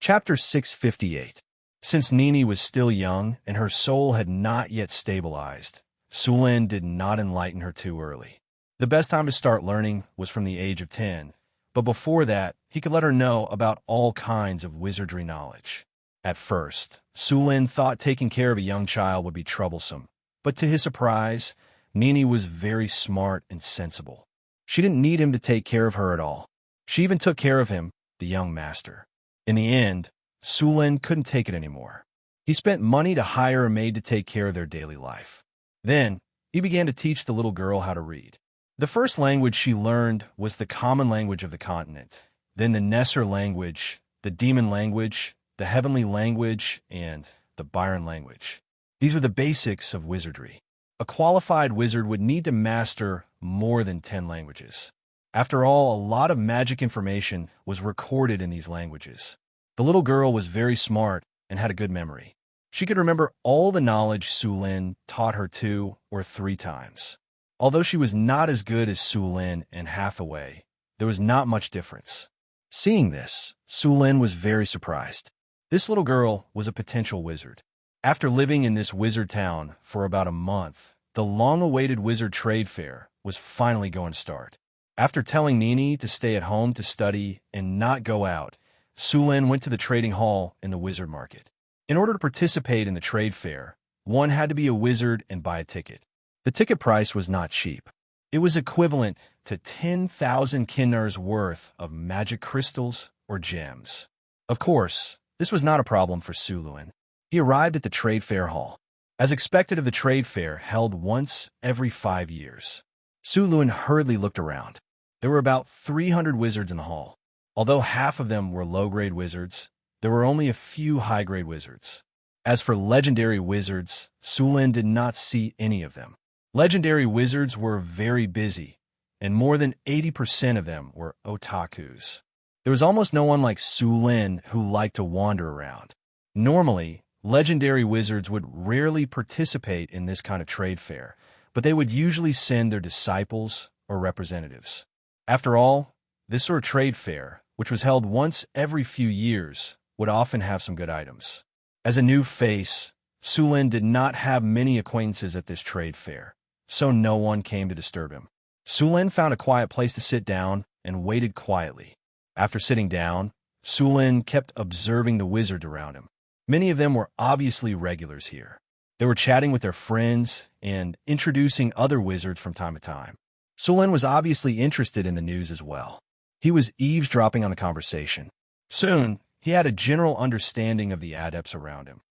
Chapter 658. Since Nini was still young and her soul had not yet stabilized, Sulin did not enlighten her too early. The best time to start learning was from the age of 10, but before that, he could let her know about all kinds of wizardry knowledge. At first, Sulin thought taking care of a young child would be troublesome, but to his surprise, Nini was very smart and sensible. She didn't need him to take care of her at all. She even took care of him, the young master. In the end, Sulin couldn't take it anymore. He spent money to hire a maid to take care of their daily life. Then, he began to teach the little girl how to read. The first language she learned was the common language of the continent, then the Nesser language, the demon language, the heavenly language, and the Byron language. These were the basics of wizardry. A qualified wizard would need to master more than 10 languages. After all, a lot of magic information was recorded in these languages. The little girl was very smart and had a good memory. She could remember all the knowledge Sulin taught her 2 or 3 times. Although she was not as good as Sulin and Hathaway, there was not much difference. Seeing this, Sulin was very surprised. This little girl was a potential wizard. After living in this wizard town for about a month, the long-awaited wizard trade fair was finally going to start. After telling Nini to stay at home to study and not go out, Sulin went to the trading hall in the wizard market. In order to participate in the trade fair, one had to be a wizard and buy a ticket. The ticket price was not cheap. It was equivalent to 10,000 kinnars worth of magic crystals or gems. Of course, this was not a problem for Sulin. He arrived at the trade fair hall. As expected of the trade fair held once every 5 years, Sulin hurriedly looked around. There were about 300 wizards in the hall. Although half of them were low-grade wizards, there were only a few high-grade wizards. As for legendary wizards, Sulin did not see any of them. Legendary wizards were very busy, and more than 80% of them were otakus. There was almost no one like Sulin who liked to wander around. Normally, legendary wizards would rarely participate in this kind of trade fair, but they would usually send their disciples or representatives. After all, this sort of trade fair, which was held once every few years, would often have some good items. As a new face, Sulin did not have many acquaintances at this trade fair, so no one came to disturb him. Sulin found a quiet place to sit down and waited quietly. After sitting down, Sulin kept observing the wizards around him. Many of them were obviously regulars here. They were chatting with their friends and introducing other wizards from time to time. Sulin was obviously interested in the news as well. He was eavesdropping on the conversation. Soon, he had a general understanding of the adepts around him.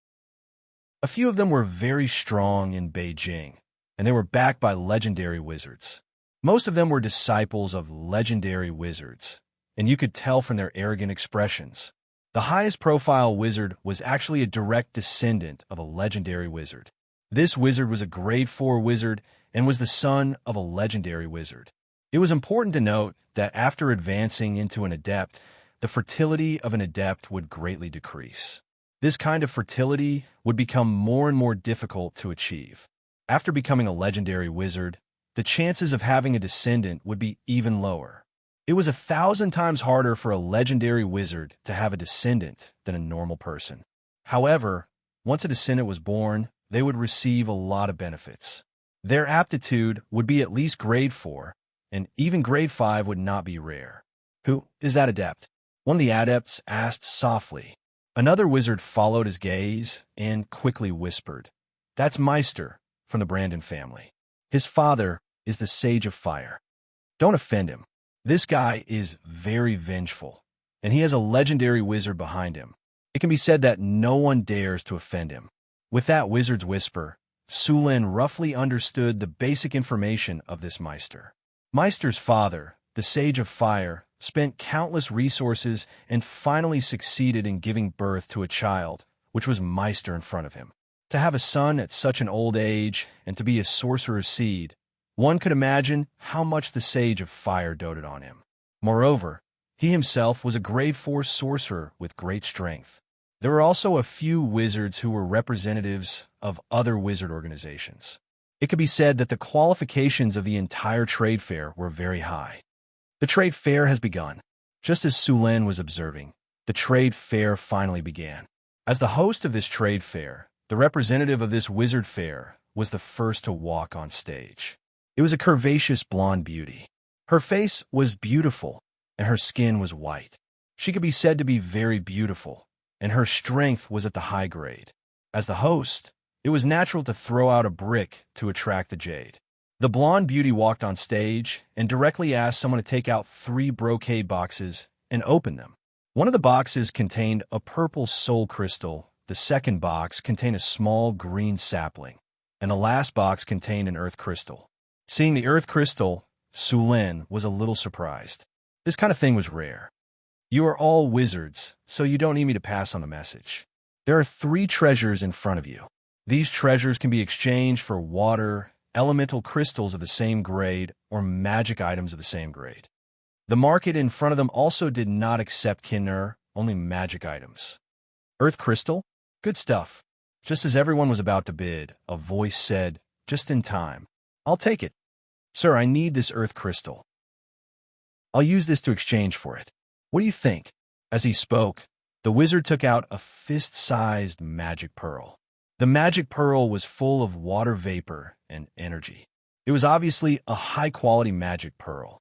A few of them were very strong in Beijing, and they were backed by legendary wizards. Most of them were disciples of legendary wizards, and you could tell from their arrogant expressions. The highest profile wizard was actually a direct descendant of a legendary wizard. This wizard was a grade 4 wizard and was the son of a legendary wizard. It was important to note that after advancing into an adept, the fertility of an adept would greatly decrease. This kind of fertility would become more and more difficult to achieve. After becoming a legendary wizard, the chances of having a descendant would be even lower. It was 1,000 times harder for a legendary wizard to have a descendant than a normal person. However, once a descendant was born, they would receive a lot of benefits. Their aptitude would be at least grade 4, and even grade 5 would not be rare. Who is that adept? One of the adepts asked softly. Another wizard followed his gaze and quickly whispered, "That's Meister from the Brandon family. His father is the Sage of Fire. Don't offend him. This guy is very vengeful, and he has a legendary wizard behind him. It can be said that no one dares to offend him." With that wizard's whisper, Sulin roughly understood the basic information of this Meister. Meister's father, the Sage of Fire, spent countless resources and finally succeeded in giving birth to a child, which was Meister in front of him. To have a son at such an old age and to be a sorcerer's seed, one could imagine how much the Sage of Fire doted on him. Moreover, he himself was a grade 4 sorcerer with great strength. There were also a few wizards who were representatives of other wizard organizations. It could be said that the qualifications of the entire trade fair were very high. The trade fair has begun. Just as Sulin was observing, the trade fair finally began. As the host of this trade fair, the representative of this wizard fair was the first to walk on stage. It was a curvaceous blonde beauty. Her face was beautiful, and her skin was white. She could be said to be very beautiful, and her strength was at the high grade. As the host, it was natural to throw out a brick to attract the jade. The blonde beauty walked on stage and directly asked someone to take out 3 brocade boxes and open them. One of the boxes contained a purple soul crystal, the second box contained a small green sapling, and the last box contained an earth crystal. Seeing the earth crystal, Sulin was a little surprised. This kind of thing was rare. You are all wizards, so you don't need me to pass on the message. There are 3 treasures in front of you. These treasures can be exchanged for water, elemental crystals of the same grade, or magic items of the same grade. The market in front of them also did not accept Kinner, only magic items. Earth crystal? Good stuff. Just as everyone was about to bid, a voice said, just in time, I'll take it. Sir, I need this earth crystal. I'll use this to exchange for it. What do you think? As he spoke, the wizard took out a fist-sized magic pearl. The magic pearl was full of water vapor and energy. It was obviously a high-quality magic pearl.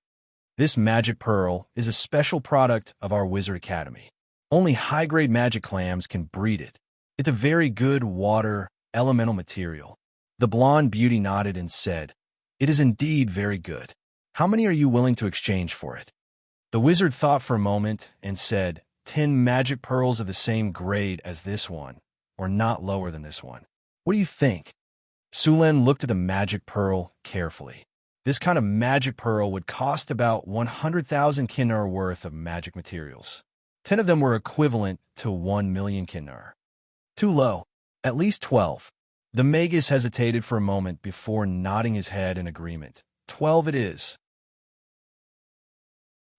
This magic pearl is a special product of our Wizard Academy. Only high-grade magic clams can breed it. It's a very good water, elemental material. The blonde beauty nodded and said, it is indeed very good. How many are you willing to exchange for it? The wizard thought for a moment and said, 10 magic pearls of the same grade as this one, or not lower than this one. What do you think? Sulin looked at the magic pearl carefully. This kind of magic pearl would cost about 100,000 Kinnar worth of magic materials. 10 of them were equivalent to 1 million Kinnar. Too low. At least 12. The magus hesitated for a moment before nodding his head in agreement. 12 it is.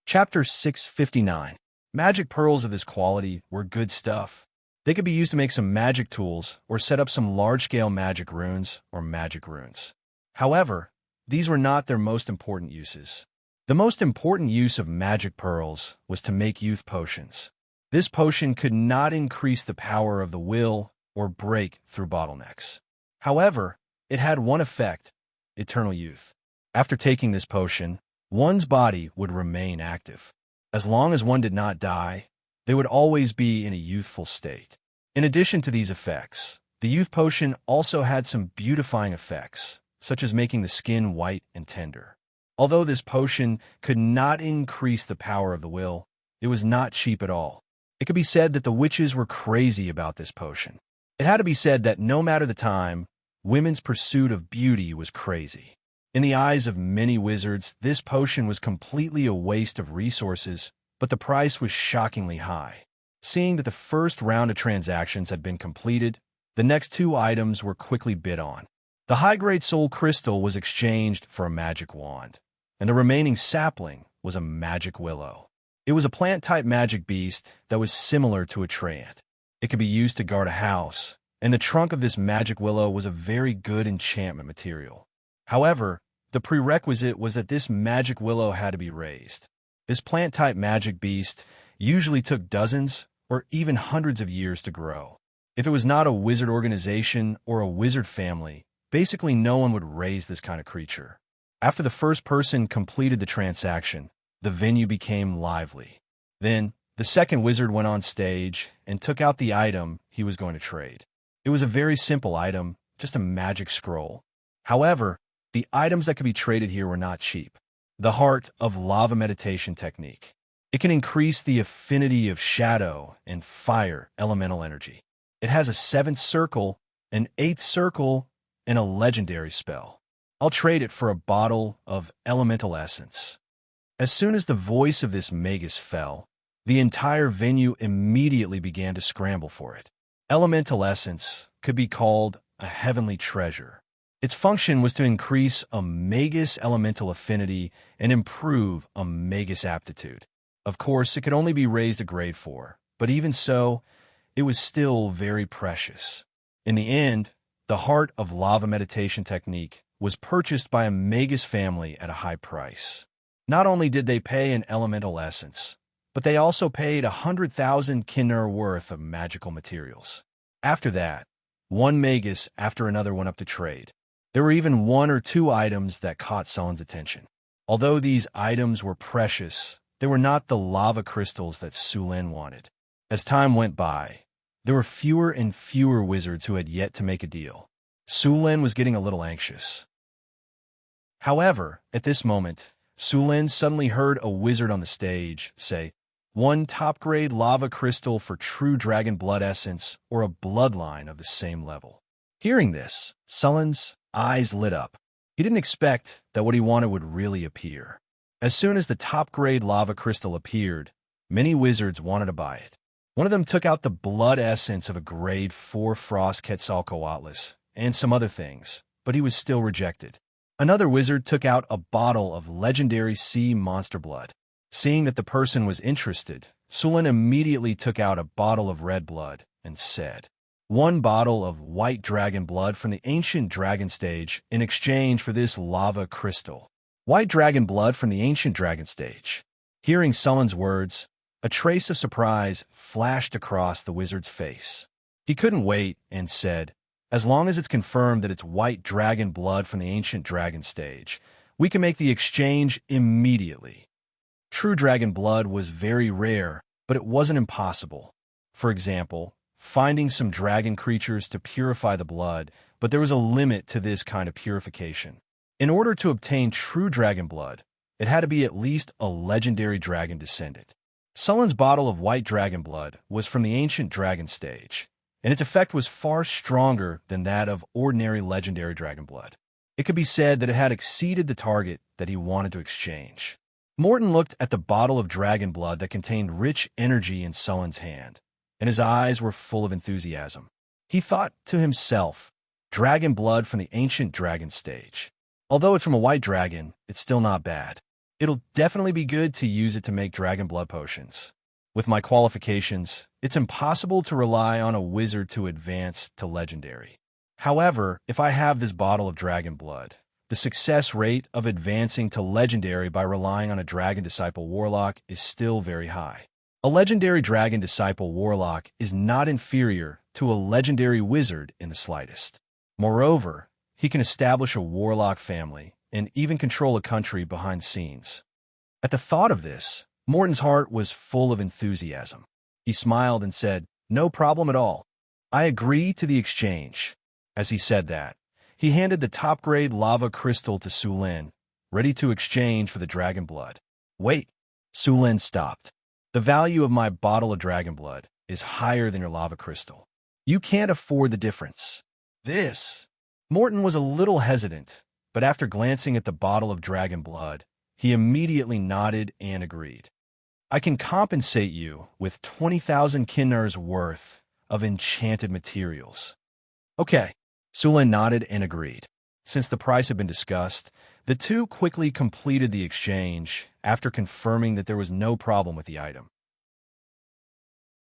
Chapter 659. Magic pearls of this quality were good stuff. They could be used to make some magic tools or set up some large-scale magic runes or magic runes. However, these were not their most important uses. The most important use of magic pearls was to make youth potions. This potion could not increase the power of the will or break through bottlenecks. However, it had one effect, eternal youth. After taking this potion, one's body would remain active. As long as one did not die, they would always be in a youthful state. In addition to these effects, the youth potion also had some beautifying effects, such as making the skin white and tender. Although this potion could not increase the power of the will, it was not cheap at all. It could be said that the witches were crazy about this potion. It had to be said that no matter the time, women's pursuit of beauty was crazy. In the eyes of many wizards, this potion was completely a waste of resources, but the price was shockingly high. Seeing that the first round of transactions had been completed, the next 2 items were quickly bid on. The high-grade soul crystal was exchanged for a magic wand, and the remaining sapling was a magic willow. It was a plant-type magic beast that was similar to a treant. It could be used to guard a house, and the trunk of this magic willow was a very good enchantment material. However, the prerequisite was that this magic willow had to be raised. This plant-type magic beast usually took dozens or even hundreds of years to grow. If it was not a wizard organization or a wizard family, basically no one would raise this kind of creature. After the first person completed the transaction, the venue became lively. Then, the second wizard went on stage and took out the item he was going to trade. It was a very simple item, just a magic scroll. However, the items that could be traded here were not cheap. The heart of lava meditation technique. It can increase the affinity of shadow and fire elemental energy. It has a 7th circle, an 8th circle, and a legendary spell. I'll trade it for a bottle of elemental essence. As soon as the voice of this magus fell, the entire venue immediately began to scramble for it. Elemental essence could be called a heavenly treasure. Its function was to increase a magus elemental affinity and improve a magus aptitude. Of course, it could only be raised to grade 4, but even so, it was still very precious. In the end, the heart of lava meditation technique was purchased by a magus family at a high price. Not only did they pay an elemental essence, but they also paid 100,000 kinnur worth of magical materials. After that, one magus after another went up to trade. There were even one or two items that caught Sullen's attention. Although these items were precious, they were not the lava crystals that Sulin wanted. As time went by, there were fewer and fewer wizards who had yet to make a deal. Sulin was getting a little anxious. However, at this moment, Sulin suddenly heard a wizard on the stage say, "One top-grade lava crystal for true dragon blood essence or a bloodline of the same level." Hearing this, Sullen's eyes lit up. He didn't expect that what he wanted would really appear. As soon as the top-grade lava crystal appeared, many wizards wanted to buy it. One of them took out the blood essence of a grade 4 frost Quetzalcoatlus and some other things, but he was still rejected. Another wizard took out a bottle of legendary sea monster blood. Seeing that the person was interested, Sulin immediately took out a bottle of red blood and said, "One bottle of white dragon blood from the ancient dragon stage in exchange for this lava crystal." White dragon blood from the ancient dragon stage. Hearing Sullen's words, a trace of surprise flashed across the wizard's face. He couldn't wait and said, "As long as it's confirmed that it's white dragon blood from the ancient dragon stage, we can make the exchange immediately." True dragon blood was very rare, but it wasn't impossible. For example, finding some dragon creatures to purify the blood, but there was a limit to this kind of purification. In order to obtain true dragon blood, it had to be at least a legendary dragon descendant. Sullen's bottle of white dragon blood was from the ancient dragon stage, and its effect was far stronger than that of ordinary legendary dragon blood. It could be said that it had exceeded the target that he wanted to exchange. Morton looked at the bottle of dragon blood that contained rich energy in Sullen's hand, and his eyes were full of enthusiasm. He thought to himself, "Dragon blood from the ancient dragon stage. Although it's from a white dragon, it's still not bad. It'll definitely be good to use it to make dragon blood potions. With my qualifications, it's impossible to rely on a wizard to advance to legendary. However, if I have this bottle of dragon blood, the success rate of advancing to legendary by relying on a dragon disciple warlock is still very high. A legendary dragon disciple warlock is not inferior to a legendary wizard in the slightest. Moreover, he can establish a warlock family and even control a country behind scenes." At the thought of this, Morton's heart was full of enthusiasm. He smiled and said, "No problem at all. I agree to the exchange." As he said that, he handed the top-grade lava crystal to Sulin, ready to exchange for the dragon blood. "Wait." Sulin stopped. "The value of my bottle of dragon blood is higher than your lava crystal. You can't afford the difference." This. Morton was a little hesitant, but after glancing at the bottle of dragon blood, he immediately nodded and agreed. "I can compensate you with 20,000 kinnurs worth of enchanted materials." "Okay." Sulin nodded and agreed. Since the price had been discussed, the two quickly completed the exchange after confirming that there was no problem with the item.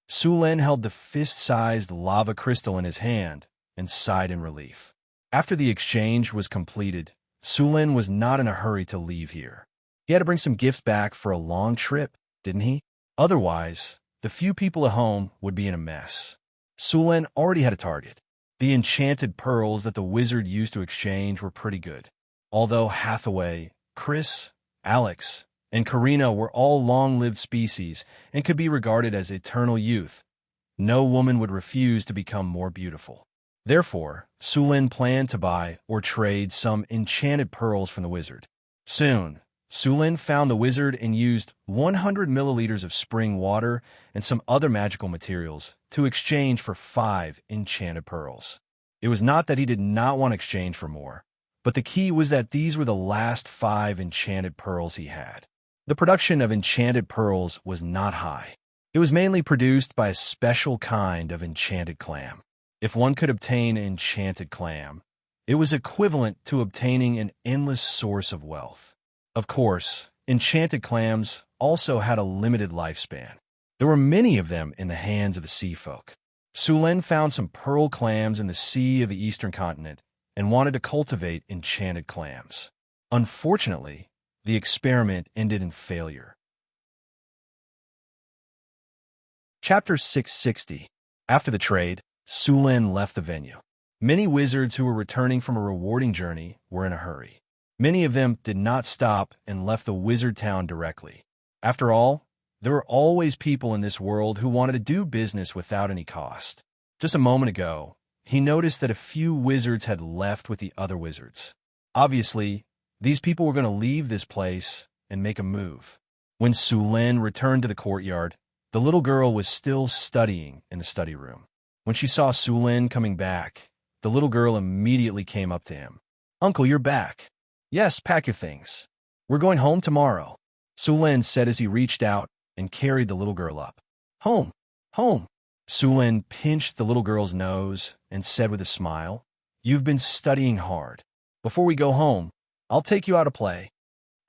Sulin held the fist-sized lava crystal in his hand and sighed in relief. After the exchange was completed, Sulin was not in a hurry to leave here. He had to bring some gifts back for a long trip, didn't he? Otherwise, the few people at home would be in a mess. Sulin already had a target. The enchanted pearls that the wizard used to exchange were pretty good. Although Hathaway, Chris, Alex, and Karina were all long-lived species and could be regarded as eternal youth, no woman would refuse to become more beautiful. Therefore, Sulin planned to buy or trade some enchanted pearls from the wizard. Soon, Sulin found the wizard and used 100 milliliters of spring water and some other magical materials to exchange for 5 enchanted pearls. It was not that he did not want to exchange for more, but the key was that these were the last 5 enchanted pearls he had. The production of enchanted pearls was not high. It was mainly produced by a special kind of enchanted clam. If one could obtain an enchanted clam, it was equivalent to obtaining an endless source of wealth. Of course, enchanted clams also had a limited lifespan. There were many of them in the hands of the sea folk. Sulin found some pearl clams in the sea of the eastern continent and wanted to cultivate enchanted clams. Unfortunately, the experiment ended in failure. Chapter 660. After the trade, Sulin left the venue. Many wizards who were returning from a rewarding journey were in a hurry. Many of them did not stop and left the wizard town directly. After all, there were always people in this world who wanted to do business without any cost. Just a moment ago, he noticed that a few wizards had left with the other wizards. Obviously, these people were going to leave this place and make a move. When Sulin returned to the courtyard, the little girl was still studying in the study room. When she saw Sulin coming back, the little girl immediately came up to him. "Uncle, you're back." "Yes, pack your things. We're going home tomorrow," Sulin said as he reached out and carried the little girl up. "Home, home." Sulin pinched the little girl's nose and said with a smile, "You've been studying hard. Before we go home, I'll take you out to play."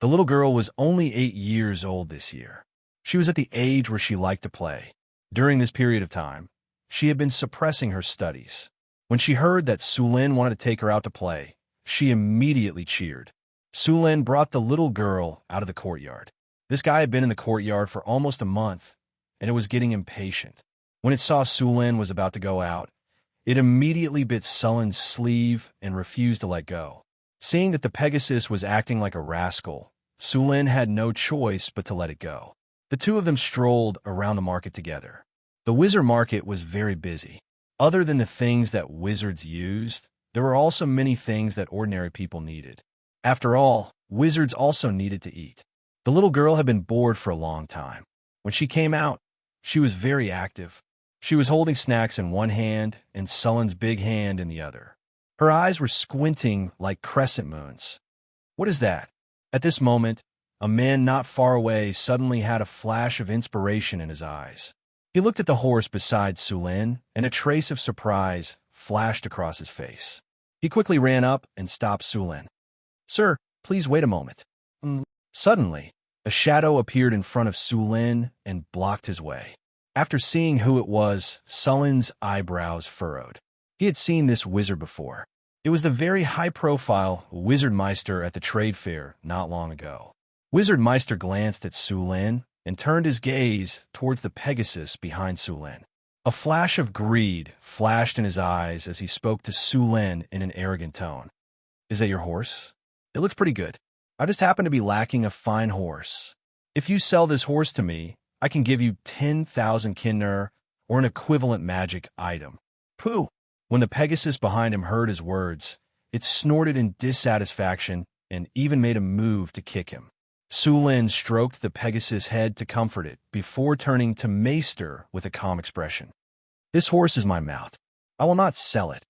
The little girl was only 8 years old this year. She was at the age where she liked to play. During this period of time, she had been suppressing her studies. When she heard that Sulin wanted to take her out to play, she immediately cheered. Sulin brought the little girl out of the courtyard. This guy had been in the courtyard for almost a month, and it was getting impatient. When it saw Sulin was about to go out, it immediately bit Sulin's sleeve and refused to let go. Seeing that the Pegasus was acting like a rascal, Sulin had no choice but to let it go. The two of them strolled around the market together. The wizard market was very busy. Other than the things that wizards used, there were also many things that ordinary people needed. After all, wizards also needed to eat. The little girl had been bored for a long time. When she came out, she was very active. She was holding snacks in one hand and Sulin's big hand in the other. Her eyes were squinting like crescent moons. "What is that?" At this moment, a man not far away suddenly had a flash of inspiration in his eyes. He looked at the horse beside Sulin, and a trace of surprise flashed across his face. He quickly ran up and stopped Sulin. "Sir, please wait a moment." Suddenly, a shadow appeared in front of Sulin and blocked his way. After seeing who it was, Sulin's eyebrows furrowed. He had seen this wizard before. It was the very high-profile Wizard Meister at the trade fair not long ago. Wizard Meister glanced at Sulin and turned his gaze towards the Pegasus behind Sulin. A flash of greed flashed in his eyes as he spoke to Sulin in an arrogant tone. "Is that your horse? It looks pretty good. I just happen to be lacking a fine horse. If you sell this horse to me, I can give you 10,000 kinner or an equivalent magic item." "Pooh!" When the Pegasus behind him heard his words, it snorted in dissatisfaction and even made a move to kick him. Sulin stroked the Pegasus' head to comfort it before turning to Meister with a calm expression. "This horse is my mount. I will not sell it."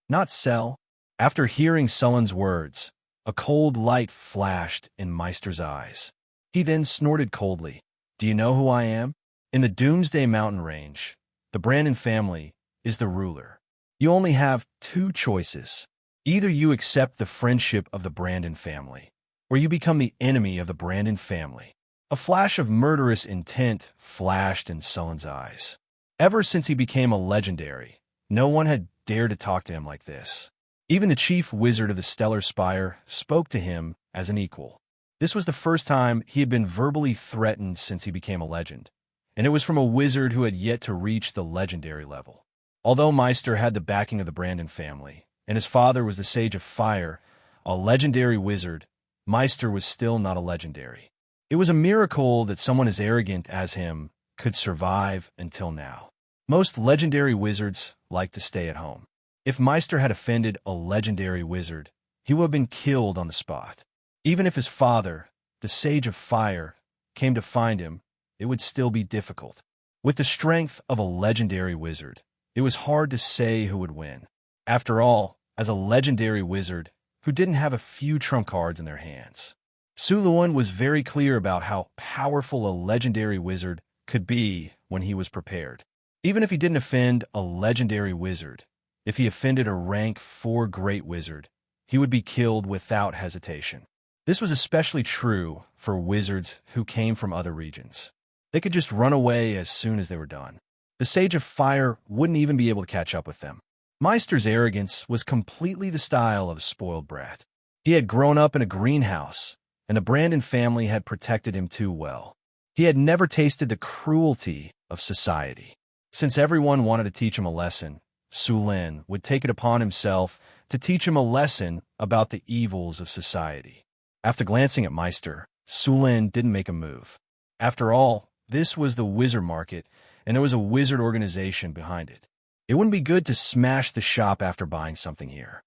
"Not sell?" After hearing Sulin's words, a cold light flashed in Meister's eyes. He then snorted coldly. "Do you know who I am? In the Doomsday Mountain Range, the Brandon family is the ruler. You only have 2 choices. Either you accept the friendship of the Brandon family, or you become the enemy of the Brandon family." A flash of murderous intent flashed in Sulin's eyes. Ever since he became a legendary, no one had dared to talk to him like this. Even the chief wizard of the Stellar Spire spoke to him as an equal. This was the first time he had been verbally threatened since he became a legend, and it was from a wizard who had yet to reach the legendary level. Although Meister had the backing of the Brandon family, and his father was the Sage of Fire, a legendary wizard, Meister was still not a legendary. It was a miracle that someone as arrogant as him could survive until now. Most legendary wizards like to stay at home. If Meister had offended a legendary wizard, he would have been killed on the spot. Even if his father, the Sage of Fire, came to find him, it would still be difficult. With the strength of a legendary wizard, it was hard to say who would win. After all, as a legendary wizard who didn't have a few trump cards in their hands, Sulin was very clear about how powerful a legendary wizard could be when he was prepared. Even if he didn't offend a legendary wizard, if he offended a rank 4 great wizard, he would be killed without hesitation. This was especially true for wizards who came from other regions. They could just run away as soon as they were done. The Sage of Fire wouldn't even be able to catch up with them. Meister's arrogance was completely the style of a spoiled brat. He had grown up in a greenhouse, and the Brandon family had protected him too well. He had never tasted the cruelty of society. Since everyone wanted to teach him a lesson, Sulin would take it upon himself to teach him a lesson about the evils of society. After glancing at Meister, Sulin didn't make a move. After all, this was the wizard market, and there was a wizard organization behind it. It wouldn't be good to smash the shop after buying something here.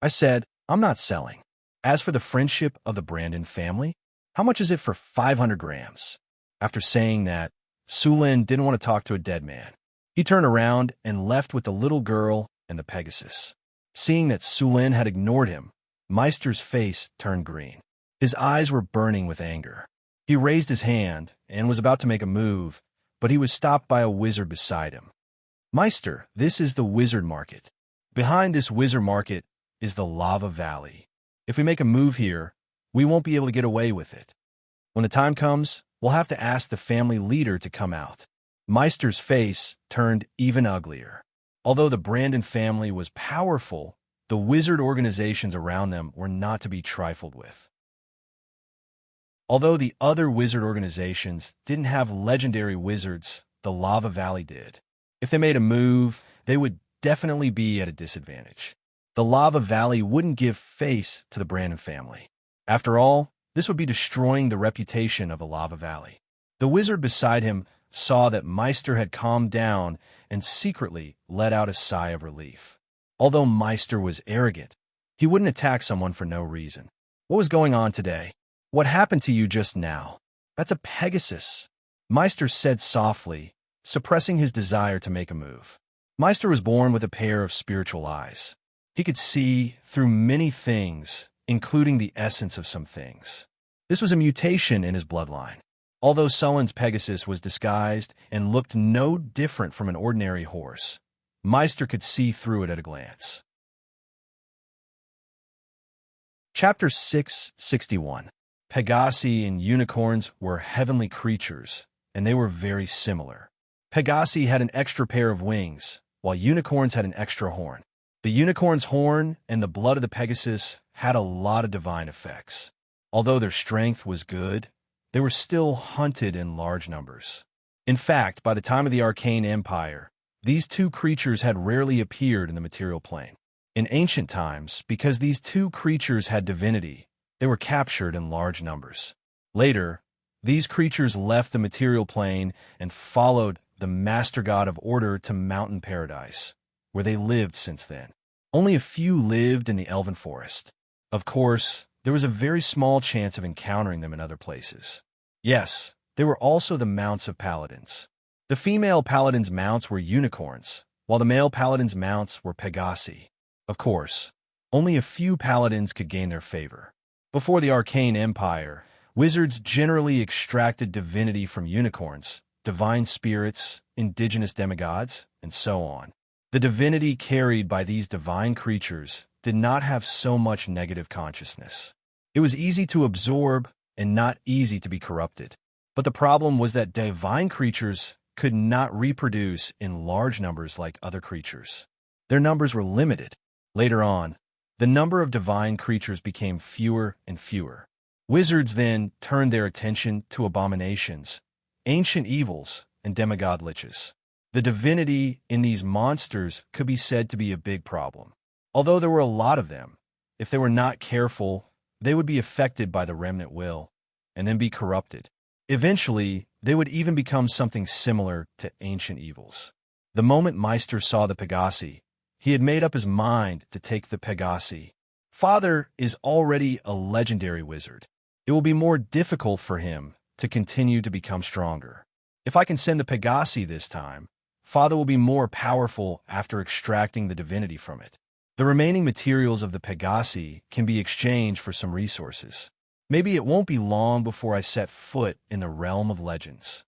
I said, I'm not selling. As for the friendship of the Brandon family, how much is it for 500 grams? After saying that, Sulin didn't want to talk to a dead man. He turned around and left with the little girl and the Pegasus. Seeing that Sulin had ignored him, Meister's face turned green. His eyes were burning with anger. He raised his hand and was about to make a move, but he was stopped by a wizard beside him. Meister, this is the wizard market. Behind this wizard market is the Lava Valley. If we make a move here, we won't be able to get away with it. When the time comes, we'll have to ask the family leader to come out. Meister's face turned even uglier. Although the Brandon family was powerful, the wizard organizations around them were not to be trifled with. Although the other wizard organizations didn't have legendary wizards, the Lava Valley did. If they made a move, they would definitely be at a disadvantage. The Lava Valley wouldn't give face to the Brandon family. After all, this would be destroying the reputation of the Lava Valley. The wizard beside him saw that Meister had calmed down and secretly let out a sigh of relief. Although Meister was arrogant, he wouldn't attack someone for no reason. What was going on today? What happened to you just now? That's a Pegasus, Meister said softly, suppressing his desire to make a move. Meister was born with a pair of spiritual eyes. He could see through many things, including the essence of some things. This was a mutation in his bloodline. Although Sulin's Pegasus was disguised and looked no different from an ordinary horse, Meister could see through it at a glance. Chapter 661. Pegasi and unicorns were heavenly creatures, and they were very similar. Pegasi had an extra pair of wings, while unicorns had an extra horn. The unicorn's horn and the blood of the Pegasus had a lot of divine effects. Although their strength was good, they were still hunted in large numbers. In fact, by the time of the Arcane Empire, these two creatures had rarely appeared in the material plane. In ancient times, because these two creatures had divinity, they were captured in large numbers. Later, these creatures left the material plane and followed the Master God of Order to Mountain Paradise, where they lived since then. Only a few lived in the Elven Forest. Of course, there was a very small chance of encountering them in other places. Yes, there were also the mounts of paladins. The female paladins' mounts were unicorns, while the male paladins' mounts were Pegasi. Of course, only a few paladins could gain their favor. Before the Arcane Empire, wizards generally extracted divinity from unicorns, divine spirits, indigenous demigods, and so on. The divinity carried by these divine creatures did not have so much negative consciousness. It was easy to absorb and not easy to be corrupted. But the problem was that divine creatures could not reproduce in large numbers like other creatures. Their numbers were limited. Later on, the number of divine creatures became fewer and fewer. Wizards then turned their attention to abominations, ancient evils, and demigod liches. The divinity in these monsters could be said to be a big problem. Although there were a lot of them, if they were not careful, they would be affected by the remnant will, and then be corrupted. Eventually, they would even become something similar to ancient evils. The moment Meister saw the Pegasi, he had made up his mind to take the Pegasi. Father is already a legendary wizard. It will be more difficult for him to continue to become stronger. If I can send the Pegasi this time, Father will be more powerful after extracting the divinity from it. The remaining materials of the Pegasi can be exchanged for some resources. Maybe it won't be long before I set foot in the realm of legends.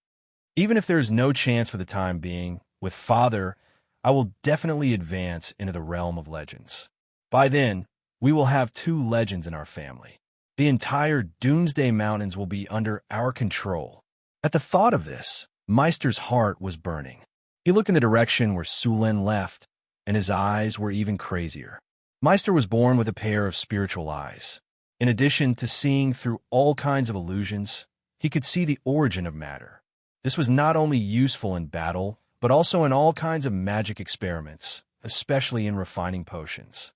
Even if there is no chance for the time being, with Father, I will definitely advance into the realm of legends. By then, we will have 2 legends in our family. The entire Doomsday Mountains will be under our control. At the thought of this, Meister's heart was burning. He looked in the direction where Sulin left, and his eyes were even crazier. Meister was born with a pair of spiritual eyes. In addition to seeing through all kinds of illusions, he could see the origin of matter. This was not only useful in battle, but also in all kinds of magic experiments, especially in refining potions.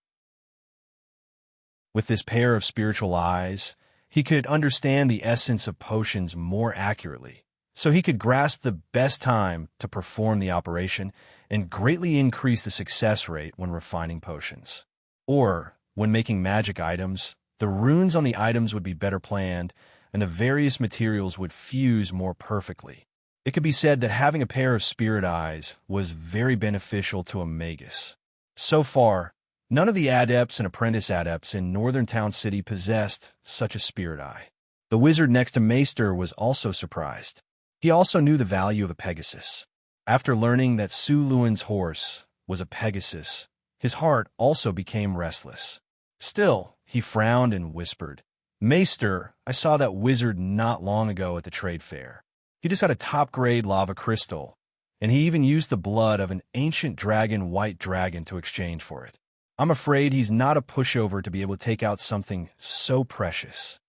With this pair of spiritual eyes, he could understand the essence of potions more accurately, so he could grasp the best time to perform the operation and greatly increase the success rate when refining potions. Or, when making magic items, the runes on the items would be better planned, and the various materials would fuse more perfectly. It could be said that having a pair of spirit eyes was very beneficial to a magus. So far, none of the adepts and apprentice adepts in Northern Town City possessed such a spirit eye. The wizard next to Maester was also surprised. He also knew the value of a Pegasus. After learning that Su Luan's horse was a Pegasus, his heart also became restless. Still, he frowned and whispered, "Maester, I saw that wizard not long ago at the trade fair. He just got a top-grade lava crystal, and he even used the blood of an ancient white dragon to exchange for it. I'm afraid he's not a pushover to be able to take out something so precious.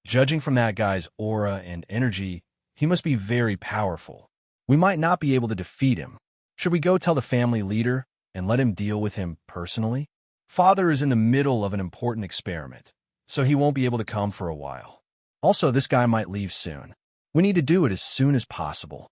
Judging from that guy's aura and energy, he must be very powerful. We might not be able to defeat him. Should we go tell the family leader and let him deal with him personally? Father is in the middle of an important experiment, so he won't be able to come for a while. Also, this guy might leave soon. We need to do it as soon as possible.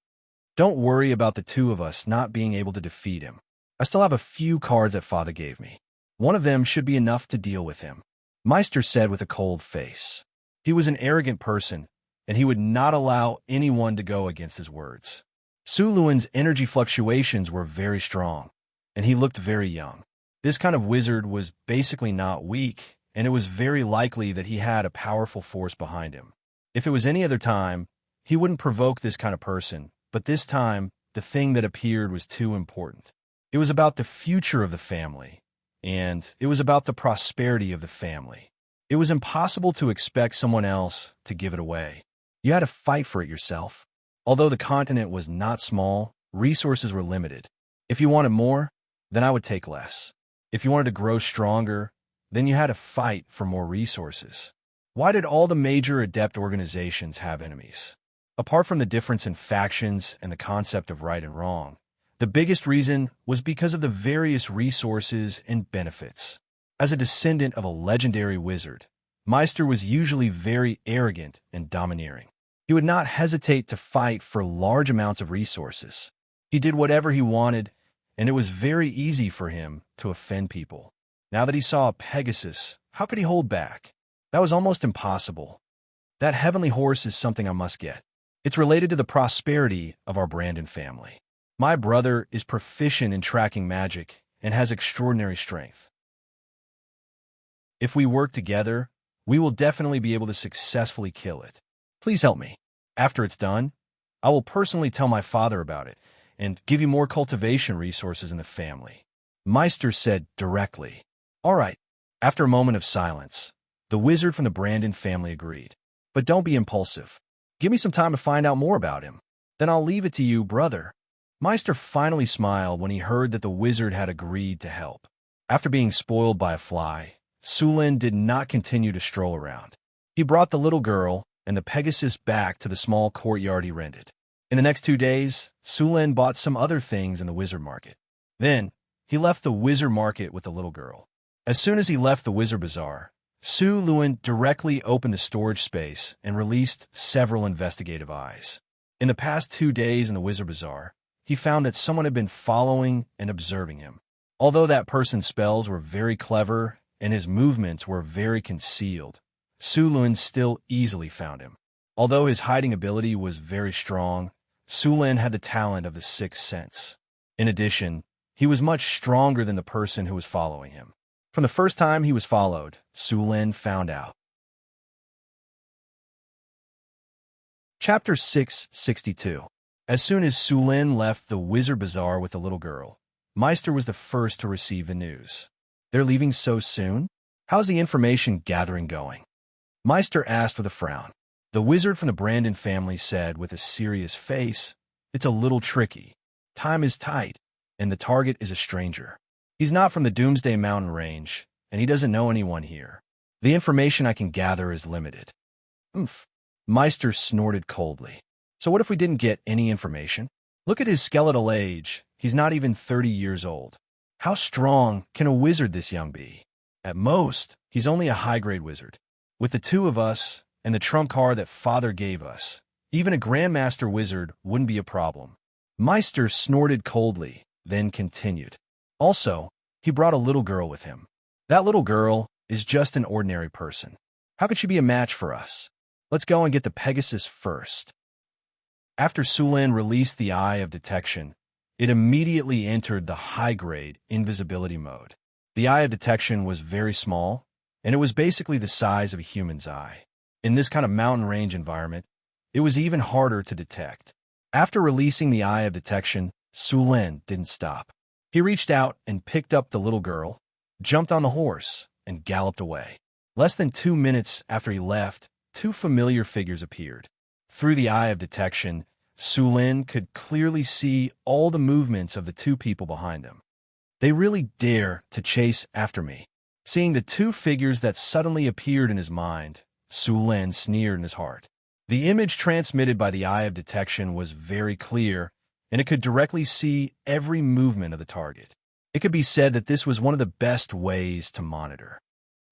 Don't worry about the two of us not being able to defeat him. I still have a few cards that Father gave me. One of them should be enough to deal with him," Meister said with a cold face. He was an arrogant person, and he would not allow anyone to go against his words. Su Luan's energy fluctuations were very strong, and he looked very young. This kind of wizard was basically not weak, and it was very likely that he had a powerful force behind him. If it was any other time, he wouldn't provoke this kind of person, but this time, the thing that appeared was too important. It was about the future of the family, and it was about the prosperity of the family. It was impossible to expect someone else to give it away. You had to fight for it yourself. Although the continent was not small, resources were limited. If you wanted more, then I would take less. If you wanted to grow stronger, then you had to fight for more resources. Why did all the major adept organizations have enemies? Apart from the difference in factions and the concept of right and wrong, the biggest reason was because of the various resources and benefits. As a descendant of a legendary wizard, Meister was usually very arrogant and domineering. He would not hesitate to fight for large amounts of resources. He did whatever he wanted, and it was very easy for him to offend people. Now that he saw a Pegasus, how could he hold back? That was almost impossible. That heavenly horse is something I must get. It's related to the prosperity of our Brandon family. My brother is proficient in tracking magic and has extraordinary strength. If we work together, we will definitely be able to successfully kill it. Please help me. After it's done, I will personally tell my father about it and give you more cultivation resources in the family," Meister said directly. "All right." After a moment of silence, the wizard from the Brandon family agreed. "But don't be impulsive. Give me some time to find out more about him. Then I'll leave it to you, brother." Meister finally smiled when he heard that the wizard had agreed to help. After being spoiled by a fly, Su Luan did not continue to stroll around. He brought the little girl and the Pegasus back to the small courtyard he rented. In the next 2 days, Su Luan bought some other things in the wizard market. Then, he left the wizard market with the little girl. As soon as he left the wizard bazaar, Su Luan directly opened the storage space and released several investigative eyes. In the past 2 days in the wizard bazaar, he found that someone had been following and observing him. Although that person's spells were very clever and his movements were very concealed, Su Luan still easily found him. Although his hiding ability was very strong, Su Luan had the talent of the sixth sense. In addition, he was much stronger than the person who was following him. From the first time he was followed, Su Luan found out. Chapter 662. As soon as Su Luan left the wizard bazaar with the little girl, Meister was the first to receive the news. "They're leaving so soon? How's the information gathering going?" Meister asked with a frown. The wizard from the Brandon family said with a serious face, "It's a little tricky. Time is tight, and the target is a stranger. He's not from the Doomsday Mountain Range, and he doesn't know anyone here. The information I can gather is limited." Meister snorted coldly. So what if we didn't get any information? Look at his skeletal age. He's not even 30 years old. How strong can a wizard this young be? At most, he's only a high-grade wizard. With the two of us and the trump card that Father gave us, even a Grandmaster wizard wouldn't be a problem. Meister snorted coldly, then continued. Also, he brought a little girl with him. That little girl is just an ordinary person. How could she be a match for us? Let's go and get the Pegasus first. After Sulin released the Eye of Detection, it immediately entered the high-grade invisibility mode. The Eye of Detection was very small, and it was basically the size of a human's eye. In this kind of mountain range environment, it was even harder to detect. After releasing the Eye of Detection, Sulin didn't stop. He reached out and picked up the little girl, jumped on the horse, and galloped away. Less than 2 minutes after he left, two familiar figures appeared. Through the Eye of Detection, Sulin could clearly see all the movements of the two people behind him. They really dare to chase after me. Seeing the two figures that suddenly appeared in his mind, Sulin sneered in his heart. The image transmitted by the Eye of Detection was very clear, and it could directly see every movement of the target. It could be said that this was one of the best ways to monitor.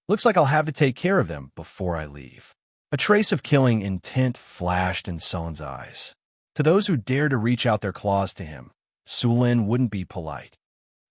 Looks like I'll have to take care of them before I leave. A trace of killing intent flashed in Sulin's eyes. To those who dare to reach out their claws to him, Sulin wouldn't be polite.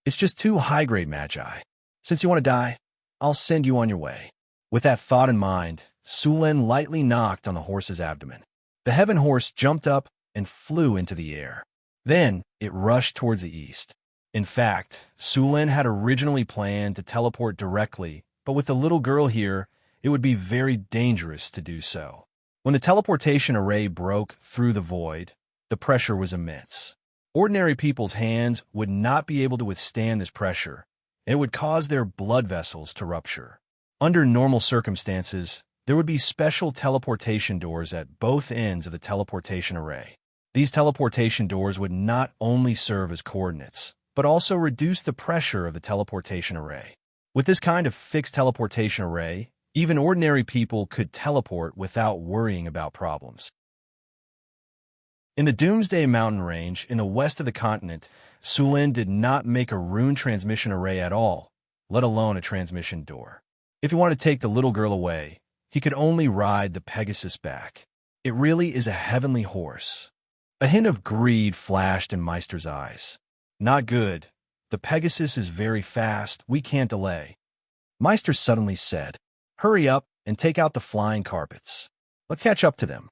It's just two high-grade magi. Since you want to die, I'll send you on your way. With that thought in mind, Sulin lightly knocked on the horse's abdomen. The heaven horse jumped up and flew into the air. Then it rushed towards the east. In fact, Sulin had originally planned to teleport directly, but with the little girl here, it would be very dangerous to do so. When the teleportation array broke through the void, the pressure was immense. Ordinary people's hands would not be able to withstand this pressure, and it would cause their blood vessels to rupture. Under normal circumstances, there would be special teleportation doors at both ends of the teleportation array. These teleportation doors would not only serve as coordinates, but also reduce the pressure of the teleportation array. With this kind of fixed teleportation array, even ordinary people could teleport without worrying about problems. In the Doomsday Mountain Range, in the west of the continent, Sulin did not make a rune transmission array at all, let alone a transmission door. If he wanted to take the little girl away, he could only ride the Pegasus back. It really is a heavenly horse. A hint of greed flashed in Meister's eyes. Not good. The Pegasus is very fast. We can't delay. Meister suddenly said, "Hurry up and take out the flying carpets. Let's catch up to them."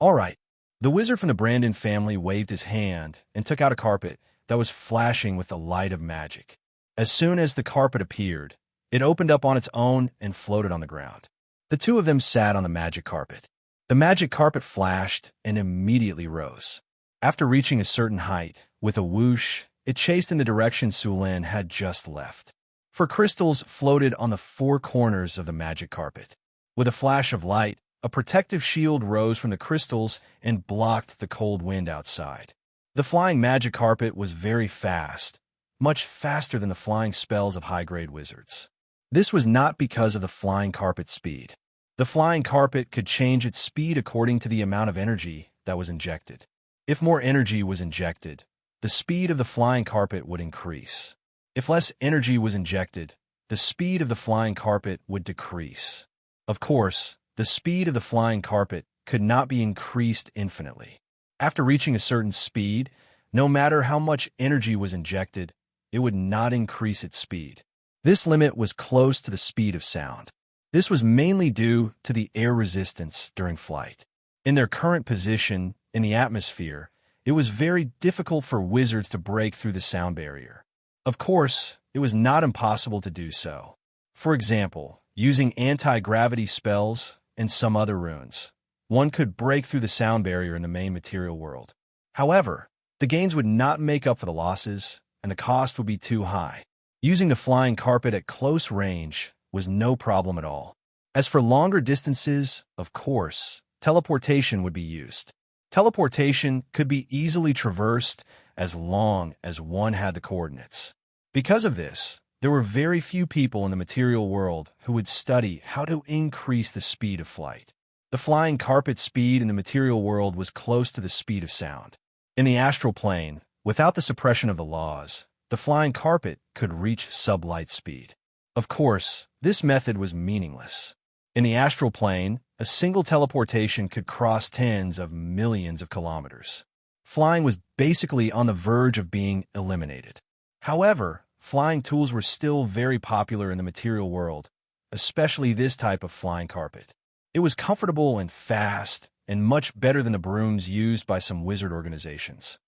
All right. The wizard from the Brandon family waved his hand and took out a carpet that was flashing with the light of magic. As soon as the carpet appeared, it opened up on its own and floated on the ground. The two of them sat on the magic carpet. The magic carpet flashed and immediately rose. After reaching a certain height, with a whoosh, it chased in the direction Sulin had just left. For crystals floated on the four corners of the magic carpet. With a flash of light, a protective shield rose from the crystals and blocked the cold wind outside. The flying magic carpet was very fast, much faster than the flying spells of high-grade wizards. This was not because of the flying carpet's speed. The flying carpet could change its speed according to the amount of energy that was injected. If more energy was injected, the speed of the flying carpet would increase. If less energy was injected, the speed of the flying carpet would decrease. Of course, the speed of the flying carpet could not be increased infinitely. After reaching a certain speed, no matter how much energy was injected, it would not increase its speed. This limit was close to the speed of sound. This was mainly due to the air resistance during flight. In their current position in the atmosphere, it was very difficult for wizards to break through the sound barrier. Of course, it was not impossible to do so. For example, using anti-gravity spells and some other runes, one could break through the sound barrier in the main material world. However, the gains would not make up for the losses, and the cost would be too high. Using the flying carpet at close range was no problem at all. As for longer distances, of course, teleportation would be used. Teleportation could be easily traversed as long as one had the coordinates. Because of this, there were very few people in the material world who would study how to increase the speed of flight. The flying carpet's speed in the material world was close to the speed of sound. In the astral plane, without the suppression of the laws, the flying carpet could reach sublight speed. Of course, this method was meaningless. In the astral plane, a single teleportation could cross tens of millions of kilometers. Flying was basically on the verge of being eliminated. However, flying tools were still very popular in the material world, especially this type of flying carpet. It was comfortable and fast, and much better than the brooms used by some wizard organizations.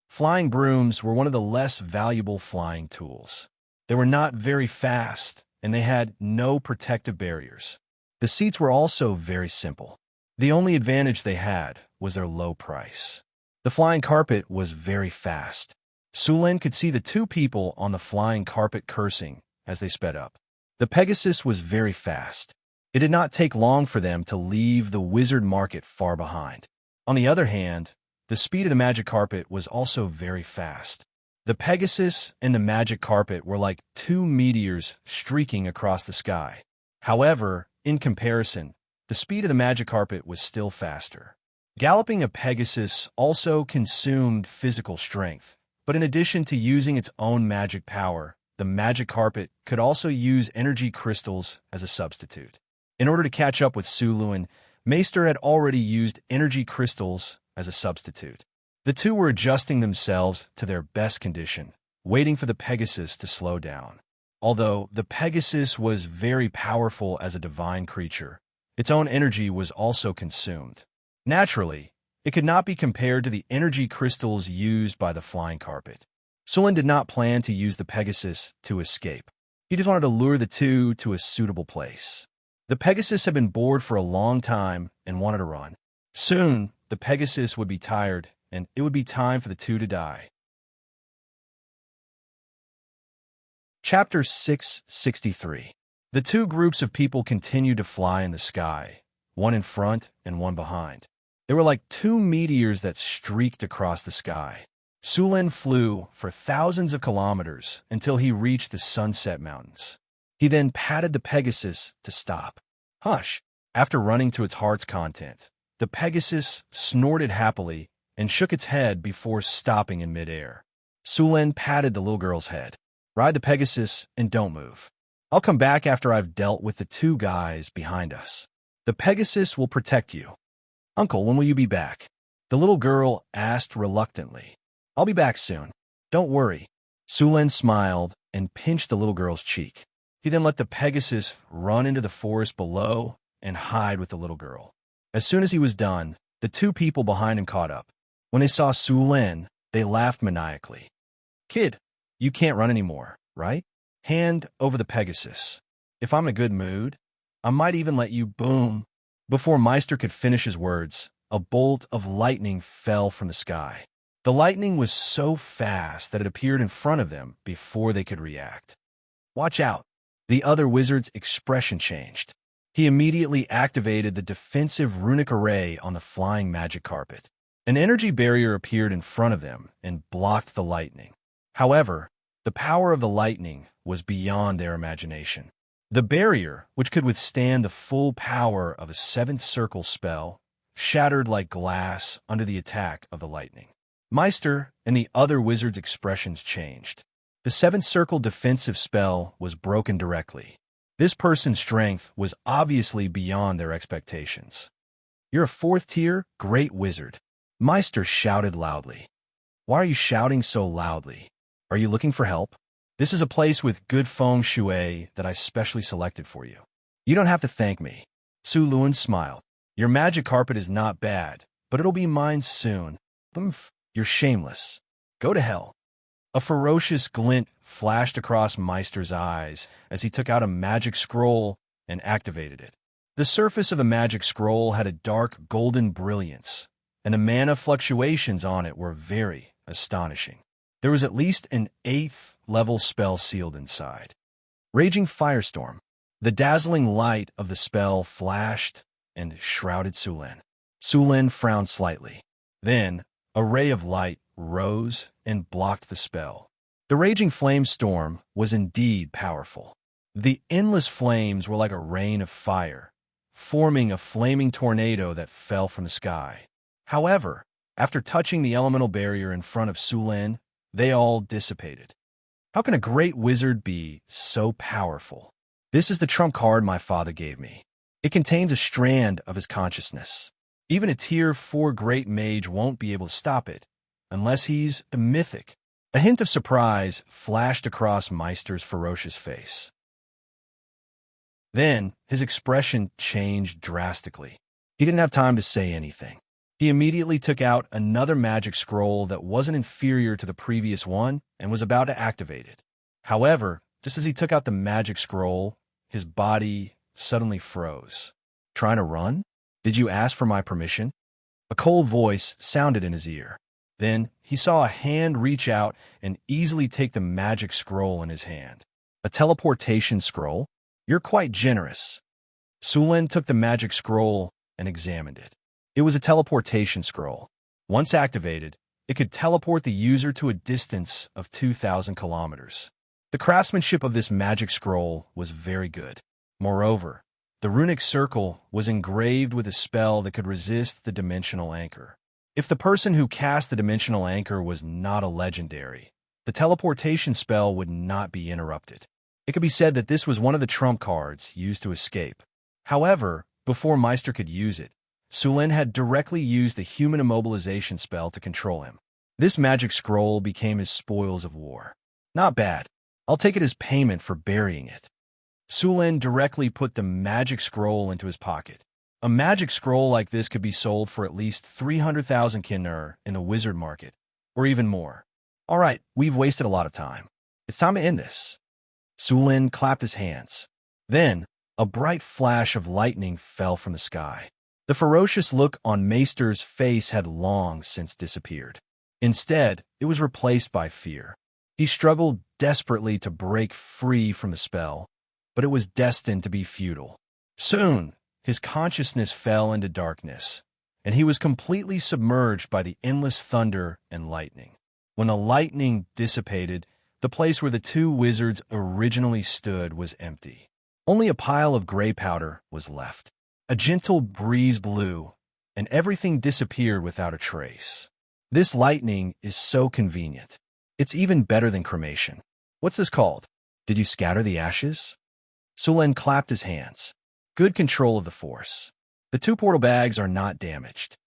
Flying brooms were one of the less valuable flying tools. They were not very fast, and they had no protective barriers. The seats were also very simple. The only advantage they had was their low price. The flying carpet was very fast. Sulin could see the two people on the flying carpet cursing as they sped up. The Pegasus was very fast. It did not take long for them to leave the wizard market far behind. On the other hand, the speed of the magic carpet was also very fast. The Pegasus and the magic carpet were like two meteors streaking across the sky. However, in comparison, the speed of the magic carpet was still faster. Galloping a Pegasus also consumed physical strength, but in addition to using its own magic power, the magic carpet could also use energy crystals as a substitute. In order to catch up with Suluin, Maester had already used energy crystals as a substitute. The two were adjusting themselves to their best condition, waiting for the Pegasus to slow down. Although the Pegasus was very powerful as a divine creature, its own energy was also consumed. Naturally, it could not be compared to the energy crystals used by the flying carpet. Sulin did not plan to use the Pegasus to escape. He just wanted to lure the two to a suitable place. The Pegasus had been bored for a long time and wanted to run. Soon, the Pegasus would be tired, and it would be time for the two to die. Chapter 663. The two groups of people continued to fly in the sky, one in front and one behind. They were like two meteors that streaked across the sky. Sulin flew for thousands of kilometers until he reached the Sunset Mountains. He then patted the Pegasus to stop. Hush! After running to its heart's content, the Pegasus snorted happily and shook its head before stopping in midair. Sulin patted the little girl's head. Ride the Pegasus and don't move. I'll come back after I've dealt with the two guys behind us. The Pegasus will protect you. Uncle, when will you be back? The little girl asked reluctantly. I'll be back soon. Don't worry. Sulin smiled and pinched the little girl's cheek. He then let the Pegasus run into the forest below and hide with the little girl. As soon as he was done, the two people behind him caught up. When they saw Sulin, they laughed maniacally. Kid, you can't run anymore, right? Hand over the Pegasus. If I'm in a good mood, I might even let you boom. Before Meister could finish his words, a bolt of lightning fell from the sky. The lightning was so fast that it appeared in front of them before they could react. Watch out! The other wizard's expression changed. He immediately activated the defensive runic array on the flying magic carpet. An energy barrier appeared in front of them and blocked the lightning. However, the power of the lightning was beyond their imagination. The barrier, which could withstand the full power of a seventh circle spell, shattered like glass under the attack of the lightning. Meister and the other wizard's expressions changed. The seventh circle defensive spell was broken directly. This person's strength was obviously beyond their expectations. You're a fourth-tier great wizard. Meister shouted loudly. Why are you shouting so loudly? Are you looking for help? This is a place with good feng shui that I specially selected for you. You don't have to thank me. Su Luan smiled. Your magic carpet is not bad, but it'll be mine soon. You're shameless. Go to hell. A ferocious glint flashed across Meister's eyes as he took out a magic scroll and activated it. The surface of the magic scroll had a dark golden brilliance, and the mana fluctuations on it were very astonishing. There was at least an 8th level spell sealed inside. Raging Firestorm. The dazzling light of the spell flashed and shrouded Sulin. Sulin frowned slightly. Then, a ray of light rose and blocked the spell. The Raging Flame Storm was indeed powerful. The endless flames were like a rain of fire, forming a flaming tornado that fell from the sky. However, after touching the elemental barrier in front of Sulen, they all dissipated. How can a great wizard be so powerful? This is the trump card my father gave me. It contains a strand of his consciousness. Even a tier 4 great mage won't be able to stop it, unless he's a mythic. A hint of surprise flashed across Meister's ferocious face. Then, his expression changed drastically. He didn't have time to say anything. He immediately took out another magic scroll that wasn't inferior to the previous one and was about to activate it. However, just as he took out the magic scroll, his body suddenly froze. Trying to run? Did you ask for my permission? A cold voice sounded in his ear. Then, he saw a hand reach out and easily take the magic scroll in his hand. A teleportation scroll? You're quite generous. Sulen took the magic scroll and examined it. It was a teleportation scroll. Once activated, it could teleport the user to a distance of 2,000 kilometers. The craftsmanship of this magic scroll was very good. Moreover, the runic circle was engraved with a spell that could resist the dimensional anchor. If the person who cast the dimensional anchor was not a legendary, the teleportation spell would not be interrupted. It could be said that this was one of the trump cards used to escape. However, before Meister could use it, Sulen had directly used the human immobilization spell to control him. This magic scroll became his spoils of war. Not bad. I'll take it as payment for burying it. Sulen directly put the magic scroll into his pocket. A magic scroll like this could be sold for at least 300,000 kinner in the wizard market, or even more. All right, we've wasted a lot of time. It's time to end this. Sulen clapped his hands. Then, a bright flash of lightning fell from the sky. The ferocious look on Meister's face had long since disappeared. Instead, it was replaced by fear. He struggled desperately to break free from the spell, but it was destined to be futile. Soon, his consciousness fell into darkness, and he was completely submerged by the endless thunder and lightning. When the lightning dissipated, the place where the two wizards originally stood was empty. Only a pile of gray powder was left. A gentle breeze blew, and everything disappeared without a trace. This lightning is so convenient. It's even better than cremation. What's this called? Did you scatter the ashes? Sulen clapped his hands. Good control of the force. The two portal bags are not damaged.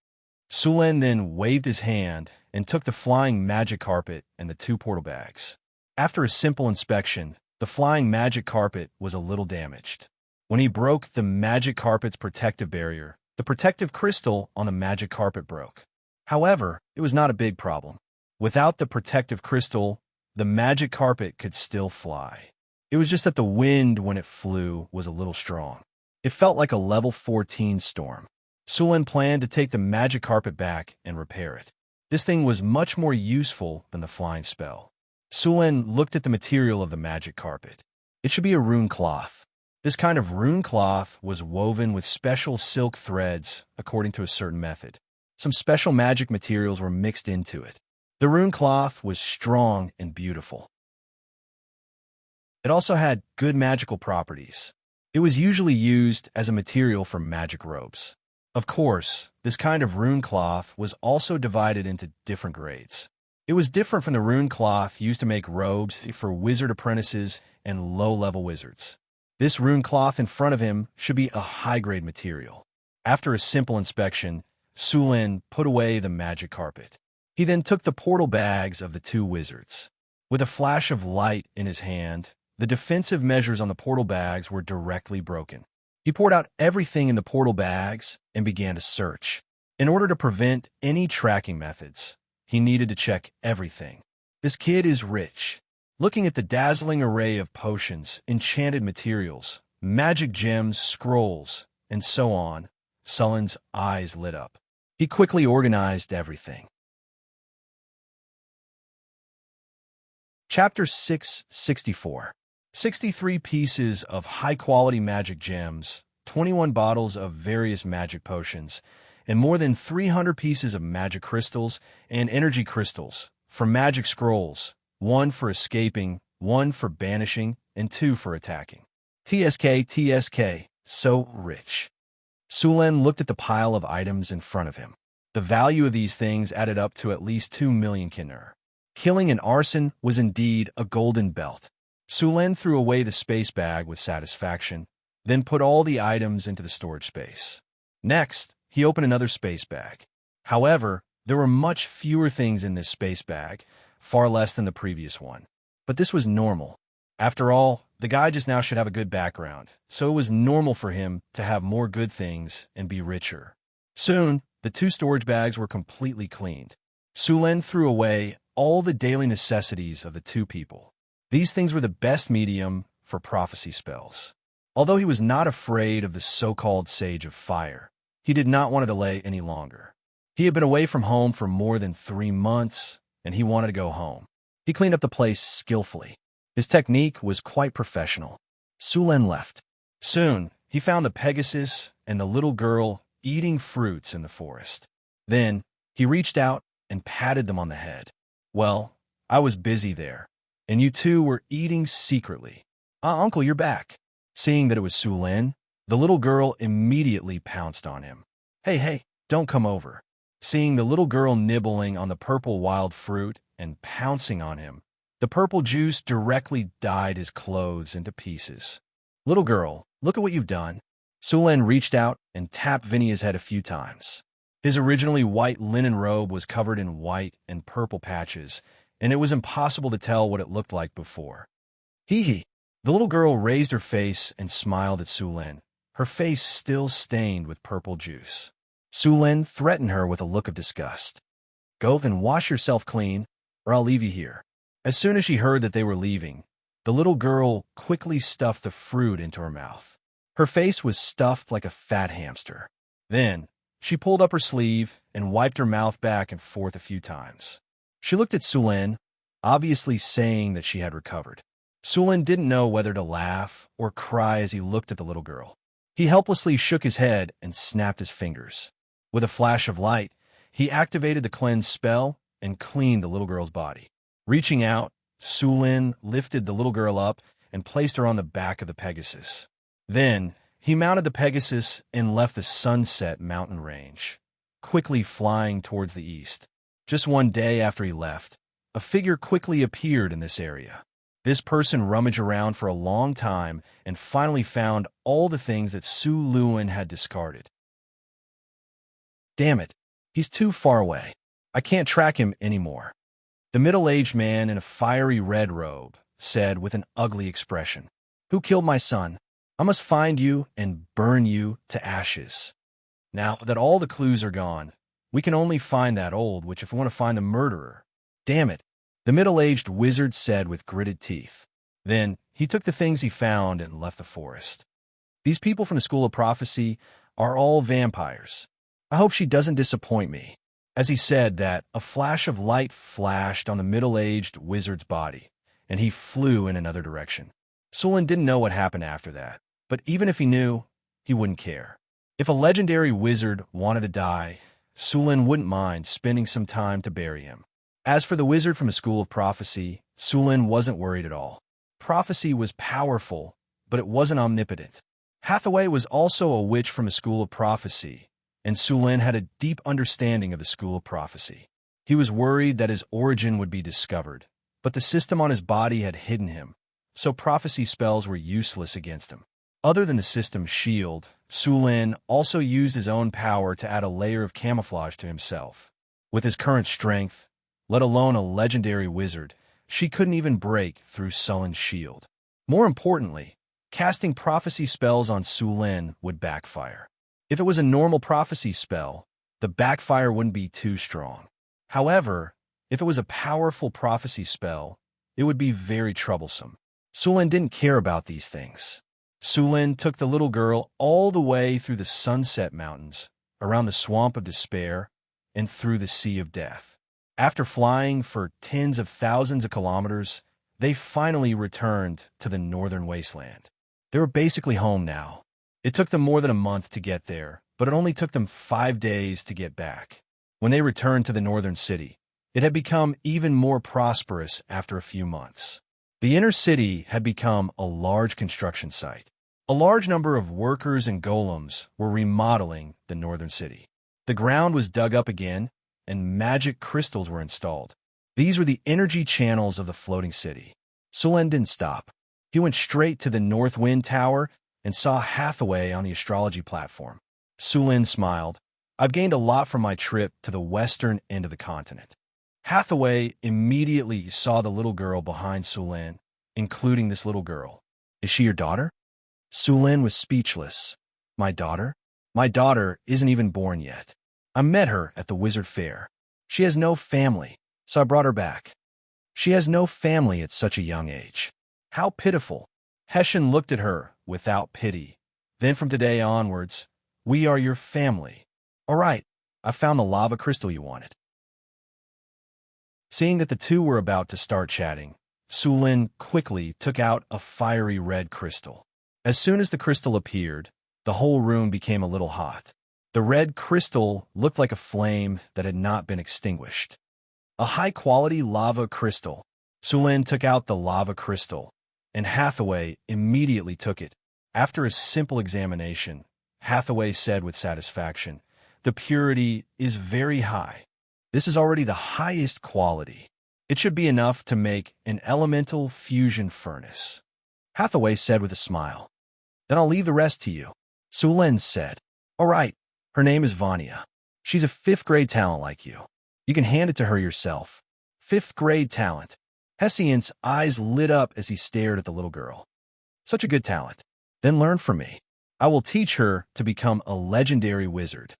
Sulen then waved his hand and took the flying magic carpet and the two portal bags. After a simple inspection, the flying magic carpet was a little damaged. When he broke the magic carpet's protective barrier, the protective crystal on the magic carpet broke. However, it was not a big problem. Without the protective crystal, the magic carpet could still fly. It was just that the wind when it flew was a little strong. It felt like a level 14 storm. Sulen planned to take the magic carpet back and repair it. This thing was much more useful than the flying spell. Sulen looked at the material of the magic carpet. It should be a rune cloth. This kind of rune cloth was woven with special silk threads according to a certain method. Some special magic materials were mixed into it. The rune cloth was strong and beautiful. It also had good magical properties. It was usually used as a material for magic robes. Of course, this kind of rune cloth was also divided into different grades. It was different from the rune cloth used to make robes for wizard apprentices and low-level wizards. This rune cloth in front of him should be a high-grade material. After a simple inspection, Sulen put away the magic carpet. He then took the portal bags of the two wizards. With a flash of light in his hand, the defensive measures on the portal bags were directly broken. He poured out everything in the portal bags and began to search. In order to prevent any tracking methods, he needed to check everything. This kid is rich. Looking at the dazzling array of potions, enchanted materials, magic gems, scrolls, and so on, Sulen's eyes lit up. He quickly organized everything. Chapter 664. 63 pieces of high-quality magic gems, 21 bottles of various magic potions, and more than 300 pieces of magic crystals and energy crystals for magic scrolls, 1 for escaping, 1 for banishing, and 2 for attacking. TSK, so rich. Sulen looked at the pile of items in front of him. The value of these things added up to at least 2 million kinner. Killing an arson was indeed a golden belt. Sulen threw away the space bag with satisfaction, then put all the items into the storage space. Next, he opened another space bag. However, there were much fewer things in this space bag, far less than the previous one. But this was normal. After all, the guy just now should have a good background, so it was normal for him to have more good things and be richer. Soon, the 2 storage bags were completely cleaned. Sulen threw away all the daily necessities of the 2 people. These things were the best medium for prophecy spells. Although he was not afraid of the so-called Sage of Fire, he did not want to delay any longer. He had been away from home for more than 3 months, and he wanted to go home. He cleaned up the place skillfully. His technique was quite professional. Sulen left. Soon, he found the Pegasus and the little girl eating fruits in the forest. Then, he reached out and patted them on the head. "Well, I was busy there, and you two were eating secretly. Uncle, you're back." Seeing that it was Sulen, the little girl immediately pounced on him. Hey, don't come over." Seeing the little girl nibbling on the purple wild fruit and pouncing on him, the purple juice directly dyed his clothes into pieces. "Little girl, look at what you've done." Sulen reached out and tapped Vinia's head a few times. His originally white linen robe was covered in white and purple patches, and it was impossible to tell what it looked like before. Hee. The little girl raised her face and smiled at Sulen, her face still stained with purple juice. Sulen threatened her with a look of disgust. "Go and wash yourself clean, or I'll leave you here." As soon as she heard that they were leaving, the little girl quickly stuffed the fruit into her mouth. Her face was stuffed like a fat hamster. Then, she pulled up her sleeve and wiped her mouth back and forth a few times. She looked at Sulen, obviously saying that she had recovered. Sulen didn't know whether to laugh or cry as he looked at the little girl. He helplessly shook his head and snapped his fingers. With a flash of light, he activated the cleanse spell and cleaned the little girl's body. Reaching out, Sulen lifted the little girl up and placed her on the back of the Pegasus. Then, he mounted the Pegasus and left the Sunset mountain range, quickly flying towards the east. Just one day after he left, a figure quickly appeared in this area. This person rummaged around for a long time and finally found all the things that Su Luen had discarded. "Damn it, he's too far away. I can't track him anymore." The middle-aged man in a fiery red robe said with an ugly expression, "Who killed my son? I must find you and burn you to ashes." Now that all the clues are gone, we can only find that old witch if we want to find the murderer. "Damn it," the middle-aged wizard said with gritted teeth. Then he took the things he found and left the forest. These people from the School of Prophecy are all vampires. I hope she doesn't disappoint me. As he said that, a flash of light flashed on the middle-aged wizard's body, and he flew in another direction. Sulen didn't know what happened after that, but even if he knew, he wouldn't care. If a legendary wizard wanted to die, Sulen wouldn't mind spending some time to bury him. As for the wizard from the School of Prophecy, Sulen wasn't worried at all. Prophecy was powerful, but it wasn't omnipotent. Hathaway was also a witch from the School of Prophecy, and Sulen had a deep understanding of the School of Prophecy. He was worried that his origin would be discovered, but the system on his body had hidden him, so prophecy spells were useless against him. Other than the system's shield, Sulen also used his own power to add a layer of camouflage to himself. With his current strength, let alone a legendary wizard, she couldn't even break through Sullen's shield. More importantly, casting prophecy spells on Sulen would backfire. If it was a normal prophecy spell, the backfire wouldn't be too strong. However, if it was a powerful prophecy spell, it would be very troublesome. Sulen didn't care about these things. Sulen took the little girl all the way through the Sunset Mountains, around the Swamp of Despair, and through the Sea of Death. After flying for tens of thousands of kilometers, they finally returned to the northern wasteland. They were basically home now. It took them more than a month to get there, but it only took them 5 days to get back. When they returned to the northern city, it had become even more prosperous after a few months. The inner city had become a large construction site. A large number of workers and golems were remodeling the northern city. The ground was dug up again, and magic crystals were installed. These were the energy channels of the floating city. Sulen didn't stop. He went straight to the North Wind Tower and saw Hathaway on the astrology platform. Sulen smiled. I've gained a lot from my trip to the western end of the continent. Hathaway immediately saw the little girl behind Sulen, including this little girl. Is she your daughter? Sulen was speechless. My daughter? My daughter isn't even born yet. I met her at the wizard fair. She has no family, so I brought her back. She has no family at such a young age. How pitiful. Hessian looked at her without pity. Then from today onwards, we are your family. All right, I found the lava crystal you wanted. Seeing that the two were about to start chatting, Sulen quickly took out a fiery red crystal. As soon as the crystal appeared, the whole room became a little hot. The red crystal looked like a flame that had not been extinguished. A high-quality lava crystal. Sulen took out the lava crystal, and Hathaway immediately took it. After a simple examination, Hathaway said with satisfaction, "The purity is very high. This is already the highest quality. It should be enough to make an elemental fusion furnace." Hathaway said with a smile, "Then I'll leave the rest to you." Sulen said, "All right, her name is Vanya. She's a 5th grade talent like you. You can hand it to her yourself." 5th grade talent. Hessian's eyes lit up as he stared at the little girl. Such a good talent. Then learn from me. I will teach her to become a legendary wizard.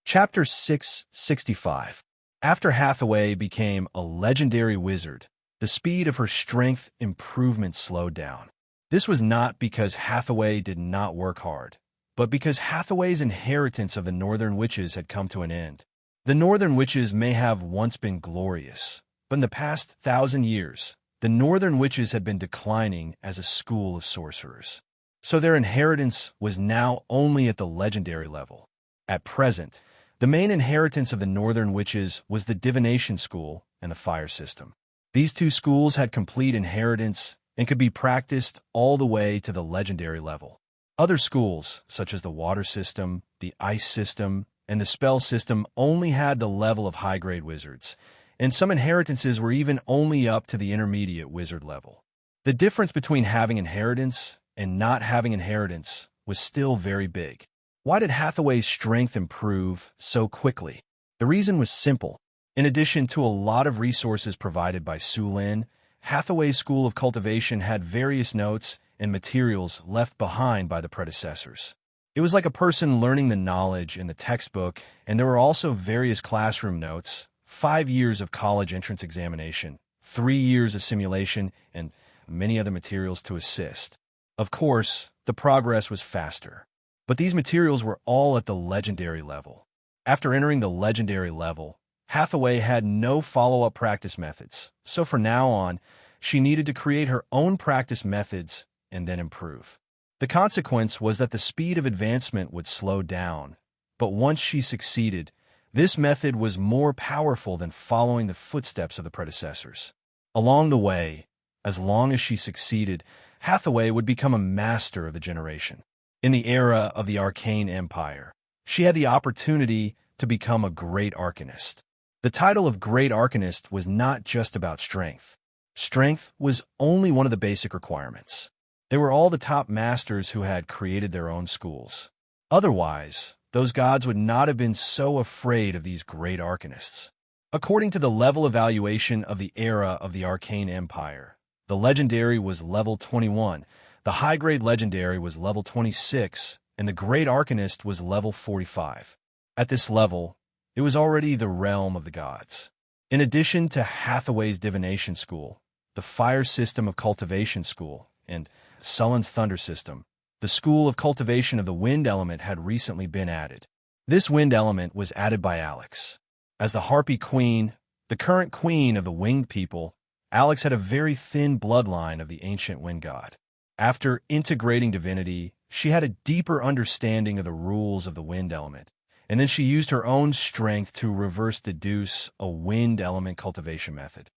Chapter 665. After Hathaway became a legendary wizard, the speed of her strength improvement slowed down. This was not because Hathaway did not work hard, but because Hathaway's inheritance of the Northern Witches had come to an end. The Northern Witches may have once been glorious, but in the past 1,000 years, the Northern Witches had been declining as a school of sorcerers. So their inheritance was now only at the legendary level. At present, the main inheritance of the Northern Witches was the divination school and the fire system. These two schools had complete inheritance and could be practiced all the way to the legendary level. Other schools, such as the water system, the ice system, and the spell system, only had the level of high-grade wizards, and some inheritances were even only up to the intermediate wizard level. The difference between having inheritance and not having inheritance was still very big. Why did Hathaway's strength improve so quickly? The reason was simple. In addition to a lot of resources provided by Sulen, Hathaway's School of Cultivation had various notes and materials left behind by the predecessors. It was like a person learning the knowledge in the textbook, and there were also various classroom notes, 5 years of college entrance examination, 3 years of simulation, and many other materials to assist. Of course, the progress was faster, but these materials were all at the legendary level. After entering the legendary level, Hathaway had no follow-up practice methods, so from now on, she needed to create her own practice methods and then improve. The consequence was that the speed of advancement would slow down, but once she succeeded, this method was more powerful than following the footsteps of the predecessors. Along the way, as long as she succeeded, Hathaway would become a master of the generation. In the era of the Arcane Empire, she had the opportunity to become a great arcanist. The title of Great Arcanist was not just about strength. Strength was only one of the basic requirements. They were all the top masters who had created their own schools. Otherwise, those gods would not have been so afraid of these great arcanists. According to the level evaluation of the era of the Arcane Empire, the legendary was level 21, the high-grade legendary was level 26, and the great arcanist was level 45. At this level, it was already the realm of the gods. In addition to Hathaway's divination school, the fire system of cultivation school, and Sullen's thunder system, the school of cultivation of the wind element had recently been added. This wind element was added by Alex. As the Harpy Queen, the current queen of the winged people, Alex had a very thin bloodline of the ancient wind god. After integrating divinity, she had a deeper understanding of the rules of the wind element, and then she used her own strength to reverse deduce a wind element cultivation method.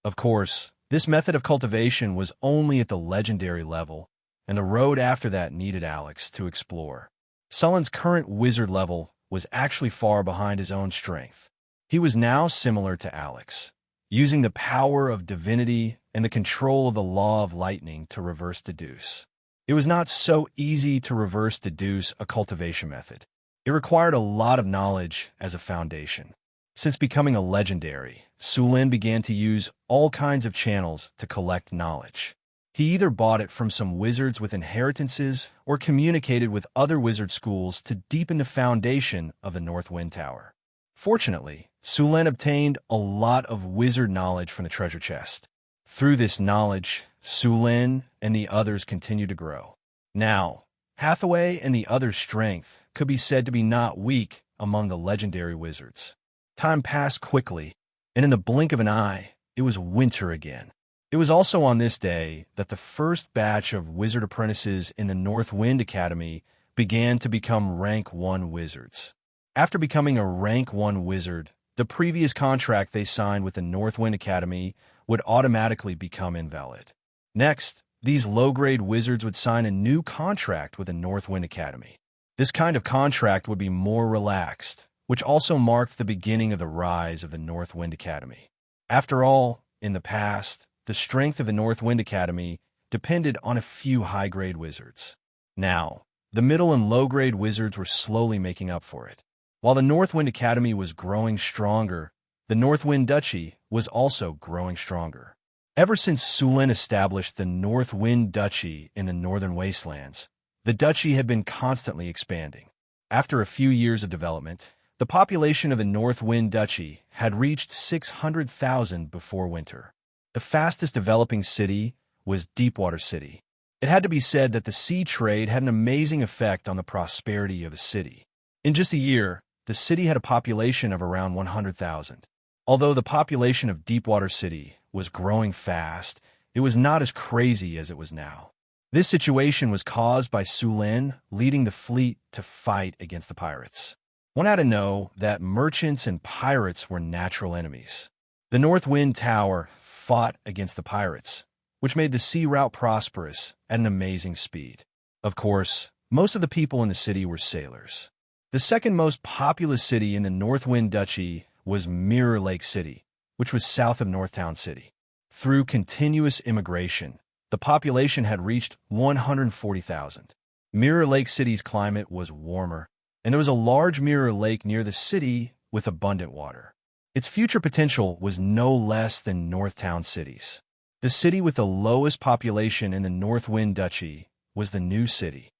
Of course, This method of cultivation was only at the legendary level, and the road after that needed Alex to explore. Sullen's current wizard level was actually far behind his own strength. He was now similar to Alex, using the power of divinity and the control of the law of lightning to reverse deduce. It was not so easy to reverse deduce a cultivation method. It required a lot of knowledge as a foundation. Since becoming a legendary, Sulin began to use all kinds of channels to collect knowledge. He either bought it from some wizards with inheritances or communicated with other wizard schools to deepen the foundation of the North Wind Tower. Fortunately, Sulin obtained a lot of wizard knowledge from the treasure chest. Through this knowledge, Sulin and the others continued to grow. Now, Hathaway and the others' strength could be said to be not weak among the legendary wizards. Time passed quickly, and in the blink of an eye, it was winter again. It was also on this day that the first batch of wizard apprentices in the North Wind Academy began to become Rank 1 wizards. After becoming a Rank 1 wizard, the previous contract they signed with the North Wind Academy would automatically become invalid. Next, these low-grade wizards would sign a new contract with the North Wind Academy. This kind of contract would be more relaxed, which also marked the beginning of the rise of the North Wind Academy. After all, in the past, the strength of the North Wind Academy depended on a few high-grade wizards. Now, the middle and low-grade wizards were slowly making up for it. While the North Wind Academy was growing stronger, the North Wind Duchy was also growing stronger. Ever since Sulin established the North Wind Duchy in the Northern Wastelands, the duchy had been constantly expanding. After a few years of development, the population of the North Wind Duchy had reached 600,000 before winter. The fastest developing city was Deepwater City. It had to be said that the sea trade had an amazing effect on the prosperity of the city. In just a year, the city had a population of around 100,000. Although the population of Deepwater City was growing fast, it was not as crazy as it was now. This situation was caused by Sulin leading the fleet to fight against the pirates. One had to know that merchants and pirates were natural enemies. The North Wind Tower fought against the pirates, which made the sea route prosperous at an amazing speed. Of course, most of the people in the city were sailors. The second most populous city in the North Wind Duchy was Mirror Lake City, which was south of Northtown City. Through continuous immigration, the population had reached 140,000. Mirror Lake City's climate was warmer, and there was a large mirror lake near the city with abundant water. Its future potential was no less than Northtown City's. The city with the lowest population in the North Wind Duchy was the New City.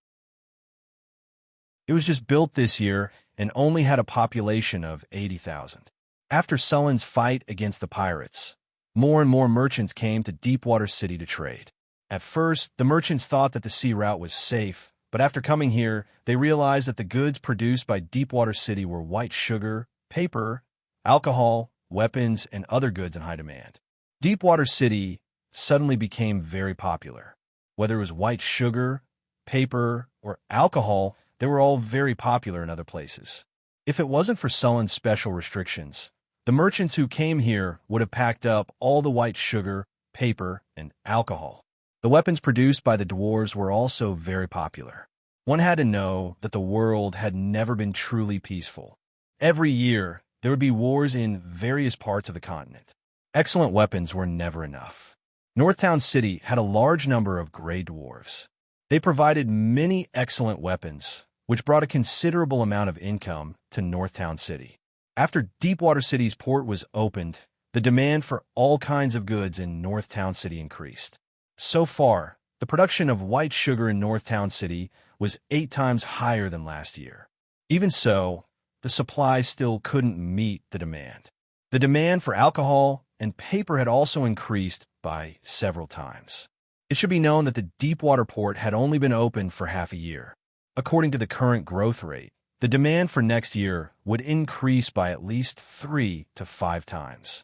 It was just built this year and only had a population of 80,000. After Sullen's fight against the pirates, more and more merchants came to Deepwater City to trade. At first, the merchants thought that the sea route was safe, but after coming here, they realized that the goods produced by Deepwater City were white sugar, paper, alcohol, weapons, and other goods in high demand. Deepwater City suddenly became very popular. Whether it was white sugar, paper, or alcohol, they were all very popular in other places. If it wasn't for Sullen's special restrictions, the merchants who came here would have packed up all the white sugar, paper, and alcohol. The weapons produced by the dwarves were also very popular. One had to know that the world had never been truly peaceful. Every year, there would be wars in various parts of the continent. Excellent weapons were never enough. Northtown City had a large number of gray dwarves. They provided many excellent weapons, which brought a considerable amount of income to Northtown City. After Deepwater City's port was opened, the demand for all kinds of goods in Northtown City increased. So far, the production of white sugar in Northtown City was 8 times higher than last year. Even so, the supply still couldn't meet the demand. The demand for alcohol and paper had also increased by several times. It should be known that the Deepwater port had only been open for half a year. According to the current growth rate, the demand for next year would increase by at least 3 to 5 times.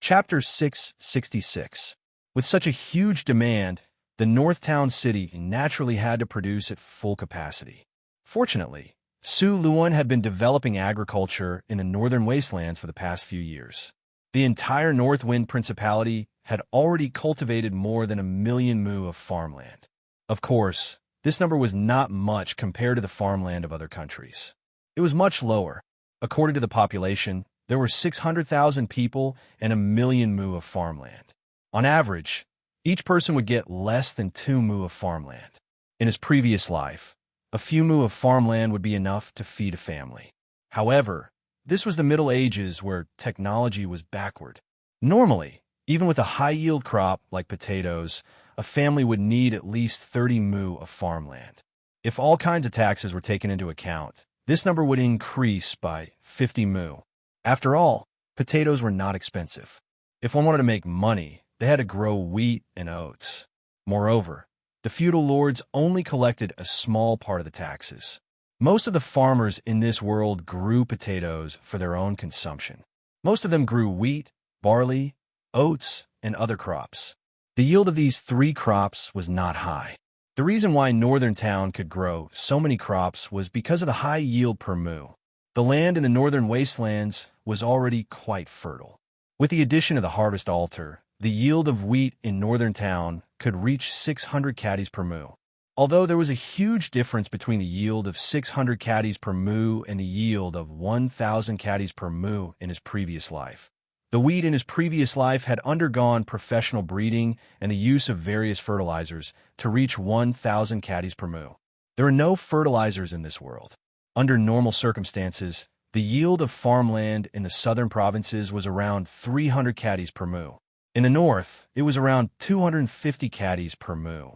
Chapter 666. With such a huge demand, the Northtown City naturally had to produce at full capacity. Fortunately, Su Luan had been developing agriculture in the northern wastelands for the past few years. The entire North Wind Principality had already cultivated more than 1,000,000 mu of farmland. Of course, this number was not much compared to the farmland of other countries. It was much lower. According to the population, there were 600,000 people and 1,000,000 mu of farmland. On average, each person would get less than 2 mu of farmland. In his previous life, a few mu of farmland would be enough to feed a family. However, this was the Middle Ages where technology was backward. Normally, even with a high-yield crop like potatoes, a family would need at least 30 mu of farmland. If all kinds of taxes were taken into account, this number would increase by 50 mu. After all, potatoes were not expensive. If one wanted to make money, they had to grow wheat and oats. Moreover, the feudal lords only collected a small part of the taxes. Most of the farmers in this world grew potatoes for their own consumption. Most of them grew wheat, barley, oats, and other crops. The yield of these three crops was not high. The reason why Northern Town could grow so many crops was because of the high yield per mu. The land in the northern wastelands was already quite fertile. With the addition of the harvest altar, the yield of wheat in Northern Town could reach 600 caddies per mu. Although there was a huge difference between the yield of 600 caddies per mu and the yield of 1,000 caddies per mu in his previous life. The wheat in his previous life had undergone professional breeding and the use of various fertilizers to reach 1,000 caddies per mu. There are no fertilizers in this world. Under normal circumstances, the yield of farmland in the southern provinces was around 300 caddies per mu. In the north, it was around 250 caddies per mu.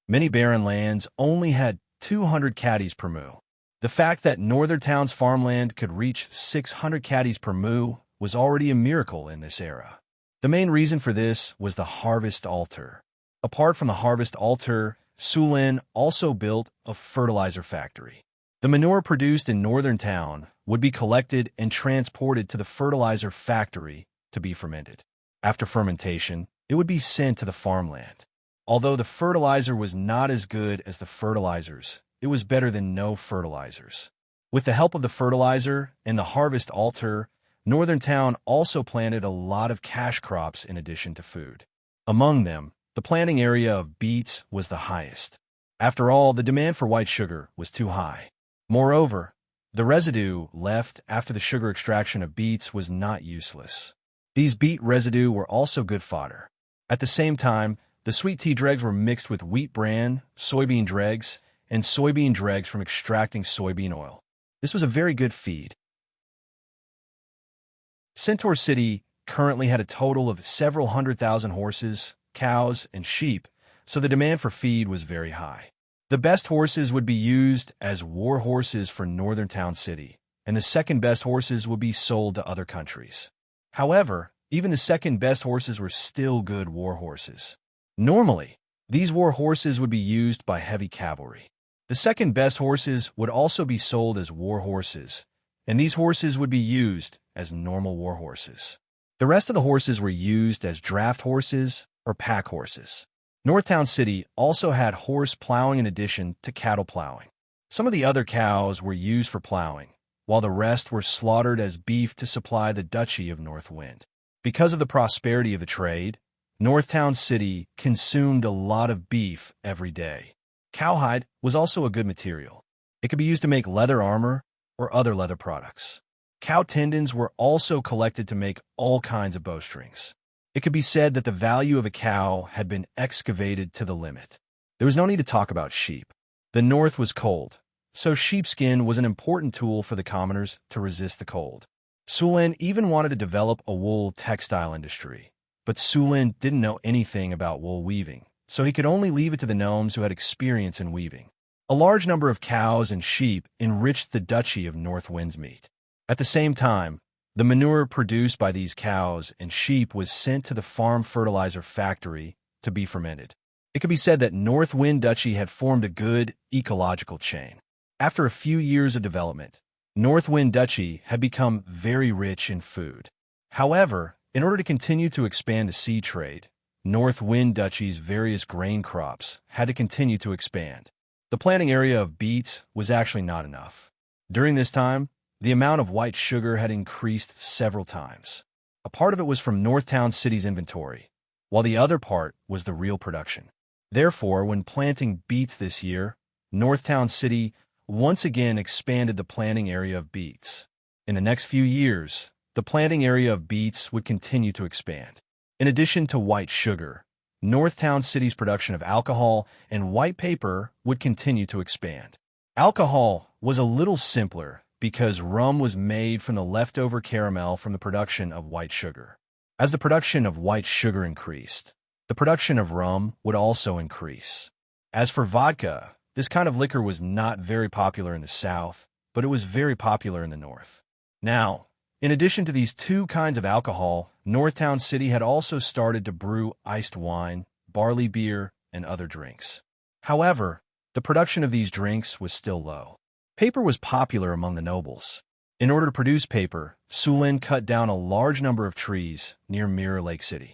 Many barren lands only had 200 caddies per mu. The fact that Northern Town's farmland could reach 600 caddies per mu was already a miracle in this era. The main reason for this was the harvest altar. Apart from the harvest altar, Sulin also built a fertilizer factory. The manure produced in Northern Town would be collected and transported to the fertilizer factory to be fermented. After fermentation, it would be sent to the farmland. Although the fertilizer was not as good as the fertilizers, it was better than no fertilizers. With the help of the fertilizer and the harvest altar, Northern Town also planted a lot of cash crops in addition to food. Among them, the planting area of beets was the highest. After all, the demand for white sugar was too high. Moreover, the residue left after the sugar extraction of beets was not useless. These beet residue were also good fodder. At the same time, the sweet tea dregs were mixed with wheat bran, soybean dregs, and soybean dregs from extracting soybean oil. This was a very good feed. Centaur City currently had a total of several 100,000 horses, cows, and sheep, so the demand for feed was very high. The best horses would be used as war horses for Northern Town City, and the second best horses would be sold to other countries. However, even the second best horses were still good war horses. Normally, these war horses would be used by heavy cavalry. The second best horses would also be sold as war horses, and these horses would be used as normal war horses. The rest of the horses were used as draft horses or pack horses. Northtown City also had horse plowing in addition to cattle plowing. Some of the other cows were used for plowing, while the rest were slaughtered as beef to supply the Duchy of Northwind. Because of the prosperity of the trade, Northtown City consumed a lot of beef every day. Cowhide was also a good material. It could be used to make leather armor or other leather products. Cow tendons were also collected to make all kinds of bowstrings. It could be said that the value of a cow had been excavated to the limit. There was no need to talk about sheep. The north was cold, so sheepskin was an important tool for the commoners to resist the cold. Sulin even wanted to develop a wool textile industry, but Sulin didn't know anything about wool weaving, so he could only leave it to the gnomes who had experience in weaving. A large number of cows and sheep enriched the Duchy of Northwind's meat. At the same time, the manure produced by these cows and sheep was sent to the farm fertilizer factory to be fermented. It could be said that Northwind Duchy had formed a good ecological chain. After a few years of development, Northwind Duchy had become very rich in food. However, in order to continue to expand the sea trade, Northwind Duchy's various grain crops had to continue to expand. The planting area of beets was actually not enough. During this time, the amount of white sugar had increased several times. A part of it was from Northtown City's inventory, while the other part was the real production. Therefore, when planting beets this year, Northtown City once again expanded the planting area of beets. In the next few years, the planting area of beets would continue to expand. In addition to white sugar, Northtown City's production of alcohol and white paper would continue to expand. Alcohol was a little simpler because rum was made from the leftover caramel from the production of white sugar. As the production of white sugar increased, the production of rum would also increase. As for vodka, this kind of liquor was not very popular in the South, but it was very popular in the North. Now, in addition to these two kinds of alcohol, Northtown City had also started to brew iced wine, barley beer, and other drinks. However, the production of these drinks was still low. Paper was popular among the nobles. In order to produce paper, Sulin cut down a large number of trees near Mirror Lake City.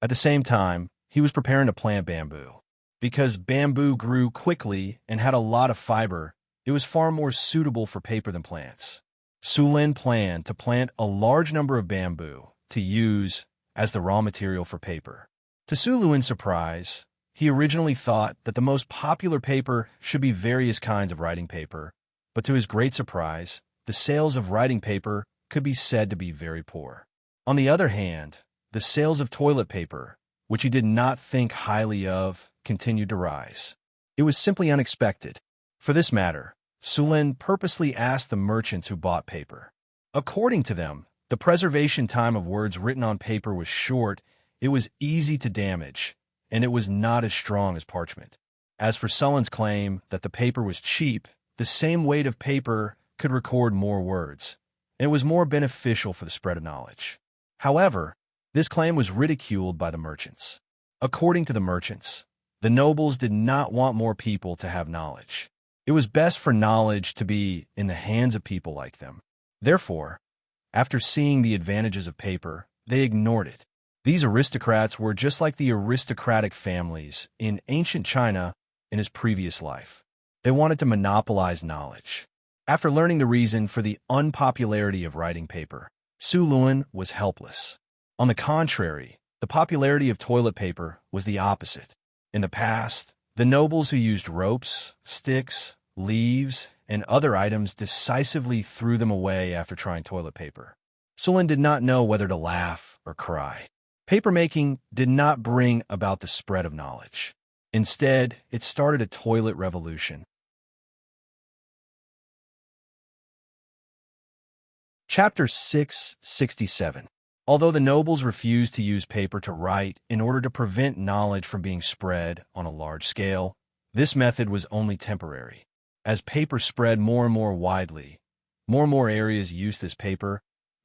At the same time, he was preparing to plant bamboo. Because bamboo grew quickly and had a lot of fiber, it was far more suitable for paper than plants. Sulin planned to plant a large number of bamboo to use as the raw material for paper. To Suluin's surprise, he originally thought that the most popular paper should be various kinds of writing paper, but to his great surprise, the sales of writing paper could be said to be very poor. On the other hand, the sales of toilet paper, which he did not think highly of, continued to rise. It was simply unexpected. For this matter, Sulin purposely asked the merchants who bought paper. According to them, the preservation time of words written on paper was short, it was easy to damage, and it was not as strong as parchment. As for Sulin's claim that the paper was cheap, the same weight of paper could record more words, and it was more beneficial for the spread of knowledge. However, this claim was ridiculed by the merchants. According to the merchants, the nobles did not want more people to have knowledge. It was best for knowledge to be in the hands of people like them. Therefore, after seeing the advantages of paper, they ignored it. These aristocrats were just like the aristocratic families in ancient China in his previous life. They wanted to monopolize knowledge. After learning the reason for the unpopularity of writing paper, Sulin was helpless. On the contrary, the popularity of toilet paper was the opposite. In the past, the nobles who used ropes, sticks, leaves, and other items decisively threw them away after trying toilet paper. Sulin did not know whether to laugh or cry. Papermaking did not bring about the spread of knowledge. Instead, it started a toilet revolution. Chapter 667. Although the nobles refused to use paper to write in order to prevent knowledge from being spread on a large scale, this method was only temporary. As paper spread more and more widely, more areas used this paper,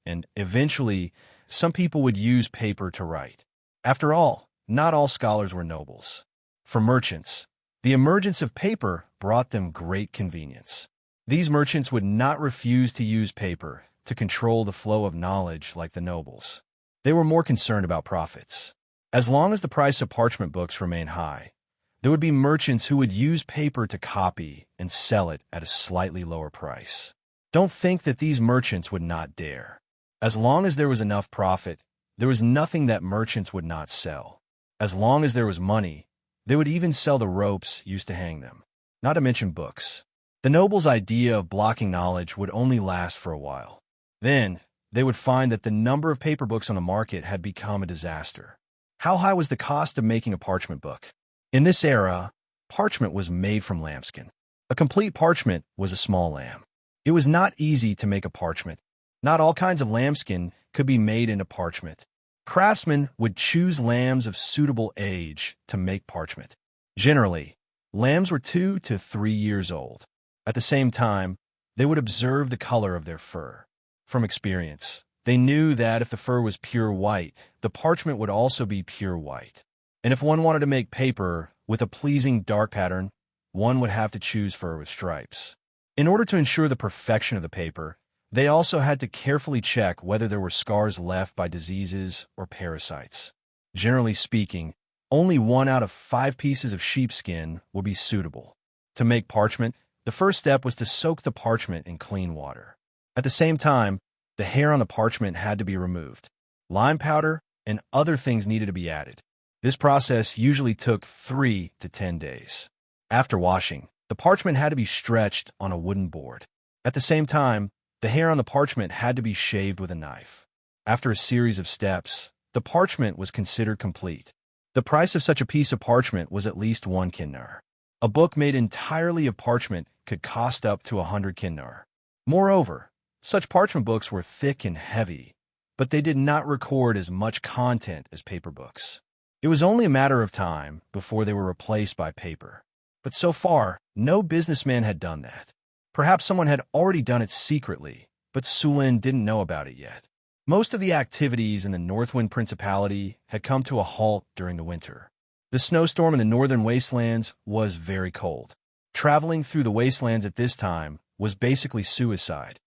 and eventually, some people would use paper to write. After all, not all scholars were nobles. For merchants, the emergence of paper brought them great convenience. These merchants would not refuse to use paper to control the flow of knowledge like the nobles. They were more concerned about profits. As long as the price of parchment books remained high, there would be merchants who would use paper to copy and sell it at a slightly lower price. Don't think that these merchants would not dare. As long as there was enough profit, there was nothing that merchants would not sell. As long as there was money, they would even sell the ropes used to hang them, not to mention books. The nobles' idea of blocking knowledge would only last for a while. Then, they would find that the number of paper books on the market had become a disaster. How high was the cost of making a parchment book? In this era, parchment was made from lambskin. A complete parchment was a small lamb. It was not easy to make a parchment. Not all kinds of lambskin could be made into parchment. Craftsmen would choose lambs of suitable age to make parchment. Generally, lambs were 2 to 3 years old. At the same time, they would observe the color of their fur. From experience, they knew that if the fur was pure white, the parchment would also be pure white. And if one wanted to make paper with a pleasing dark pattern, one would have to choose fur with stripes. In order to ensure the perfection of the paper, they also had to carefully check whether there were scars left by diseases or parasites. Generally speaking, only 1 out of 5 pieces of sheepskin would be suitable. To make parchment, The first step was to soak the parchment in clean water. At the same time, the hair on the parchment had to be removed. Lime powder and other things needed to be added. This process usually took 3 to 10 days. After washing, the parchment had to be stretched on a wooden board. At the same time, the hair on the parchment had to be shaved with a knife. After a series of steps, the parchment was considered complete. The price of such a piece of parchment was at least 1 kinnar. A book made entirely of parchment could cost up to 100 kinnar. Moreover, such parchment books were thick and heavy, but they did not record as much content as paper books. It was only a matter of time before they were replaced by paper. But so far, no businessman had done that. Perhaps someone had already done it secretly, but Sulin didn't know about it yet. Most of the activities in the Northwind Principality had come to a halt during the winter. The snowstorm in the northern wastelands was very cold. Traveling through the wastelands at this time was basically suicide.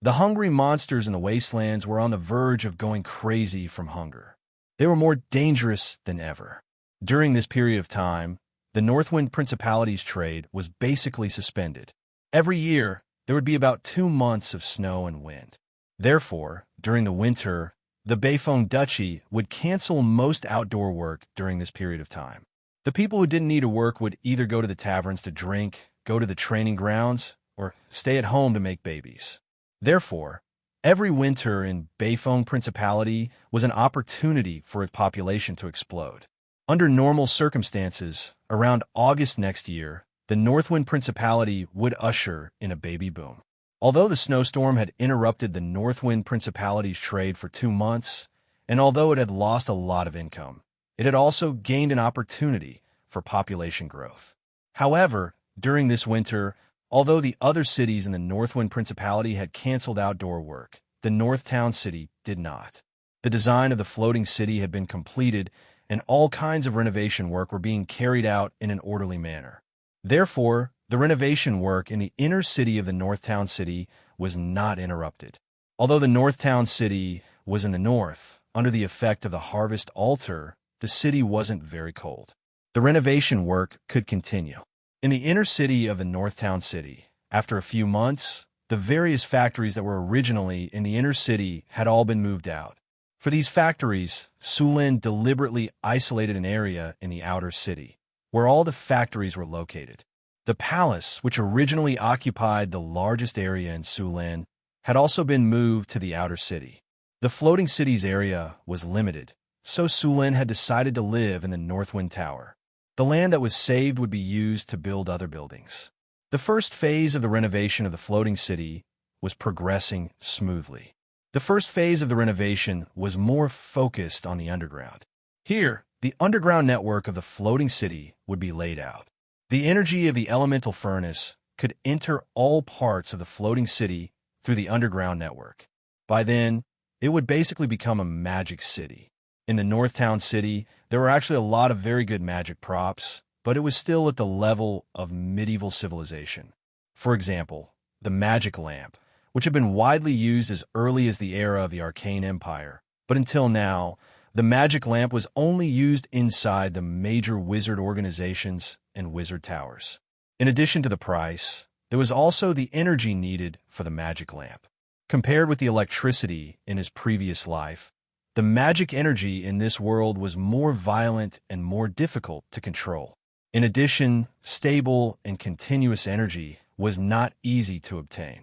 The hungry monsters in the wastelands were on the verge of going crazy from hunger. They were more dangerous than ever. During this period of time, the Northwind Principality's trade was basically suspended. Every year, there would be about 2 months of snow and wind. Therefore, during the winter, the Bayfeng Duchy would cancel most outdoor work during this period of time. The people who didn't need to work would either go to the taverns to drink, go to the training grounds, or stay at home to make babies. Therefore, every winter in Bayfeng Principality was an opportunity for its population to explode. Under normal circumstances, around August next year, the Northwind Principality would usher in a baby boom. Although the snowstorm had interrupted the Northwind Principality's trade for 2 months, and although it had lost a lot of income, it had also gained an opportunity for population growth. However, during this winter, although the other cities in the Northwind Principality had canceled outdoor work, the North Town City did not. The design of the floating city had been completed, and all kinds of renovation work were being carried out in an orderly manner. Therefore, the renovation work in the inner city of the North Town City was not interrupted. Although the North Town City was in the north, under the effect of the harvest altar, the city wasn't very cold. The renovation work could continue. In the inner city of the North Town City, after a few months, the various factories that were originally in the inner city had all been moved out. For these factories, Sulin deliberately isolated an area in the outer city, where all the factories were located. The palace, which originally occupied the largest area in Sulin, had also been moved to the outer city. The floating city's area was limited, so Sulin had decided to live in the Northwind Tower. The land that was saved would be used to build other buildings. The first phase of the renovation of the floating city was progressing smoothly. The first phase of the renovation was more focused on the underground. Here, the underground network of the floating city would be laid out. The energy of the elemental furnace could enter all parts of the floating city through the underground network. By then, it would basically become a magic city. In the North Town City, there were actually a lot of very good magic props, but it was still at the level of medieval civilization. For example, the magic lamp, which had been widely used as early as the era of the Arcane Empire, but until now, the magic lamp was only used inside the major wizard organizations and wizard towers. In addition to the price, there was also the energy needed for the magic lamp. Compared with the electricity in his previous life, the magic energy in this world was more violent and more difficult to control. In addition, stable and continuous energy was not easy to obtain.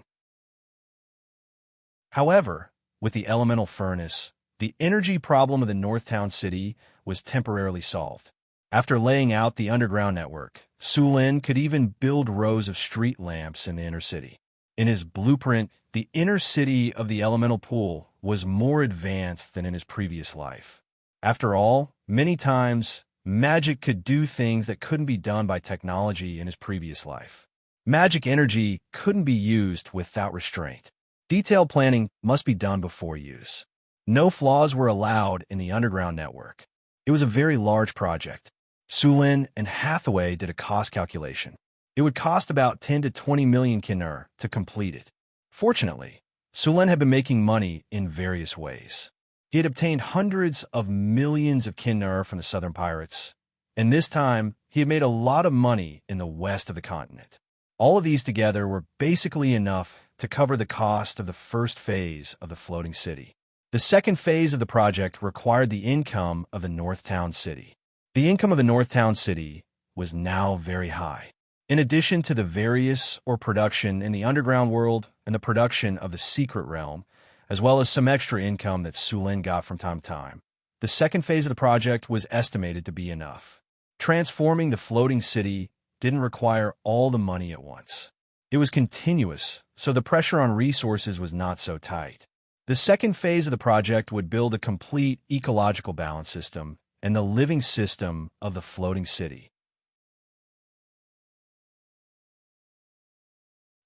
However, with the elemental furnace, the energy problem of the North Town City was temporarily solved. After laying out the underground network, Sulin could even build rows of street lamps in the inner city. In his blueprint, the inner city of the elemental pool was more advanced than in his previous life. After all, many times, magic could do things that couldn't be done by technology in his previous life. Magic energy couldn't be used without restraint. Detailed planning must be done before use. No flaws were allowed in the underground network. It was a very large project. Sulin and Hathaway did a cost calculation. It would cost about 10 to 20 million kinnar to complete it. Fortunately, Sulin had been making money in various ways. He had obtained hundreds of millions of kinnar from the southern pirates, and this time he had made a lot of money in the west of the continent. All of these together were basically enough to cover the cost of the first phase of the floating city. The second phase of the project required the income of the North Town City. The income of the North Town City was now very high. In addition to the various or production in the underground world and the production of the secret realm, as well as some extra income that Sulin got from time to time, the second phase of the project was estimated to be enough. Transforming the floating city didn't require all the money at once. It was continuous, so the pressure on resources was not so tight. The second phase of the project would build a complete ecological balance system and the living system of the floating city.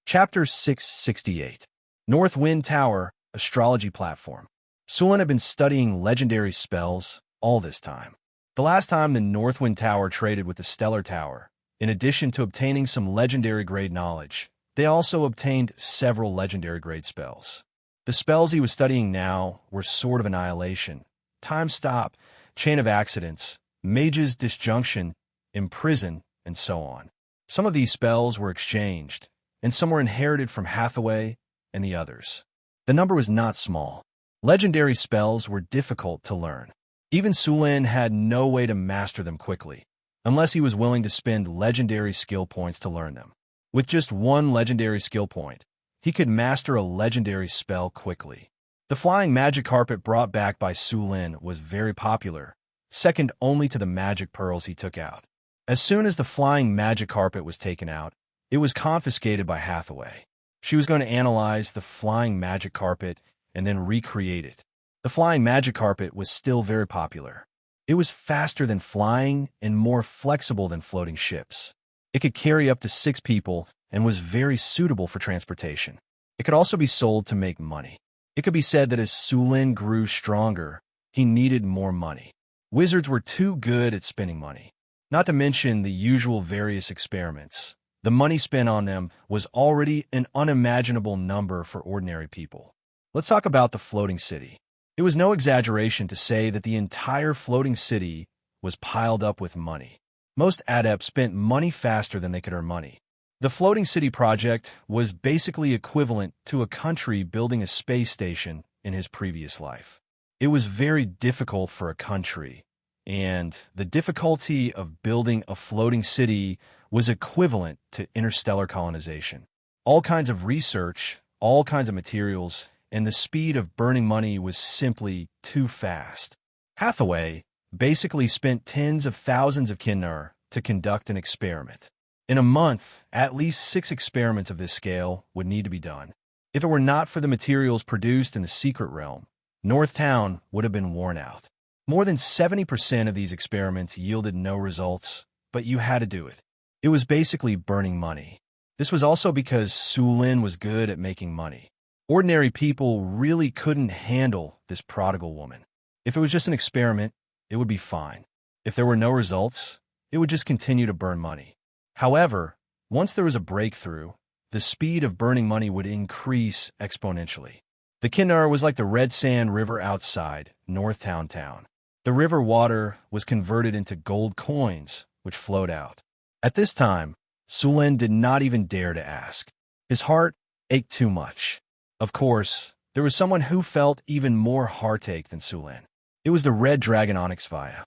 Chapter 668. North Wind Tower, Astrology Platform. Sulin had been studying legendary spells all this time. The last time the North Wind Tower traded with the Stellar Tower, in addition to obtaining some legendary grade knowledge, they also obtained several legendary grade spells. The spells he was studying now were Sword of Annihilation, Time Stop, Chain of Accidents, Mage's Disjunction, Imprison, and so on. Some of these spells were exchanged, and some were inherited from Hathaway and the others. The number was not small. Legendary spells were difficult to learn. Even Sulin had no way to master them quickly, unless he was willing to spend legendary skill points to learn them. With just one legendary skill point, he could master a legendary spell quickly. The flying magic carpet brought back by Sulin was very popular, second only to the magic pearls he took out. As soon as the flying magic carpet was taken out, it was confiscated by Hathaway. She was going to analyze the flying magic carpet and then recreate it. The flying magic carpet was still very popular. It was faster than flying and more flexible than floating ships. It could carry up to 6 people and was very suitable for transportation. It could also be sold to make money. It could be said that as Sulin grew stronger, he needed more money. Wizards were too good at spending money. Not to mention the usual various experiments. The money spent on them was already an unimaginable number for ordinary people. Let's talk about the floating city. It was no exaggeration to say that the entire floating city was piled up with money. Most adepts spent money faster than they could earn money. The floating city project was basically equivalent to a country building a space station in his previous life. It was very difficult for a country, and the difficulty of building a floating city was equivalent to interstellar colonization. All kinds of research, all kinds of materials, and the speed of burning money was simply too fast. Hathaway basically spent tens of thousands of Kinnar to conduct an experiment. In a month, at least 6 experiments of this scale would need to be done. If it were not for the materials produced in the secret realm, North Town would have been worn out. More than 70% of these experiments yielded no results, but you had to do it. It was basically burning money. This was also because Sulin was good at making money. Ordinary people really couldn't handle this prodigal woman. If it was just an experiment, it would be fine. If there were no results, it would just continue to burn money. However, once there was a breakthrough, the speed of burning money would increase exponentially. The Kinnar was like the red sand river outside Northtown town. The river water was converted into gold coins, which flowed out. At this time, Sulin did not even dare to ask. His heart ached too much. Of course, there was someone who felt even more heartache than Sulin. It was the red dragon Onyxvia.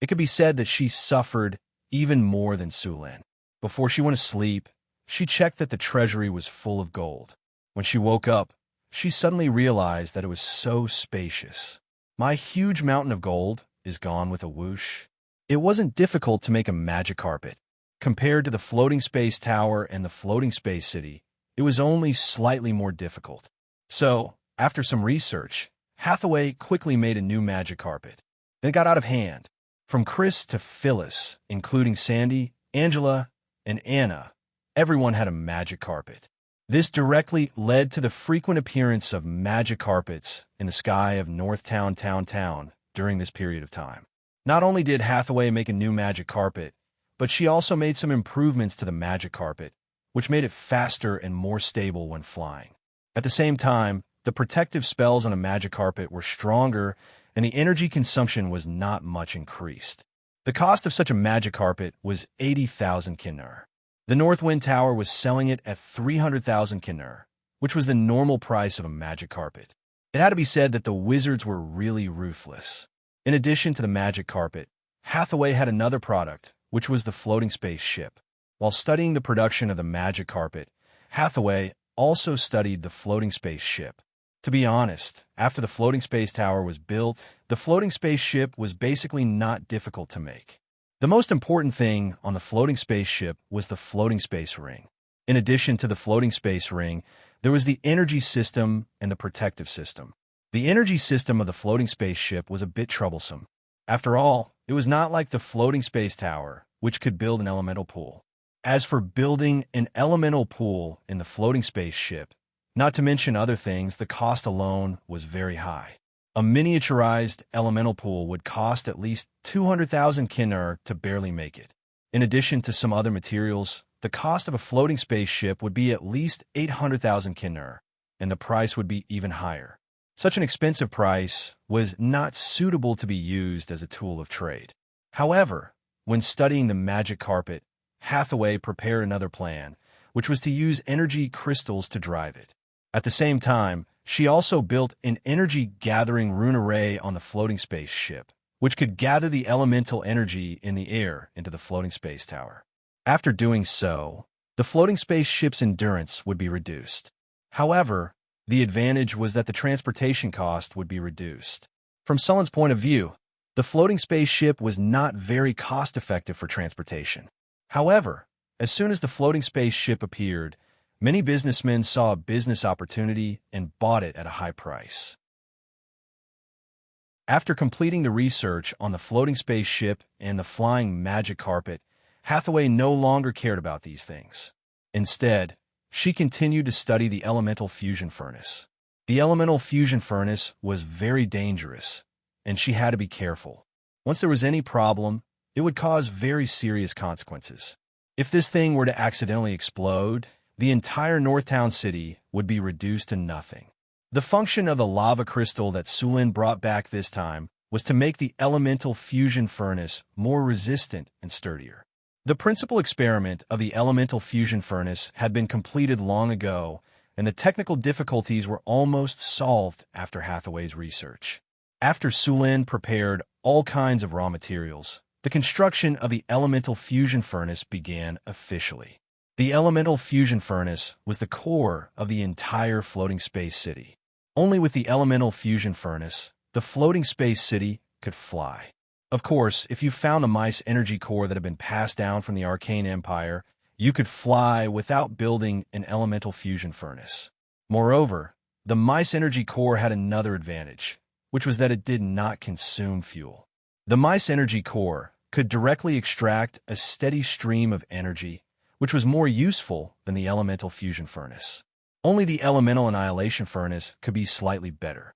It could be said that she suffered even more than Sulin. Before she went to sleep, she checked that the treasury was full of gold. When she woke up, she suddenly realized that it was so spacious. My huge mountain of gold is gone with a whoosh. It wasn't difficult to make a magic carpet. Compared to the floating space tower and the floating space city, it was only slightly more difficult. So, after some research, Hathaway quickly made a new magic carpet. It got out of hand. From Chris to Phyllis, including Sandy, Angela, and Anna, everyone had a magic carpet. This directly led to the frequent appearance of magic carpets in the sky of Northtown Town during this period of time. Not only did Hathaway make a new magic carpet, but she also made some improvements to the magic carpet, which made it faster and more stable when flying. At the same time, the protective spells on a magic carpet were stronger, and the energy consumption was not much increased. The cost of such a magic carpet was 80,000 kinnar. The North Wind Tower was selling it at 300,000 kinnar, which was the normal price of a magic carpet. It had to be said that the wizards were really ruthless. In addition to the magic carpet, Hathaway had another product, which was the floating space ship. While studying the production of the magic carpet, Hathaway also studied the floating space ship. To be honest, after the floating space tower was built, the floating space ship was basically not difficult to make. The most important thing on the floating space ship was the floating space ring. In addition to the floating space ring, there was the energy system and the protective system. The energy system of the floating space ship was a bit troublesome. After all, it was not like the floating space tower, which could build an elemental pool. As for building an elemental pool in the floating space ship, not to mention other things, the cost alone was very high. A miniaturized elemental pool would cost at least 200,000 kinnar to barely make it. In addition to some other materials, the cost of a floating space ship would be at least 800,000 kinnar, and the price would be even higher. Such an expensive price was not suitable to be used as a tool of trade. However, when studying the magic carpet, Hathaway prepared another plan, which was to use energy crystals to drive it. At the same time, she also built an energy-gathering rune array on the floating space ship, which could gather the elemental energy in the air into the floating space tower. After doing so, the floating space ship's endurance would be reduced. However, the advantage was that the transportation cost would be reduced. From Sullen's point of view, the floating space ship was not very cost-effective for transportation. However, as soon as the floating space ship appeared, many businessmen saw a business opportunity and bought it at a high price. After completing the research on the floating space ship and the flying magic carpet, Hathaway no longer cared about these things. Instead, she continued to study the elemental fusion furnace. The elemental fusion furnace was very dangerous, and she had to be careful. Once there was any problem, it would cause very serious consequences. If this thing were to accidentally explode, the entire Northtown city would be reduced to nothing. The function of the lava crystal that Sulin brought back this time was to make the elemental fusion furnace more resistant and sturdier. The principal experiment of the elemental fusion furnace had been completed long ago, and the technical difficulties were almost solved after Hathaway's research. After Sulin prepared all kinds of raw materials, the construction of the elemental fusion furnace began officially. The elemental fusion furnace was the core of the entire floating space city. Only with the elemental fusion furnace, the floating space city could fly. Of course, if you found the mice energy core that had been passed down from the Arcane Empire, you could fly without building an elemental fusion furnace. Moreover, the mice energy core had another advantage, which was that it did not consume fuel. The mice energy core could directly extract a steady stream of energy, which was more useful than the elemental fusion furnace. Only the elemental annihilation furnace could be slightly better.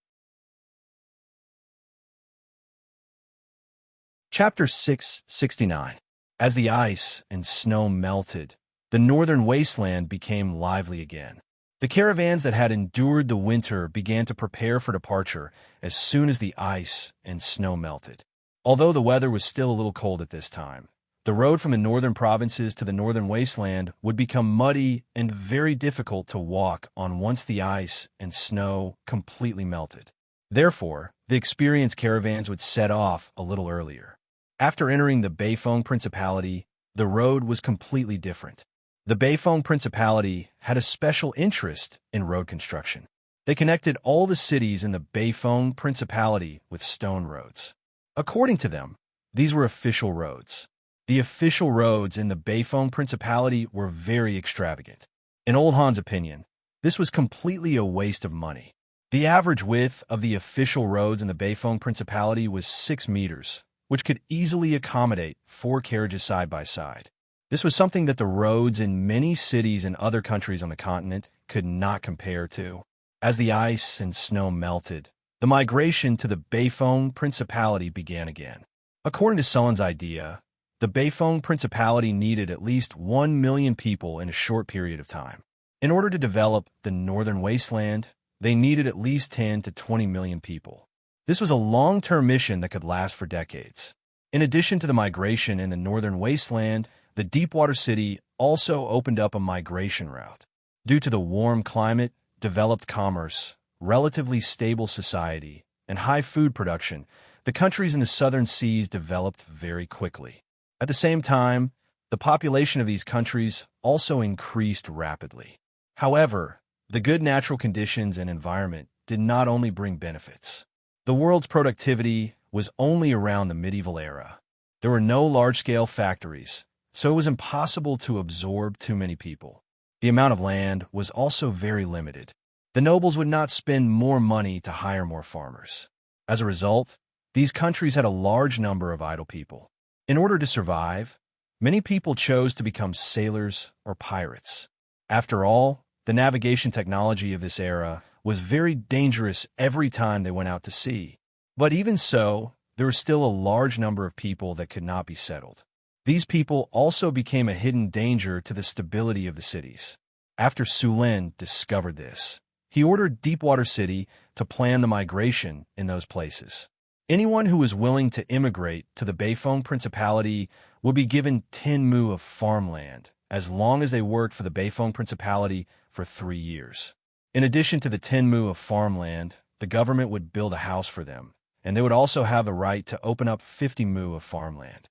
Chapter 669. As the ice and snow melted, the northern wasteland became lively again. The caravans that had endured the winter began to prepare for departure as soon as the ice and snow melted. Although the weather was still a little cold at this time, the road from the northern provinces to the northern wasteland would become muddy and very difficult to walk on once the ice and snow completely melted. Therefore, the experienced caravans would set off a little earlier. After entering the Beifeng Principality, the road was completely different. The Beifeng Principality had a special interest in road construction. They connected all the cities in the Beifeng Principality with stone roads. According to them, these were official roads. The official roads in the Beifeng Principality were very extravagant. In Old Han's opinion, this was completely a waste of money. The average width of the official roads in the Beifeng Principality was 6 meters, which could easily accommodate 4 carriages side by side. This was something that the roads in many cities and other countries on the continent could not compare to. As the ice and snow melted, the migration to the Beifeng Principality began again. According to Sullen's idea, the Beifeng Principality needed at least 1 million people in a short period of time. In order to develop the northern wasteland, they needed at least 10 to 20 million people. This was a long-term mission that could last for decades. In addition to the migration in the northern wasteland, the deepwater city also opened up a migration route. Due to the warm climate, developed commerce, relatively stable society, and high food production, the countries in the southern seas developed very quickly. At the same time, the population of these countries also increased rapidly. However, the good natural conditions and environment did not only bring benefits. The world's productivity was only around the medieval era. There were no large-scale factories, so it was impossible to absorb too many people. The amount of land was also very limited. The nobles would not spend more money to hire more farmers. As a result, these countries had a large number of idle people. In order to survive, many people chose to become sailors or pirates. After all, the navigation technology of this era was very dangerous every time they went out to sea. But even so, there was still a large number of people that could not be settled. These people also became a hidden danger to the stability of the cities. After Sulin discovered this, he ordered Deepwater City to plan the migration in those places. Anyone who was willing to immigrate to the Beifeng Principality would be given 10 mu of farmland, as long as they worked for the Beifeng Principality for 3 years. In addition to the 10 mu of farmland, the government would build a house for them, and they would also have the right to open up 50 mu of farmland.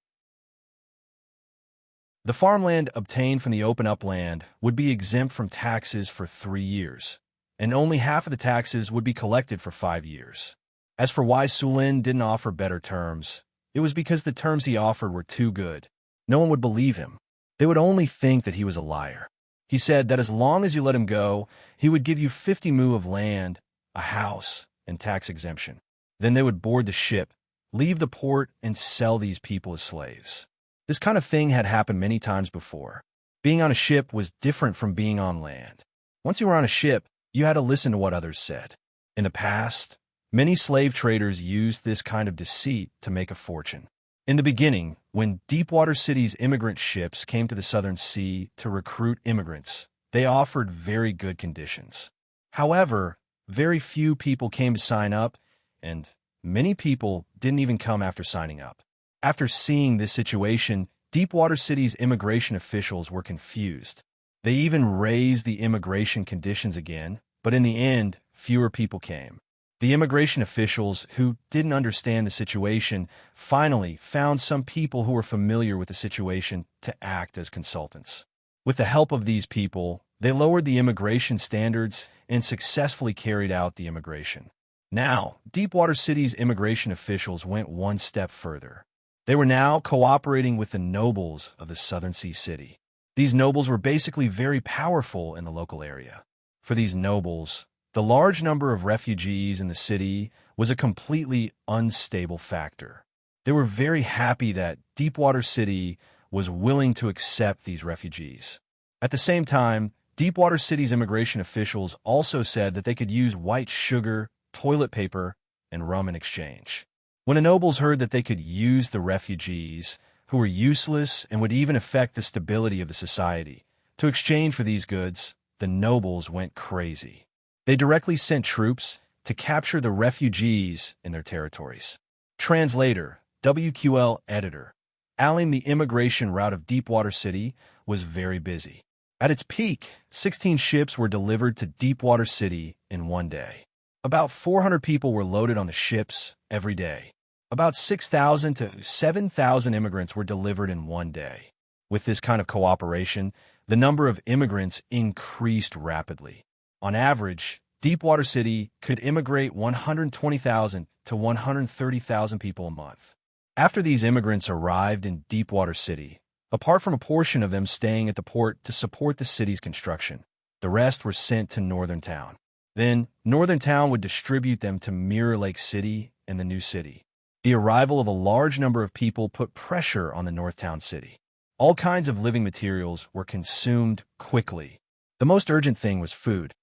The farmland obtained from the open-up land would be exempt from taxes for 3 years, and only half of the taxes would be collected for 5 years. As for why Sulin didn't offer better terms, it was because the terms he offered were too good. No one would believe him. They would only think that he was a liar. He said that as long as you let him go, he would give you 50 mu of land, a house, and tax exemption. Then they would board the ship, leave the port, and sell these people as slaves. This kind of thing had happened many times before. Being on a ship was different from being on land. Once you were on a ship, you had to listen to what others said. In the past, many slave traders used this kind of deceit to make a fortune. In the beginning, when Deepwater City's immigrant ships came to the Southern Sea to recruit immigrants, they offered very good conditions. However, very few people came to sign up, and many people didn't even come after signing up. After seeing this situation, Deepwater City's immigration officials were confused. They even raised the immigration conditions again, but in the end, fewer people came. The immigration officials, who didn't understand the situation, finally found some people who were familiar with the situation to act as consultants. With the help of these people, they lowered the immigration standards and successfully carried out the immigration. Now, Deepwater City's immigration officials went one step further. They were now cooperating with the nobles of the Southern Sea City. These nobles were basically very powerful in the local area. For these nobles, the large number of refugees in the city was a completely unstable factor. They were very happy that Deepwater City was willing to accept these refugees. At the same time, Deepwater City's immigration officials also said that they could use white sugar, toilet paper, and rum in exchange. When the nobles heard that they could use the refugees, who were useless and would even affect the stability of the society, to exchange for these goods, the nobles went crazy. They directly sent troops to capture the refugees in their territories. Translator, WQL editor. The immigration route of Deepwater City was very busy. At its peak, 16 ships were delivered to Deepwater City in one day. About 400 people were loaded on the ships every day. About 6,000 to 7,000 immigrants were delivered in one day. With this kind of cooperation, the number of immigrants increased rapidly. On average, Deepwater City could immigrate 120,000 to 130,000 people a month. After these immigrants arrived in Deepwater City, apart from a portion of them staying at the port to support the city's construction, the rest were sent to Northern Town. Then, Northern Town would distribute them to Mirror Lake City and the new city. The arrival of a large number of people put pressure on the Northtown city. All kinds of living materials were consumed quickly. The most urgent thing was food.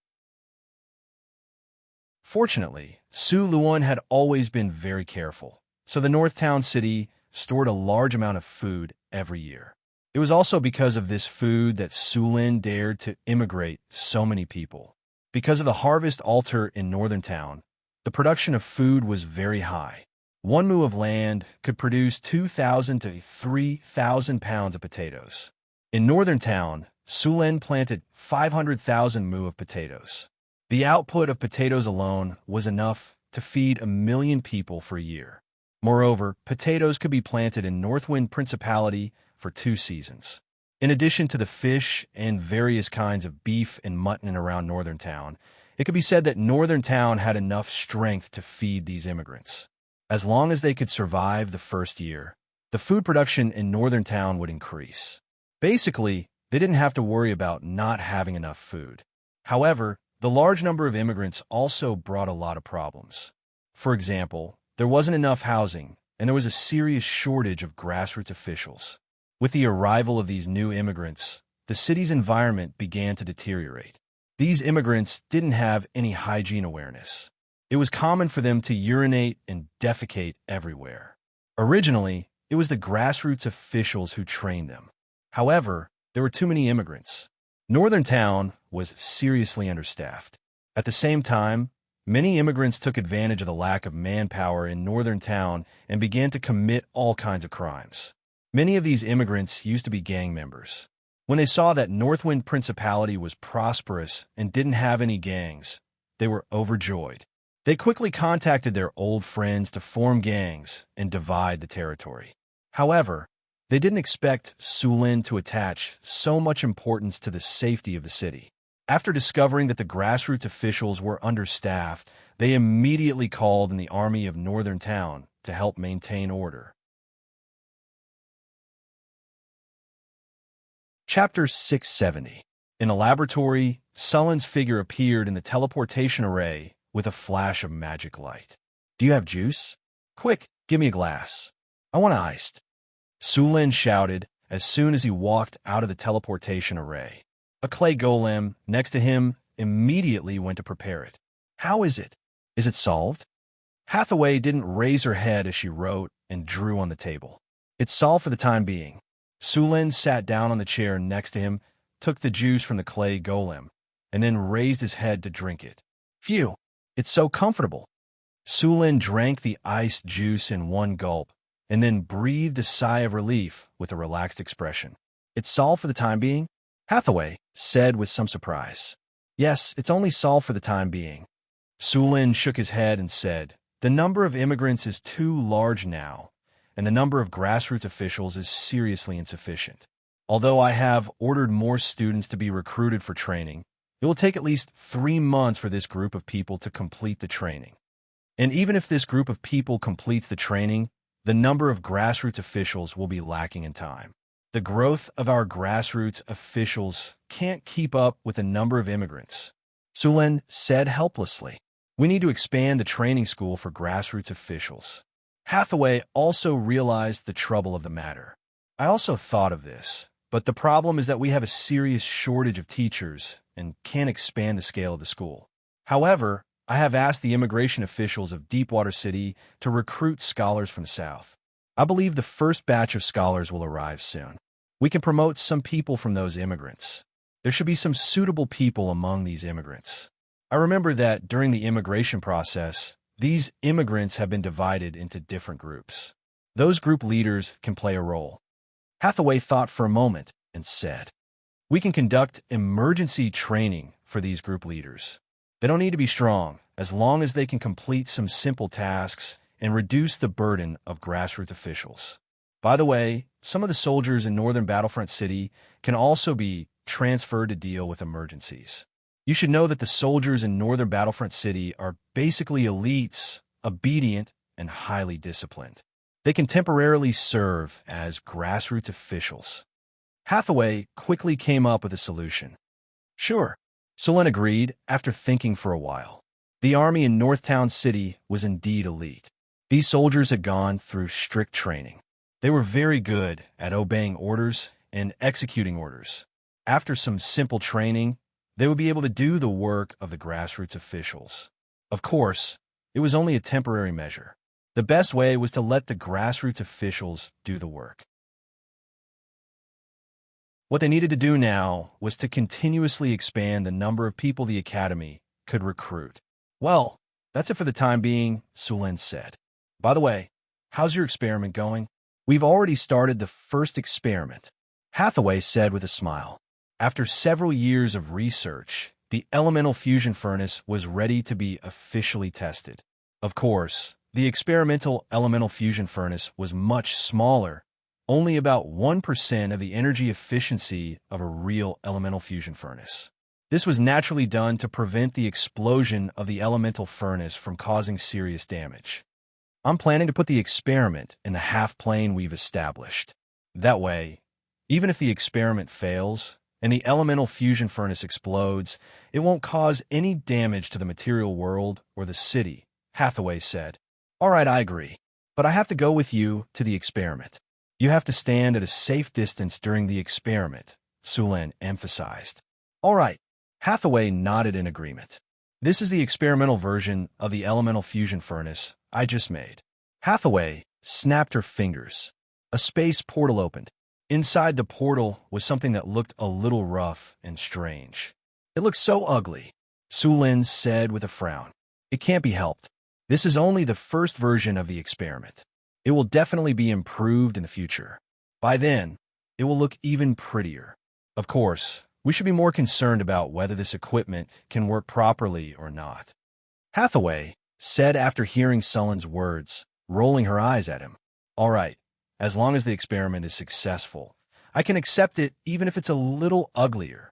Fortunately, Su Luan had always been very careful, so the Northtown city stored a large amount of food every year. It was also because of this food that Sulin dared to immigrate so many people. Because of the harvest altar in Northern Town, the production of food was very high. One moo of land could produce 2,000 to 3,000 pounds of potatoes. In northern town, Sulen planted 500,000 moo of potatoes. The output of potatoes alone was enough to feed 1 million people for a year. Moreover, potatoes could be planted in Northwind Principality for 2 seasons. In addition to the fish and various kinds of beef and mutton around northern town, it could be said that northern town had enough strength to feed these immigrants. As long as they could survive the first year, the food production in northern town would increase. Basically, they didn't have to worry about not having enough food. However, the large number of immigrants also brought a lot of problems. For example, there wasn't enough housing, and there was a serious shortage of grassroots officials. With the arrival of these new immigrants, the city's environment began to deteriorate. These immigrants didn't have any hygiene awareness. It was common for them to urinate and defecate everywhere. Originally, it was the grassroots officials who trained them. However, there were too many immigrants. Northern town was seriously understaffed. At the same time, many immigrants took advantage of the lack of manpower in northern town and began to commit all kinds of crimes. Many of these immigrants used to be gang members. When they saw that Northwind Principality was prosperous and didn't have any gangs, they were overjoyed. They quickly contacted their old friends to form gangs and divide the territory. However, they didn't expect Sulen to attach so much importance to the safety of the city. After discovering that the grassroots officials were understaffed, they immediately called in the army of northern town to help maintain order. Chapter 670. In a laboratory, Sullen's figure appeared in the teleportation array with a flash of magic light. "Do you have juice? Quick, give me a glass. I want it iced," Sullen shouted as soon as he walked out of the teleportation array. A clay golem next to him immediately went to prepare it. "How is it? Is it solved?" Hathaway didn't raise her head as she wrote and drew on the table. "It's solved for the time being." Sullen sat down on the chair next to him, took the juice from the clay golem, and then raised his head to drink it. "Phew, it's so comfortable." Sullen drank the iced juice in one gulp, and then breathed a sigh of relief with a relaxed expression. "It's solved for the time being?" Hathaway said with some surprise. "Yes, it's only solved for the time being." Sullen shook his head and said, "The number of immigrants is too large now, and the number of grassroots officials is seriously insufficient. Although I have ordered more students to be recruited for training, it will take at least 3 months for this group of people to complete the training. And even if this group of people completes the training, the number of grassroots officials will be lacking in time. The growth of our grassroots officials can't keep up with the number of immigrants," Sullen said helplessly. "We need to expand the training school for grassroots officials." Hathaway also realized the trouble of the matter. "I also thought of this, but the problem is that we have a serious shortage of teachers and can't expand the scale of the school. However, I have asked the immigration officials of Deepwater City to recruit scholars from the South. I believe the first batch of scholars will arrive soon. We can promote some people from those immigrants. There should be some suitable people among these immigrants. I remember that during the immigration process, these immigrants have been divided into different groups. Those group leaders can play a role." Hathaway thought for a moment and said, "We can conduct emergency training for these group leaders. They don't need to be strong, as long as they can complete some simple tasks and reduce the burden of grassroots officials. By the way, some of the soldiers in northern Battlefront City can also be transferred to deal with emergencies. You should know that the soldiers in northern Battlefront City are basically elites, obedient, and highly disciplined. They can temporarily serve as grassroots officials." Hathaway quickly came up with a solution. "Sure," Sullen agreed after thinking for a while. The army in Northtown City was indeed elite. These soldiers had gone through strict training. They were very good at obeying orders and executing orders. After some simple training, they would be able to do the work of the grassroots officials. Of course, it was only a temporary measure. The best way was to let the grassroots officials do the work. What they needed to do now was to continuously expand the number of people the Academy could recruit. "Well, that's it for the time being," Sullen said. By the way, how's your experiment going? We've already started the first experiment, Hathaway said with a smile. After several years of research, the elemental fusion furnace was ready to be officially tested. Of course, the experimental elemental fusion furnace was much smaller, only about 1% of the energy efficiency of a real elemental fusion furnace. This was naturally done to prevent the explosion of the elemental furnace from causing serious damage. I'm planning to put the experiment in the half-plane we've established. That way, even if the experiment fails and the elemental fusion furnace explodes, it won't cause any damage to the material world or the city, Hathaway said. All right, I agree, but I have to go with you to the experiment. You have to stand at a safe distance during the experiment, Sulin emphasized. All right, Hathaway nodded in agreement. This is the experimental version of the elemental fusion furnace I just made. Hathaway snapped her fingers. A space portal opened. Inside the portal was something that looked a little rough and strange. It looked so ugly, Sulin said with a frown. It can't be helped. This is only the first version of the experiment. It will definitely be improved in the future. By then, it will look even prettier. Of course, we should be more concerned about whether this equipment can work properly or not. Hathaway said after hearing Sulin's words, rolling her eyes at him. All right, as long as the experiment is successful, I can accept it even if it's a little uglier.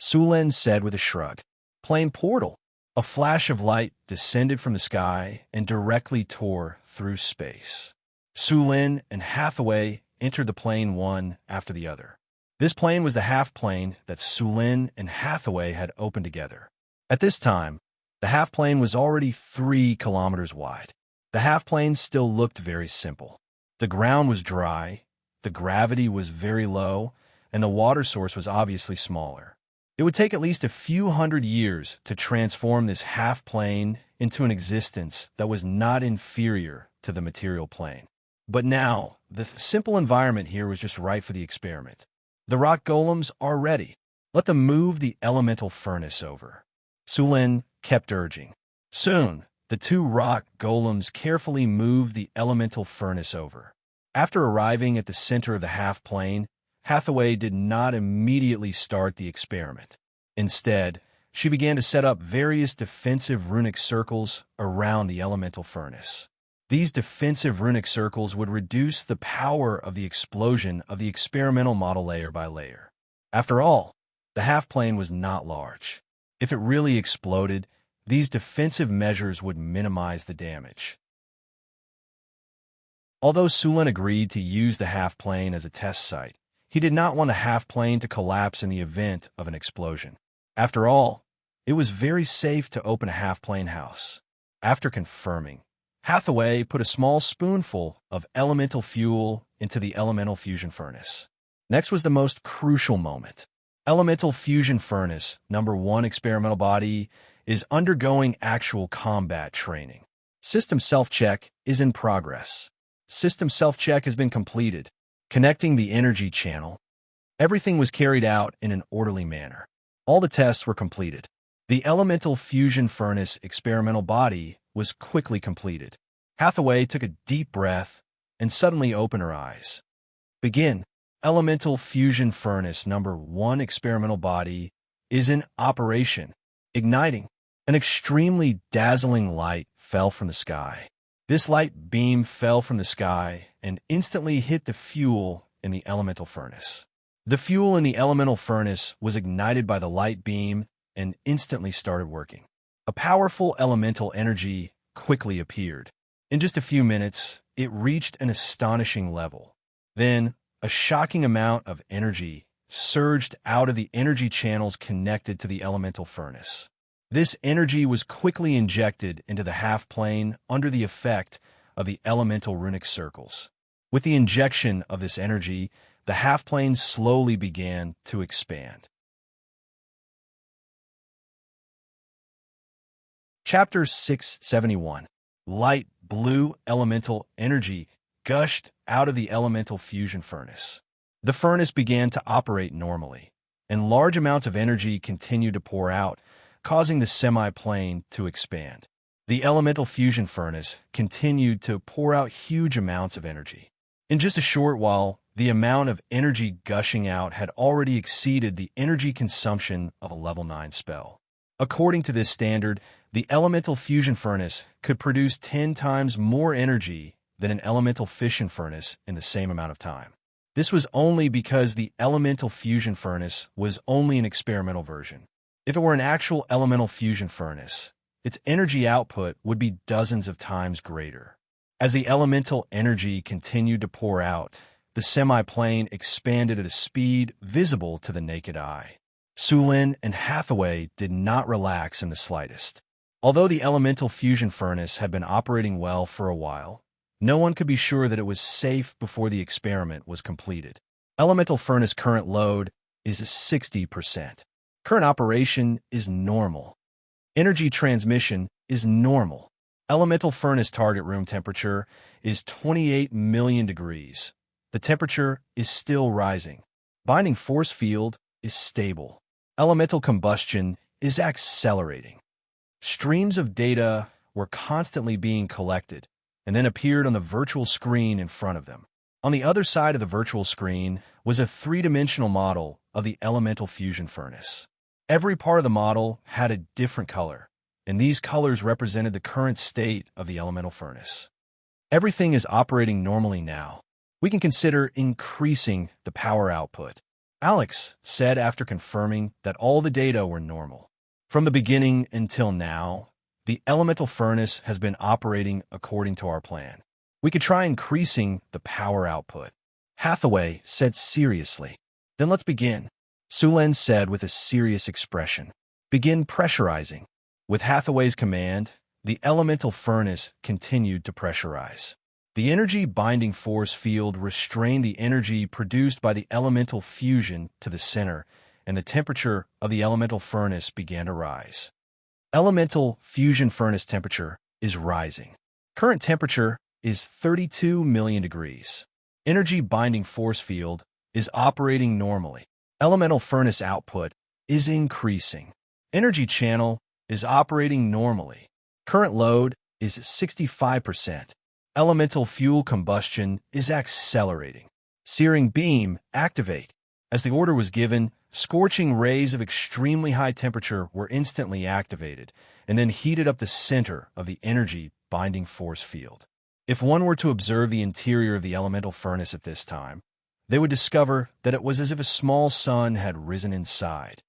Sulin said with a shrug. Plain portal. A flash of light descended from the sky and directly tore through space. Sulin and Hathaway entered the plane one after the other. This plane was the half-plane that Sulin and Hathaway had opened together. At this time, the half-plane was already 3 kilometers wide. The half-plane still looked very simple. The ground was dry, the gravity was very low, and the water source was obviously smaller. It would take at least a few hundred years to transform this half-plane into an existence that was not inferior to the material plane. But now, the simple environment here was just right for the experiment. The rock golems are ready. Let them move the elemental furnace over. Sulin kept urging. Soon, the 2 rock golems carefully moved the elemental furnace over. After arriving at the center of the half-plane, Hathaway did not immediately start the experiment. Instead, she began to set up various defensive runic circles around the elemental furnace. These defensive runic circles would reduce the power of the explosion of the experimental model layer by layer. After all, the half-plane was not large. If it really exploded, these defensive measures would minimize the damage. Although Sulin agreed to use the half-plane as a test site, he did not want the half-plane to collapse in the event of an explosion. After all, it was very safe to open a half-plane house. After confirming, Hathaway put a small spoonful of elemental fuel into the elemental fusion furnace. Next was the most crucial moment. Elemental fusion furnace number 1 experimental body is undergoing actual combat training. System self-check is in progress. System self-check has been completed. Connecting the energy channel. Everything was carried out in an orderly manner. All the tests were completed. The elemental fusion furnace experimental body was quickly completed. Hathaway took a deep breath and suddenly opened her eyes. Begin. Elemental fusion furnace number 1 experimental body is in operation. Igniting. An extremely dazzling light fell from the sky. This light beam fell from the sky and instantly hit the fuel in the elemental furnace. The fuel in the elemental furnace was ignited by the light beam and instantly started working. A powerful elemental energy quickly appeared. In just a few minutes, it reached an astonishing level. Then, a shocking amount of energy surged out of the energy channels connected to the elemental furnace. This energy was quickly injected into the half-plane under the effect of the elemental runic circles. With the injection of this energy, the half-plane slowly began to expand. Chapter 671. Light blue elemental energy gushed out of the elemental fusion furnace. The furnace began to operate normally, and large amounts of energy continued to pour out, causing the semi-plane to expand. The elemental fusion furnace continued to pour out huge amounts of energy. In just a short while, the amount of energy gushing out had already exceeded the energy consumption of a level 9 spell. According to this standard, the elemental fusion furnace could produce 10 times more energy than an elemental fission furnace in the same amount of time. This was only because the elemental fusion furnace was only an experimental version. If it were an actual elemental fusion furnace, its energy output would be dozens of times greater. As the elemental energy continued to pour out, the semi-plane expanded at a speed visible to the naked eye. Sulin and Hathaway did not relax in the slightest. Although the elemental fusion furnace had been operating well for a while, no one could be sure that it was safe before the experiment was completed. Elemental furnace current load is 60%. Current operation is normal. Energy transmission is normal. Elemental furnace target room temperature is 28 million degrees. The temperature is still rising. Binding force field is stable. Elemental combustion is accelerating. Streams of data were constantly being collected and then appeared on the virtual screen in front of them. On the other side of the virtual screen was a three-dimensional model of the elemental fusion furnace. Every part of the model had a different color, and these colors represented the current state of the elemental furnace. Everything is operating normally now. We can consider increasing the power output, Alex said after confirming that all the data were normal. From the beginning until now, the elemental furnace has been operating according to our plan. We could try increasing the power output, Hathaway said seriously. Then let's begin, Sulin said with a serious expression. Begin pressurizing. With Hathaway's command, the elemental furnace continued to pressurize. The energy binding force field restrained the energy produced by the elemental fusion to the center, and the temperature of the elemental furnace began to rise. Elemental fusion furnace temperature is rising. Current temperature is 32 million degrees. Energy binding force field is operating normally. Elemental furnace output is increasing. Energy channel is operating normally. Current load is 65%. Elemental fuel combustion is accelerating. Searing beam activate. As the order was given, scorching rays of extremely high temperature were instantly activated and then heated up the center of the energy binding force field. If one were to observe the interior of the elemental furnace at this time, they would discover that it was as if a small sun had risen inside.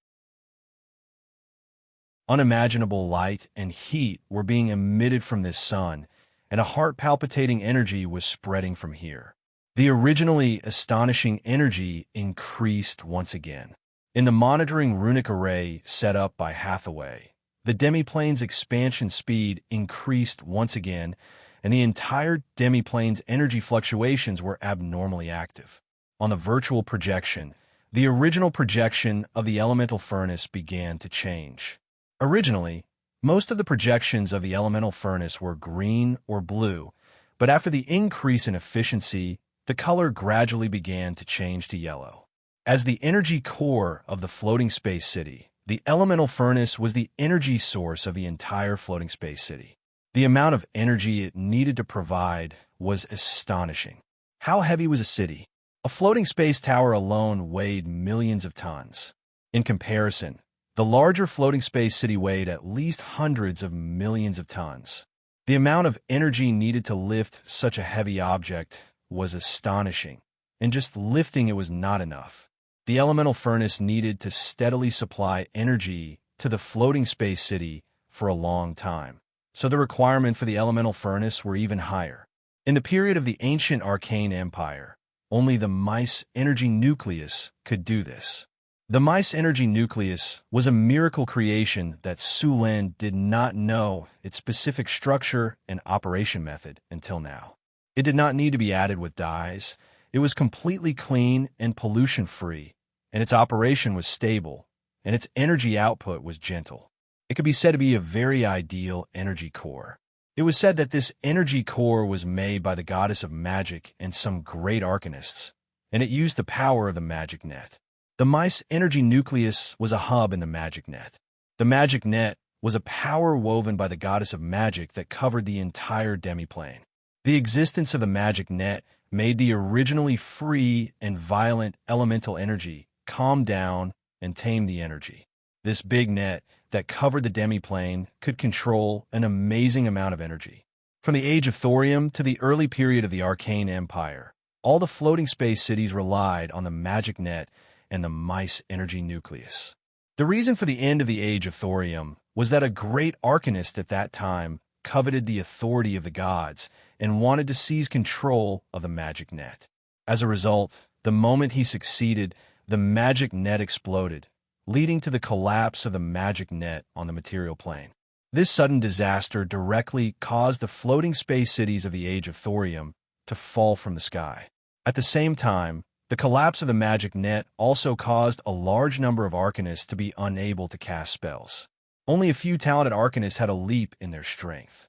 Unimaginable light and heat were being emitted from this sun, and a heart-palpitating energy was spreading from here. The originally astonishing energy increased once again. In the monitoring runic array set up by Hathaway, the demiplane's expansion speed increased once again, and the entire demiplane's energy fluctuations were abnormally active. On the virtual projection, the original projection of the elemental furnace began to change. Originally, most of the projections of the elemental furnace were green or blue, but after the increase in efficiency, the color gradually began to change to yellow. As the energy core of the floating space city, the elemental furnace was the energy source of the entire floating space city. The amount of energy it needed to provide was astonishing. How heavy was a city? A floating space tower alone weighed millions of tons. In comparison, the larger floating space city weighed at least hundreds of millions of tons. The amount of energy needed to lift such a heavy object was astonishing, and just lifting it was not enough. The elemental furnace needed to steadily supply energy to the floating space city for a long time, so the requirement for the elemental furnace were even higher. In the period of the ancient arcane empire, only the mice energy nucleus could do this. The mice energy nucleus was a miracle creation that Sulin did not know its specific structure and operation method until now. It did not need to be added with dyes. It was completely clean and pollution-free, and its operation was stable, and its energy output was gentle. It could be said to be a very ideal energy core. It was said that this energy core was made by the goddess of magic and some great arcanists, and it used the power of the magic net. The mice energy nucleus was a hub in the magic net. The magic net was a power woven by the goddess of magic that covered the entire demiplane. The existence of the magic net made the originally free and violent elemental energy calm down and tame the energy. This big net that covered the demiplane could control an amazing amount of energy. From the age of thorium to the early period of the Arcane Empire, all the floating space cities relied on the magic net and the mice energy nucleus. The reason for the end of the age of thorium was that a great arcanist at that time coveted the authority of the gods and wanted to seize control of the magic net. As a result, the moment he succeeded, the magic net exploded, leading to the collapse of the magic net on the material plane. This sudden disaster directly caused the floating space cities of the age of thorium to fall from the sky. At the same time, the collapse of the magic net also caused a large number of arcanists to be unable to cast spells. Only a few talented arcanists had a leap in their strength.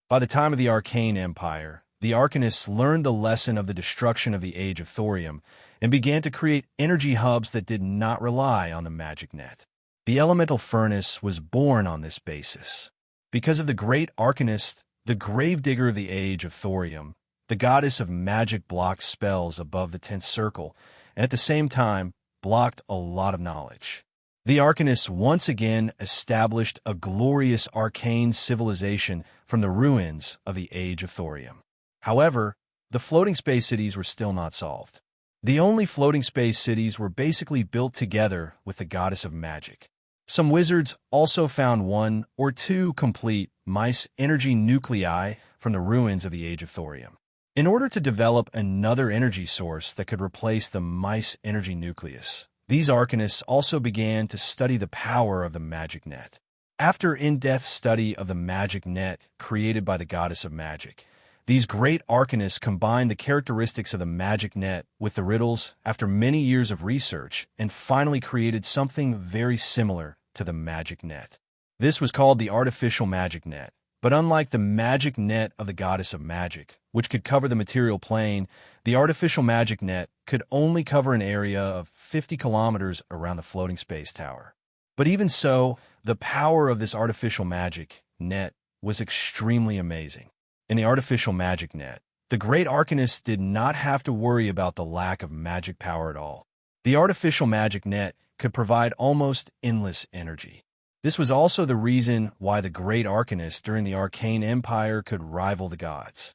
By the time of the Arcane Empire, the arcanists learned the lesson of the destruction of the age of thorium and began to create energy hubs that did not rely on the magic net. The elemental furnace was born on this basis. Because of the great arcanist, the gravedigger of the age of thorium, the goddess of magic blocked spells above the 10th circle, and at the same time blocked a lot of knowledge. The arcanists once again established a glorious arcane civilization from the ruins of the age of thorium. However, the floating space cities were still not solved. The only floating space cities were basically built together with the goddess of magic. Some wizards also found one or two complete mice energy nuclei from the ruins of the age of thorium. In order to develop another energy source that could replace the mice energy nucleus, these arcanists also began to study the power of the magic net. After in-depth study of the magic net created by the goddess of magic, these great arcanists combined the characteristics of the magic net with the riddles after many years of research and finally created something very similar to the magic net. This was called the artificial magic net, but unlike the magic net of the goddess of magic, which could cover the material plane, the artificial magic net could only cover an area of 50 kilometers around the floating space tower. But even so, the power of this artificial magic net was extremely amazing. In the artificial magic net, the great arcanists did not have to worry about the lack of magic power at all. The artificial magic net could provide almost endless energy. This was also the reason why the great arcanists during the Arcane Empire could rival the gods.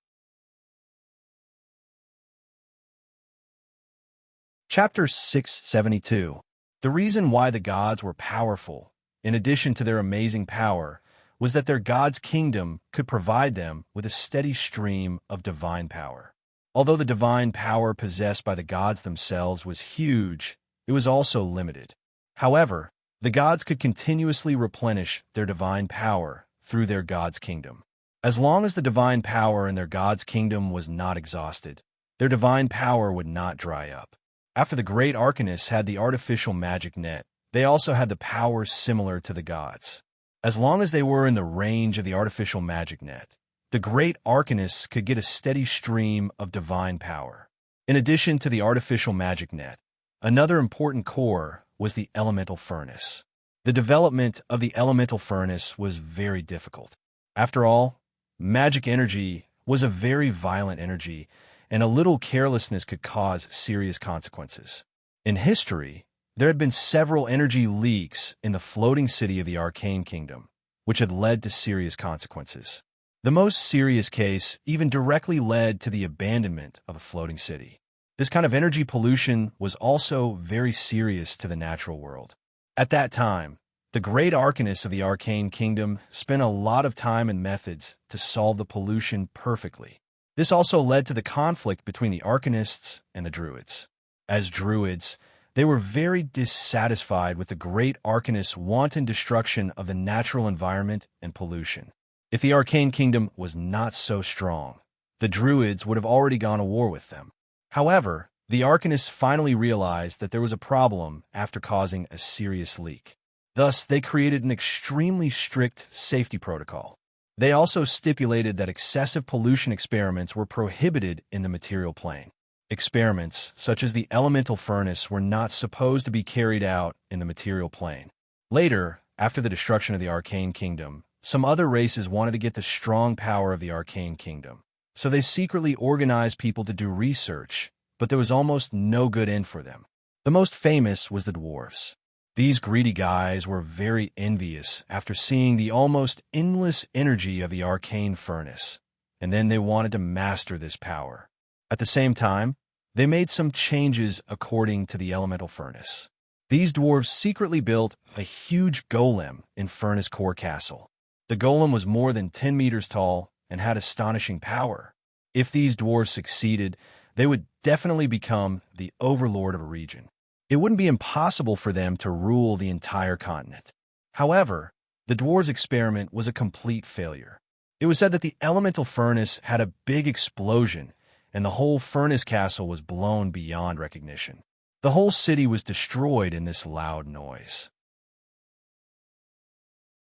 Chapter 672. The reason why the gods were powerful, in addition to their amazing power, was that their God's kingdom could provide them with a steady stream of divine power. Although the divine power possessed by the gods themselves was huge, it was also limited. However, the gods could continuously replenish their divine power through their God's kingdom. As long as the divine power in their God's kingdom was not exhausted, their divine power would not dry up. After the great arcanists had the artificial magic net, they also had the powers similar to the gods. As long as they were in the range of the artificial magic net, the great arcanists could get a steady stream of divine power. In addition to the artificial magic net, another important core was the elemental furnace. The development of the elemental furnace was very difficult. After all, magic energy was a very violent energy, and a little carelessness could cause serious consequences. In history, there had been several energy leaks in the floating city of the Arcane Kingdom, which had led to serious consequences. The most serious case even directly led to the abandonment of a floating city. This kind of energy pollution was also very serious to the natural world. At that time, the great arcanists of the Arcane Kingdom spent a lot of time and methods to solve the pollution perfectly. This also led to the conflict between the arcanists and the druids. As druids, they were very dissatisfied with the great arcanists' wanton destruction of the natural environment and pollution. If the Arcane Kingdom was not so strong, the druids would have already gone to war with them. However, the arcanists finally realized that there was a problem after causing a serious leak. Thus, they created an extremely strict safety protocol. They also stipulated that excessive pollution experiments were prohibited in the material plane. Experiments, such as the elemental furnace, were not supposed to be carried out in the material plane. Later, after the destruction of the Arcane Kingdom, some other races wanted to get the strong power of the Arcane Kingdom. So they secretly organized people to do research, but there was almost no good end for them. The most famous was the dwarves. These greedy guys were very envious after seeing the almost endless energy of the arcane furnace, and then they wanted to master this power. At the same time, they made some changes according to the elemental furnace. These dwarves secretly built a huge golem in Furnace Core Castle. The golem was more than 10 meters tall and had astonishing power. If these dwarves succeeded, they would definitely become the overlord of a region. It wouldn't be impossible for them to rule the entire continent. However, the dwarves' experiment was a complete failure. It was said that the elemental furnace had a big explosion, and the whole furnace castle was blown beyond recognition. The whole city was destroyed in this loud noise.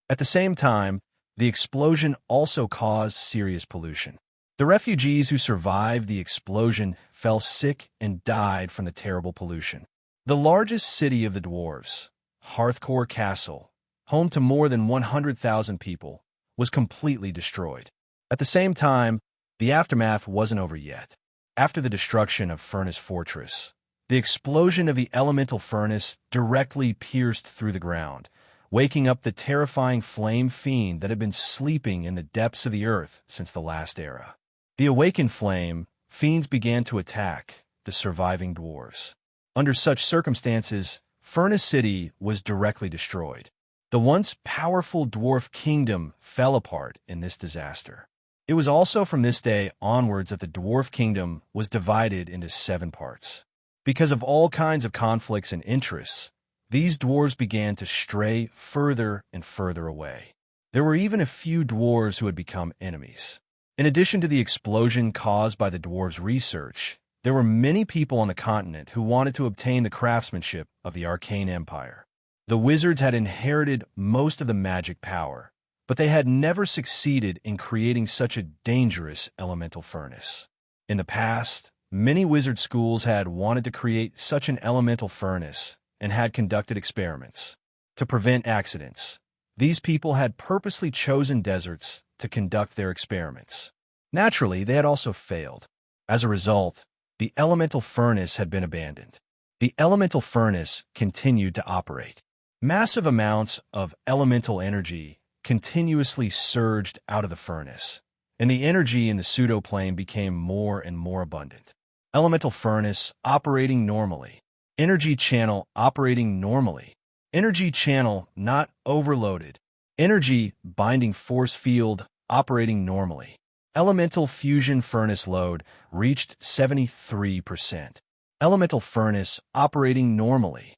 At the same time, the explosion also caused serious pollution. The refugees who survived the explosion fell sick and died from the terrible pollution. The largest city of the dwarves, Hearthcore Castle, home to more than 100,000 people, was completely destroyed. At the same time, the aftermath wasn't over yet. After the destruction of Furnace Fortress, the explosion of the elemental furnace directly pierced through the ground, waking up the terrifying flame fiend that had been sleeping in the depths of the earth since the last era. The awakened flame fiends began to attack the surviving dwarves. Under such circumstances, Furnace City was directly destroyed. The once powerful dwarf kingdom fell apart in this disaster. It was also from this day onwards that the dwarf kingdom was divided into 7 parts. Because of all kinds of conflicts and interests, these dwarves began to stray further and further away. There were even a few dwarves who had become enemies. In addition to the explosion caused by the dwarves' research, there were many people on the continent who wanted to obtain the craftsmanship of the Arcane Empire. The wizards had inherited most of the magic power, but they had never succeeded in creating such a dangerous elemental furnace. In the past, many wizard schools had wanted to create such an elemental furnace and had conducted experiments. To prevent accidents, these people had purposely chosen deserts to conduct their experiments. Naturally, they had also failed. As a result, the elemental furnace had been abandoned. The elemental furnace continued to operate. Massive amounts of elemental energy continuously surged out of the furnace, and the energy in the pseudoplane became more and more abundant. Elemental furnace operating normally. Energy channel operating normally. Energy channel not overloaded. Energy binding force field operating normally. Elemental fusion furnace load reached 73%. Elemental furnace operating normally.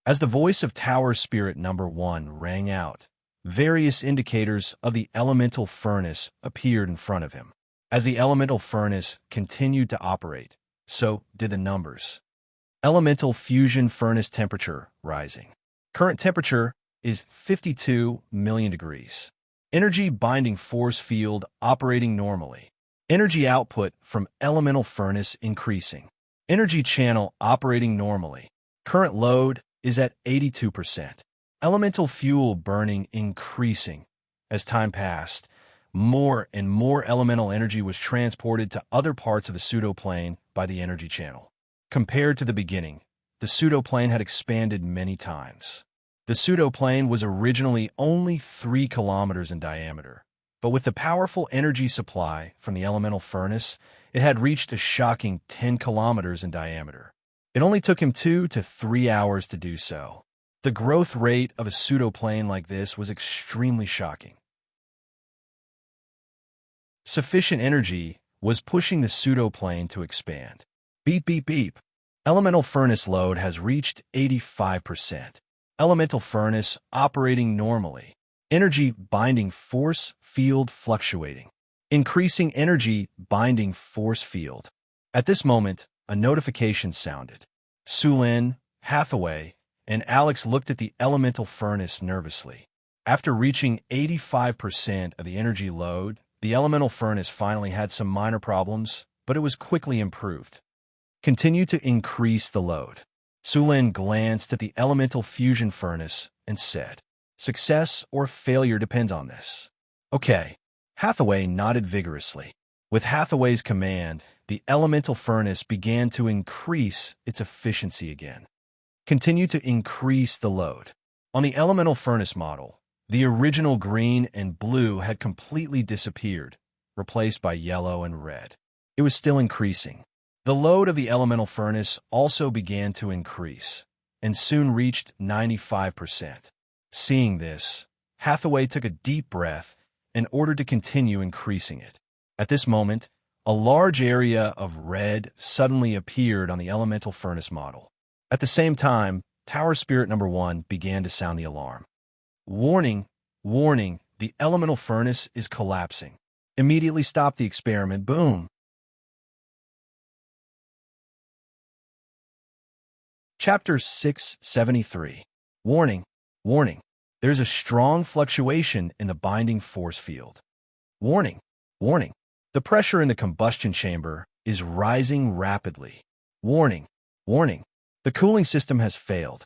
As the voice of Tower Spirit number 1 rang out, various indicators of the elemental furnace appeared in front of him. As the elemental furnace continued to operate, so did the numbers. Elemental fusion furnace temperature rising. Current temperature is 52 million degrees. Energy binding force field operating normally. Energy output from elemental furnace increasing. Energy channel operating normally. Current load is at 82%. Elemental fuel burning increasing. As time passed, more and more elemental energy was transported to other parts of the pseudoplane by the energy channel. Compared to the beginning, the pseudoplane had expanded many times. The pseudoplane was originally only 3 kilometers in diameter, but with the powerful energy supply from the elemental furnace, it had reached a shocking 10 kilometers in diameter. It only took him 2 to 3 hours to do so. The growth rate of a pseudoplane like this was extremely shocking. Sufficient energy was pushing the pseudoplane to expand. Beep, beep, beep. Elemental furnace load has reached 85%. Elemental furnace operating normally. Energy binding force field fluctuating. Increasing energy binding force field. At this moment, a notification sounded. Sulin, Hathaway, and Alex looked at the elemental furnace nervously. After reaching 85% of the energy load, the elemental furnace finally had some minor problems, but it was quickly improved. Continue to increase the load. Sulin glanced at the elemental fusion furnace and said, "Success or failure depends on this." "Okay." Hathaway nodded vigorously. With Hathaway's command, the elemental furnace began to increase its efficiency again. Continue to increase the load. On the elemental furnace model, the original green and blue had completely disappeared, replaced by yellow and red. It was still increasing. The load of the elemental furnace also began to increase, and soon reached 95%. Seeing this, Hathaway took a deep breath in order to continue increasing it. At this moment, a large area of red suddenly appeared on the elemental furnace model. At the same time, Tower Spirit number 1 began to sound the alarm. "Warning, warning, the elemental furnace is collapsing. Immediately stop the experiment, boom." Chapter 673. Warning, warning, there's a strong fluctuation in the binding force field. Warning, warning, the pressure in the combustion chamber is rising rapidly. Warning, warning, the cooling system has failed.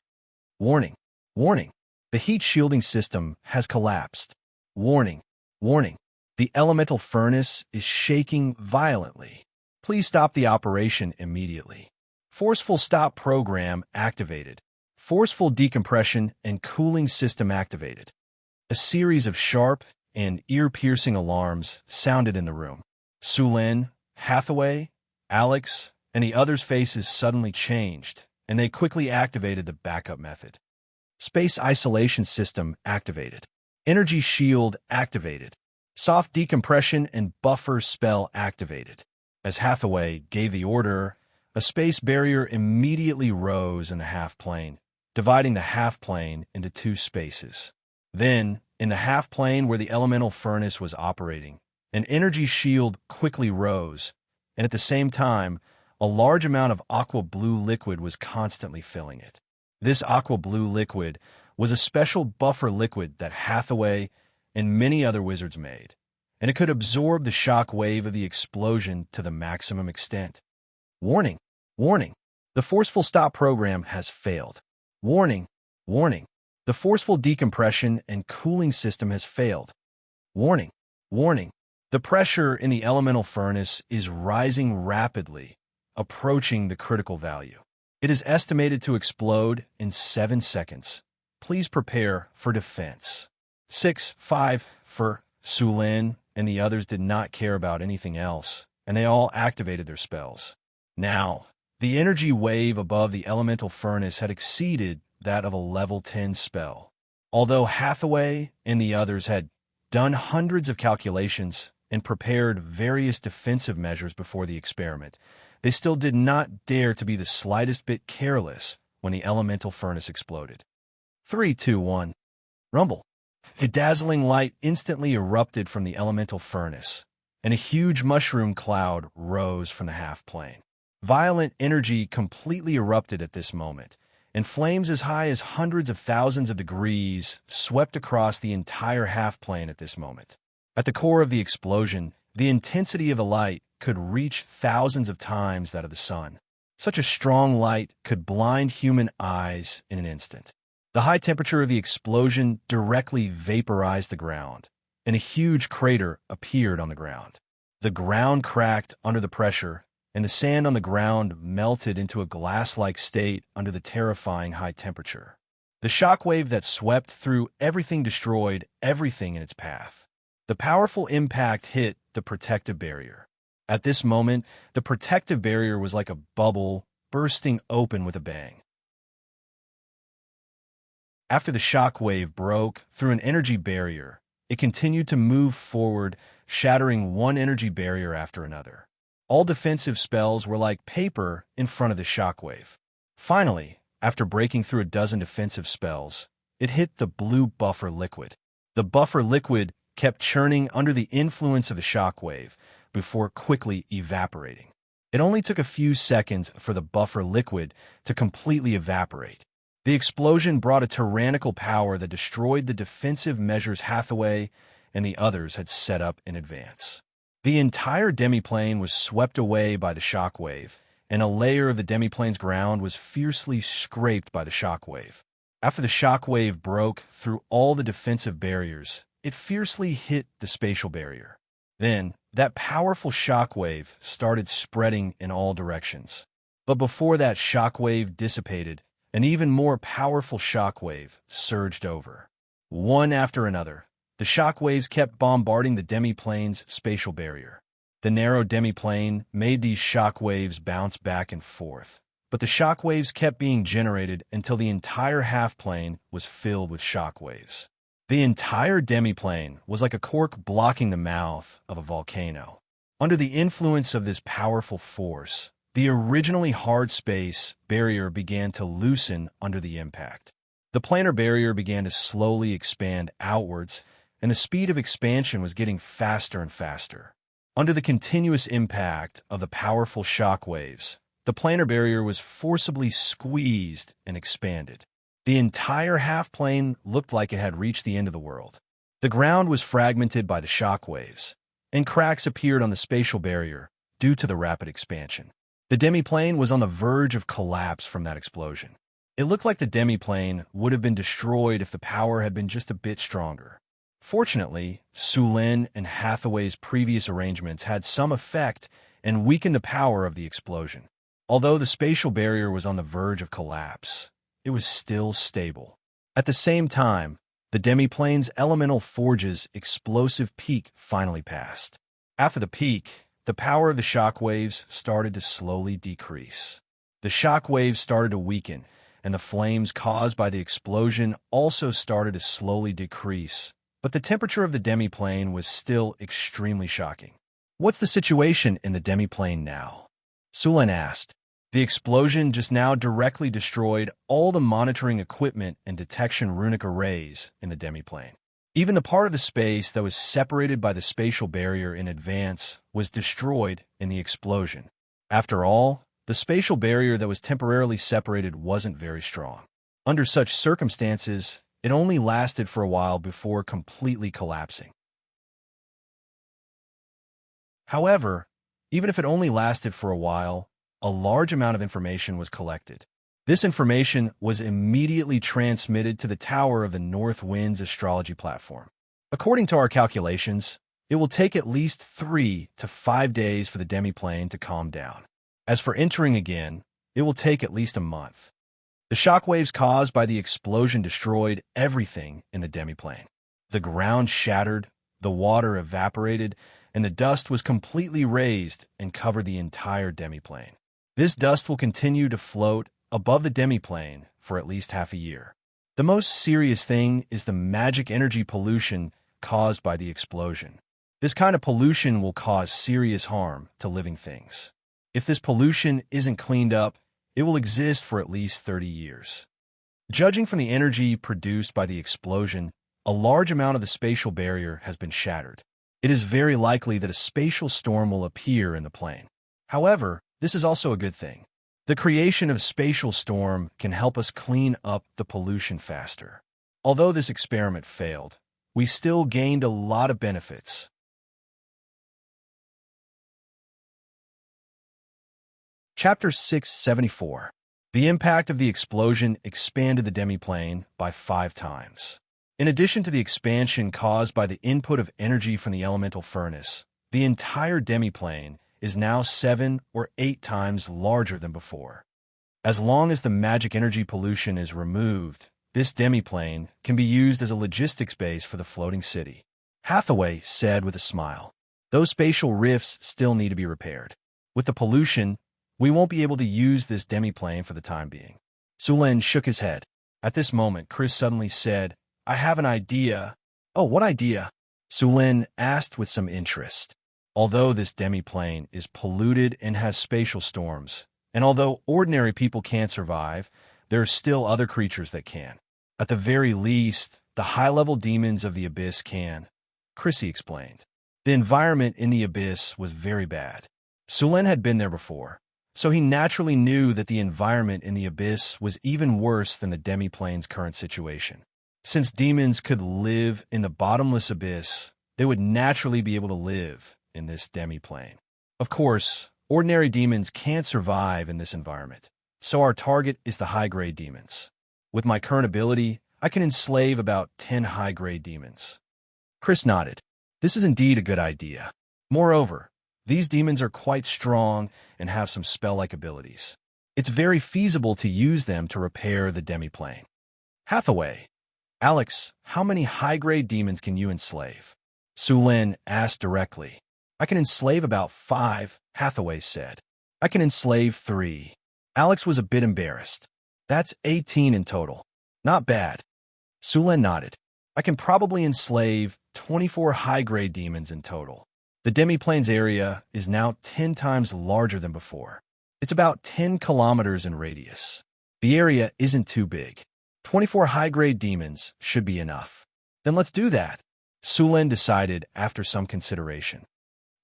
Warning, warning, the heat shielding system has collapsed. Warning, warning, the elemental furnace is shaking violently. Please stop the operation immediately. Forceful stop program activated. Forceful decompression and cooling system activated. A series of sharp and ear-piercing alarms sounded in the room. Sulin, Hathaway, Alex, and the others' faces suddenly changed, and they quickly activated the backup method. Space isolation system activated. Energy shield activated. Soft decompression and buffer spell activated. As Hathaway gave the order, a space barrier immediately rose in the half-plane, dividing the half-plane into two spaces. Then, in the half-plane where the elemental furnace was operating, an energy shield quickly rose, and at the same time, a large amount of aqua-blue liquid was constantly filling it. This aqua-blue liquid was a special buffer liquid that Hathaway and many other wizards made, and it could absorb the shock wave of the explosion to the maximum extent. Warning, warning, the forceful stop program has failed. Warning, warning, the forceful decompression and cooling system has failed. Warning, warning, the pressure in the elemental furnace is rising rapidly, approaching the critical value. It is estimated to explode in 7 seconds. Please prepare for defense. 6-5 for Sulin, and the others did not care about anything else, and they all activated their spells. Now, the energy wave above the elemental furnace had exceeded that of a level 10 spell. Although Hathaway and the others had done hundreds of calculations and prepared various defensive measures before the experiment, they still did not dare to be the slightest bit careless when the elemental furnace exploded. 3, 2, 1. Rumble. A dazzling light instantly erupted from the elemental furnace, and a huge mushroom cloud rose from the half-plane. Violent energy completely erupted at this moment, and flames as high as hundreds of thousands of degrees swept across the entire half-plane at this moment. At the core of the explosion, the intensity of the light could reach thousands of times that of the sun. Such a strong light could blind human eyes in an instant. The high temperature of the explosion directly vaporized the ground, and a huge crater appeared on the ground. The ground cracked under the pressure, and the sand on the ground melted into a glass-like state under the terrifying high temperature. The shockwave that swept through everything destroyed everything in its path. The powerful impact hit the protective barrier. At this moment, the protective barrier was like a bubble bursting open with a bang. After the shockwave broke through an energy barrier, it continued to move forward, shattering one energy barrier after another. All defensive spells were like paper in front of the shockwave. Finally, after breaking through a dozen defensive spells, it hit the blue buffer liquid. The buffer liquid kept churning under the influence of the shockwave before quickly evaporating. It only took a few seconds for the buffer liquid to completely evaporate. The explosion brought a tyrannical power that destroyed the defensive measures Hathaway and the others had set up in advance. The entire demiplane was swept away by the shockwave, and a layer of the demiplane's ground was fiercely scraped by the shockwave. After the shockwave broke through all the defensive barriers, it fiercely hit the spatial barrier. Then, that powerful shockwave started spreading in all directions. But before that shockwave dissipated, an even more powerful shockwave surged over. One after another, the shockwaves kept bombarding the demiplane's spatial barrier. The narrow demiplane made these shockwaves bounce back and forth, but the shockwaves kept being generated until the entire half-plane was filled with shockwaves. The entire demiplane was like a cork blocking the mouth of a volcano. Under the influence of this powerful force, the originally hard space barrier began to loosen under the impact. The planar barrier began to slowly expand outwards, and the speed of expansion was getting faster and faster. Under the continuous impact of the powerful shock waves, the planar barrier was forcibly squeezed and expanded. The entire half-plane looked like it had reached the end of the world. The ground was fragmented by the shock waves, and cracks appeared on the spatial barrier due to the rapid expansion. The demiplane was on the verge of collapse from that explosion. It looked like the demiplane would have been destroyed if the power had been just a bit stronger. Fortunately, Sulin and Hathaway's previous arrangements had some effect and weakened the power of the explosion. Although the spatial barrier was on the verge of collapse, it was still stable. At the same time, the demiplane's elemental forge's explosive peak finally passed. After the peak, the power of the shock waves started to slowly decrease. The shock waves started to weaken, and the flames caused by the explosion also started to slowly decrease, but the temperature of the demiplane was still extremely shocking. "What's the situation in the demiplane now?" Sulin asked. The explosion just now directly destroyed all the monitoring equipment and detection runic arrays in the demiplane. Even the part of the space that was separated by the spatial barrier in advance was destroyed in the explosion. After all, the spatial barrier that was temporarily separated wasn't very strong. Under such circumstances, it only lasted for a while before completely collapsing. However, even if it only lasted for a while, a large amount of information was collected. This information was immediately transmitted to the tower of the North Wind's astrology platform. According to our calculations, it will take at least 3 to 5 days for the demiplane to calm down. As for entering again, it will take at least a month. The shockwaves caused by the explosion destroyed everything in the demiplane. The ground shattered, the water evaporated, and the dust was completely raised and covered the entire demiplane. This dust will continue to float above the demiplane for at least half a year. The most serious thing is the magic energy pollution caused by the explosion. This kind of pollution will cause serious harm to living things. If this pollution isn't cleaned up, it will exist for at least 30 years. Judging from the energy produced by the explosion, a large amount of the spatial barrier has been shattered. It is very likely that a spatial storm will appear in the plane. However, this is also a good thing. The creation of a spatial storm can help us clean up the pollution faster. Although this experiment failed, we still gained a lot of benefits. Chapter 674. The impact of the explosion expanded the demiplane by 5 times. In addition to the expansion caused by the input of energy from the elemental furnace, the entire demiplane is now 7 or 8 times larger than before. As long as the magic energy pollution is removed, this demiplane can be used as a logistics base for the floating city. Hathaway said with a smile. Those spatial rifts still need to be repaired. With the pollution, we won't be able to use this demiplane for the time being. Sulin shook his head. At this moment, Chris suddenly said, "I have an idea." "Oh, what idea?" Sulin asked with some interest. Although this demiplane is polluted and has spatial storms, and although ordinary people can't survive, there are still other creatures that can. At the very least, the high-level demons of the abyss can, Chrissy explained. The environment in the abyss was very bad. Sulin had been there before, so he naturally knew that the environment in the abyss was even worse than the demiplane's current situation. Since demons could live in the bottomless abyss, they would naturally be able to live in this demiplane. Of course, Ordinary demons can't survive in this environment, so our target is the high-grade demons. With my current ability, I can enslave about 10 high-grade demons. Chris nodded. This is indeed a good idea. Moreover, these demons are quite strong and have some spell-like abilities. It's very feasible to use them to repair the demiplane. Hathaway. Alex, how many high-grade demons can you enslave? Sulin asked directly. I can enslave about 5, Hathaway said. I can enslave 3. Alex was a bit embarrassed. That's 18 in total. Not bad. Sulin nodded. I can probably enslave 24 high-grade demons in total. The demiplane's area is now 10 times larger than before. It's about 10 kilometers in radius. The area isn't too big. 24 high-grade demons should be enough. Then let's do that, Sulin decided after some consideration.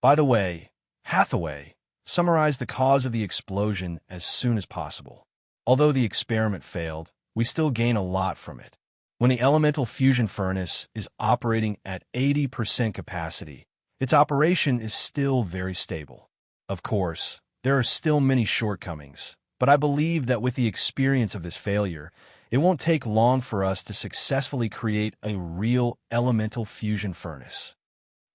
By the way, Hathaway, summarize the cause of the explosion as soon as possible. Although the experiment failed, we still gain a lot from it. When the elemental fusion furnace is operating at 80% capacity, its operation is still very stable. Of course, there are still many shortcomings, but I believe that with the experience of this failure, it won't take long for us to successfully create a real elemental fusion furnace.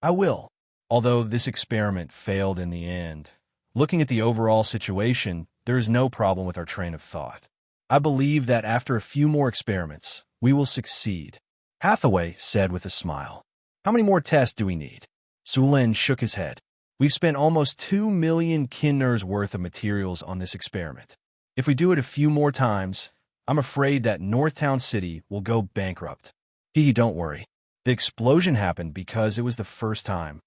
I will. Although this experiment failed in the end, looking at the overall situation, there is no problem with our train of thought. I believe that after a few more experiments, we will succeed, Hathaway said with a smile. How many more tests do we need? Sulin shook his head. We've spent almost 2 million kinners worth of materials on this experiment. If we do it a few more times, I'm afraid that Northtown City will go bankrupt. Don't worry. The explosion happened because it was the first time.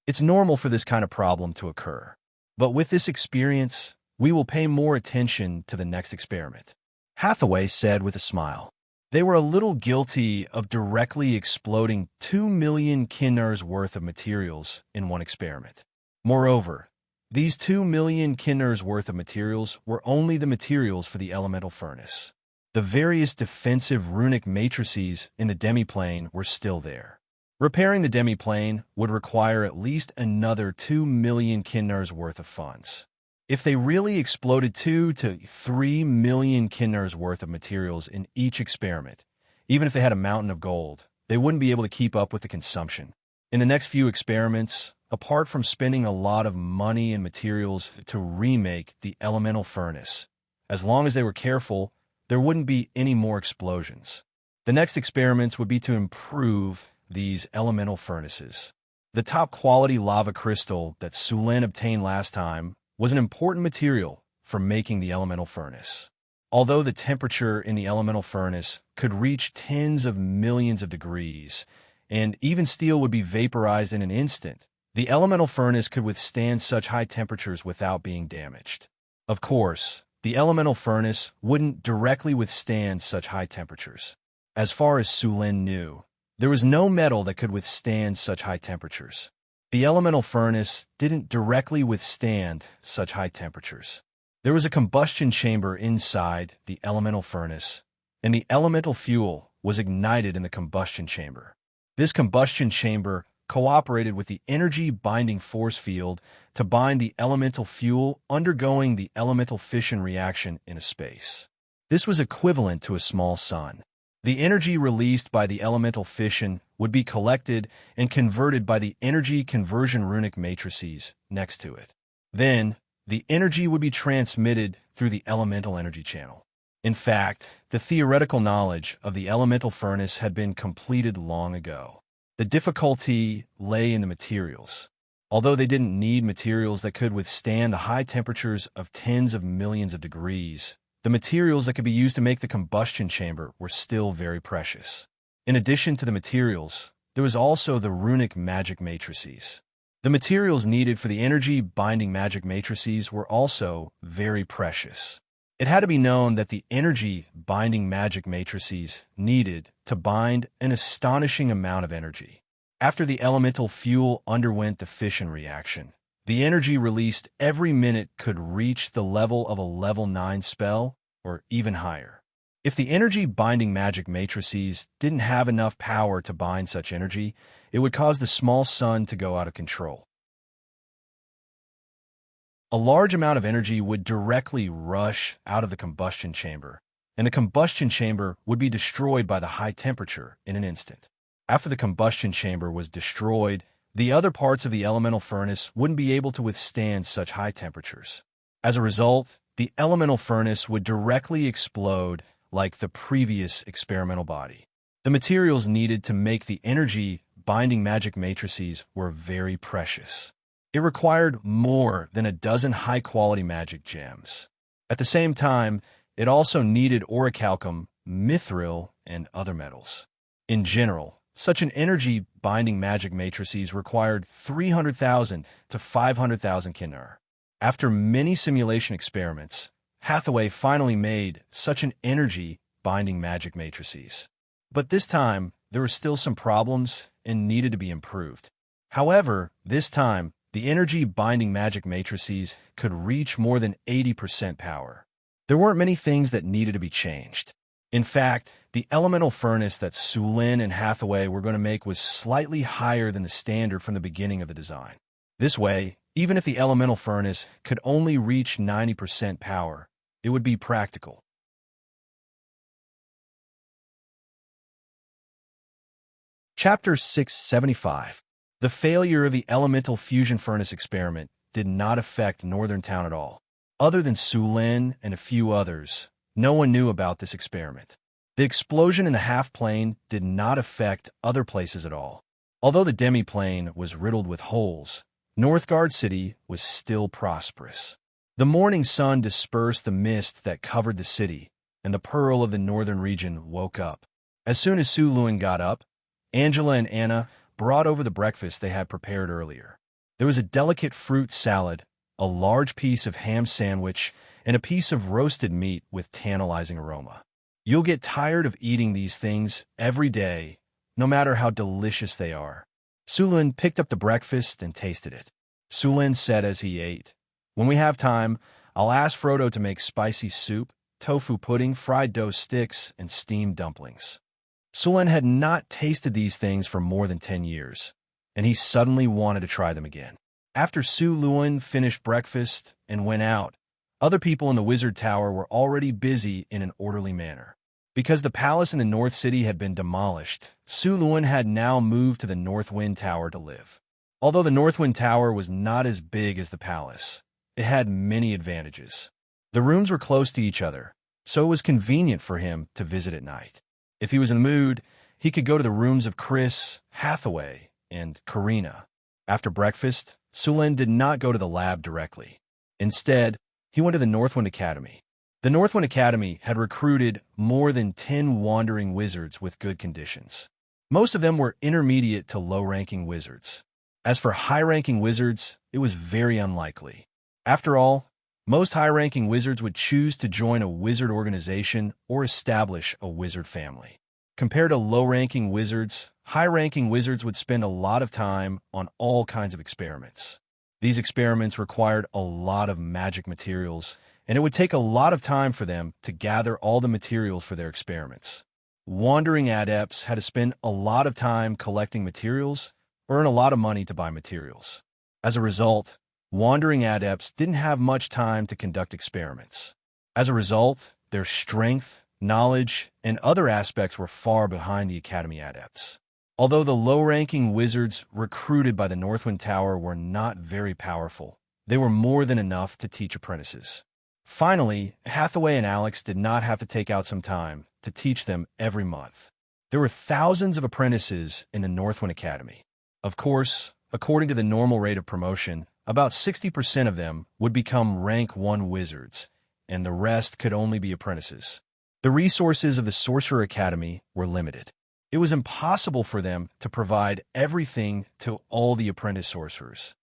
It's normal for this kind of problem to occur. But with this experience, we will pay more attention to the next experiment, Hathaway said with a smile. They were a little guilty of directly exploding 2 million kinners worth of materials in one experiment. Moreover, these 2 million kinners worth of materials were only the materials for the elemental furnace. The various defensive runic matrices in the demiplane were still there. Repairing the demiplane would require at least another 2 million kinners worth of funds. If they really exploded 2 to 3 million kinners worth of materials in each experiment, even if they had a mountain of gold, they wouldn't be able to keep up with the consumption. In the next few experiments, apart from spending a lot of money and materials to remake the elemental furnace, as long as they were careful, there wouldn't be any more explosions. The next experiments would be to improve these elemental furnaces. The top quality lava crystal that Sulin obtained last time was an important material for making the elemental furnace. Although the temperature in the elemental furnace could reach tens of millions of degrees, and even steel would be vaporized in an instant, the elemental furnace could withstand such high temperatures without being damaged. Of course, the elemental furnace wouldn't directly withstand such high temperatures. As far as Sulin knew, there was no metal that could withstand such high temperatures. The elemental furnace didn't directly withstand such high temperatures. There was a combustion chamber inside the elemental furnace, and the elemental fuel was ignited in the combustion chamber. This combustion chamber cooperated with the energy binding force field to bind the elemental fuel undergoing the elemental fission reaction in a space. This was equivalent to a small sun. The energy released by the elemental fission would be collected and converted by the energy conversion runic matrices next to it. Then, the energy would be transmitted through the elemental energy channel. In fact, the theoretical knowledge of the elemental furnace had been completed long ago. The difficulty lay in the materials. Although they didn't need materials that could withstand the high temperatures of tens of millions of degrees, the materials that could be used to make the combustion chamber were still very precious. In addition to the materials, there was also the runic magic matrices. The materials needed for the energy-binding magic matrices were also very precious. It had to be known that the energy-binding magic matrices needed to bind an astonishing amount of energy. After the elemental fuel underwent the fission reaction, the energy released every minute could reach the level of a level 9 spell, or even higher. If the energy-binding magic matrices didn't have enough power to bind such energy, it would cause the small sun to go out of control. A large amount of energy would directly rush out of the combustion chamber, and the combustion chamber would be destroyed by the high temperature in an instant. After the combustion chamber was destroyed, the other parts of the elemental furnace wouldn't be able to withstand such high temperatures. As a result, the elemental furnace would directly explode like the previous experimental body. The materials needed to make the energy binding magic matrices were very precious. It required more than a dozen high-quality magic gems. At the same time, it also needed orichalcum, mithril, and other metals. In general, such an energy-binding magic matrices required 300,000 to 500,000 kinar. After many simulation experiments, Hathaway finally made such an energy-binding magic matrices. But this time, there were still some problems and needed to be improved. However, this time, the energy-binding magic matrices could reach more than 80% power. There weren't many things that needed to be changed. In fact, the elemental furnace that Sulin and Hathaway were going to make was slightly higher than the standard from the beginning of the design. This way, even if the elemental furnace could only reach 90% power, it would be practical. Chapter 675. The failure of the elemental fusion furnace experiment did not affect Northern Town at all. Other than Sulin and a few others, no one knew about this experiment. The explosion in the half-plane did not affect other places at all. Although the demi-plane was riddled with holes, Northgard City was still prosperous. The morning sun dispersed the mist that covered the city, and the Pearl of the northern region woke up. As soon as Sulin got up, Angela and Anna brought over the breakfast they had prepared earlier. There was a delicate fruit salad, a large piece of ham sandwich, and a piece of roasted meat with tantalizing aroma. You'll get tired of eating these things every day, no matter how delicious they are. Sulin picked up the breakfast and tasted it. Sulin said as he ate, "When we have time, I'll ask Frodo to make spicy soup, tofu pudding, fried dough sticks, and steamed dumplings." Sulin had not tasted these things for more than 10 years, and he suddenly wanted to try them again. After Sulin finished breakfast and went out, other people in the Wizard Tower were already busy in an orderly manner. Because the palace in the North City had been demolished, Sulin had now moved to the Northwind Tower to live. Although the Northwind Tower was not as big as the palace, it had many advantages. The rooms were close to each other, so it was convenient for him to visit at night. If he was in the mood, he could go to the rooms of Chris, Hathaway, and Karina. After breakfast, Sulin did not go to the lab directly. Instead, he went to the Northwind Academy. The Northwind Academy had recruited more than 10 wandering wizards with good conditions. Most of them were intermediate to low-ranking wizards. As for high-ranking wizards, it was very unlikely. After all, most high-ranking wizards would choose to join a wizard organization or establish a wizard family. Compared to low-ranking wizards, high-ranking wizards would spend a lot of time on all kinds of experiments. These experiments required a lot of magic materials, and it would take a lot of time for them to gather all the materials for their experiments. Wandering adepts had to spend a lot of time collecting materials or earn a lot of money to buy materials. As a result, wandering adepts didn't have much time to conduct experiments. As a result, their strength, knowledge, and other aspects were far behind the Academy adepts. Although the low-ranking wizards recruited by the Northwind Tower were not very powerful, they were more than enough to teach apprentices. Finally, Hathaway and Alex did not have to take out some time to teach them every month. There were thousands of apprentices in the Northwind Academy. Of course, according to the normal rate of promotion, about 60% of them would become rank 1 wizards, and the rest could only be apprentices. The resources of the Sorcerer Academy were limited. It was impossible for them to provide everything to all the apprentice sorcerers.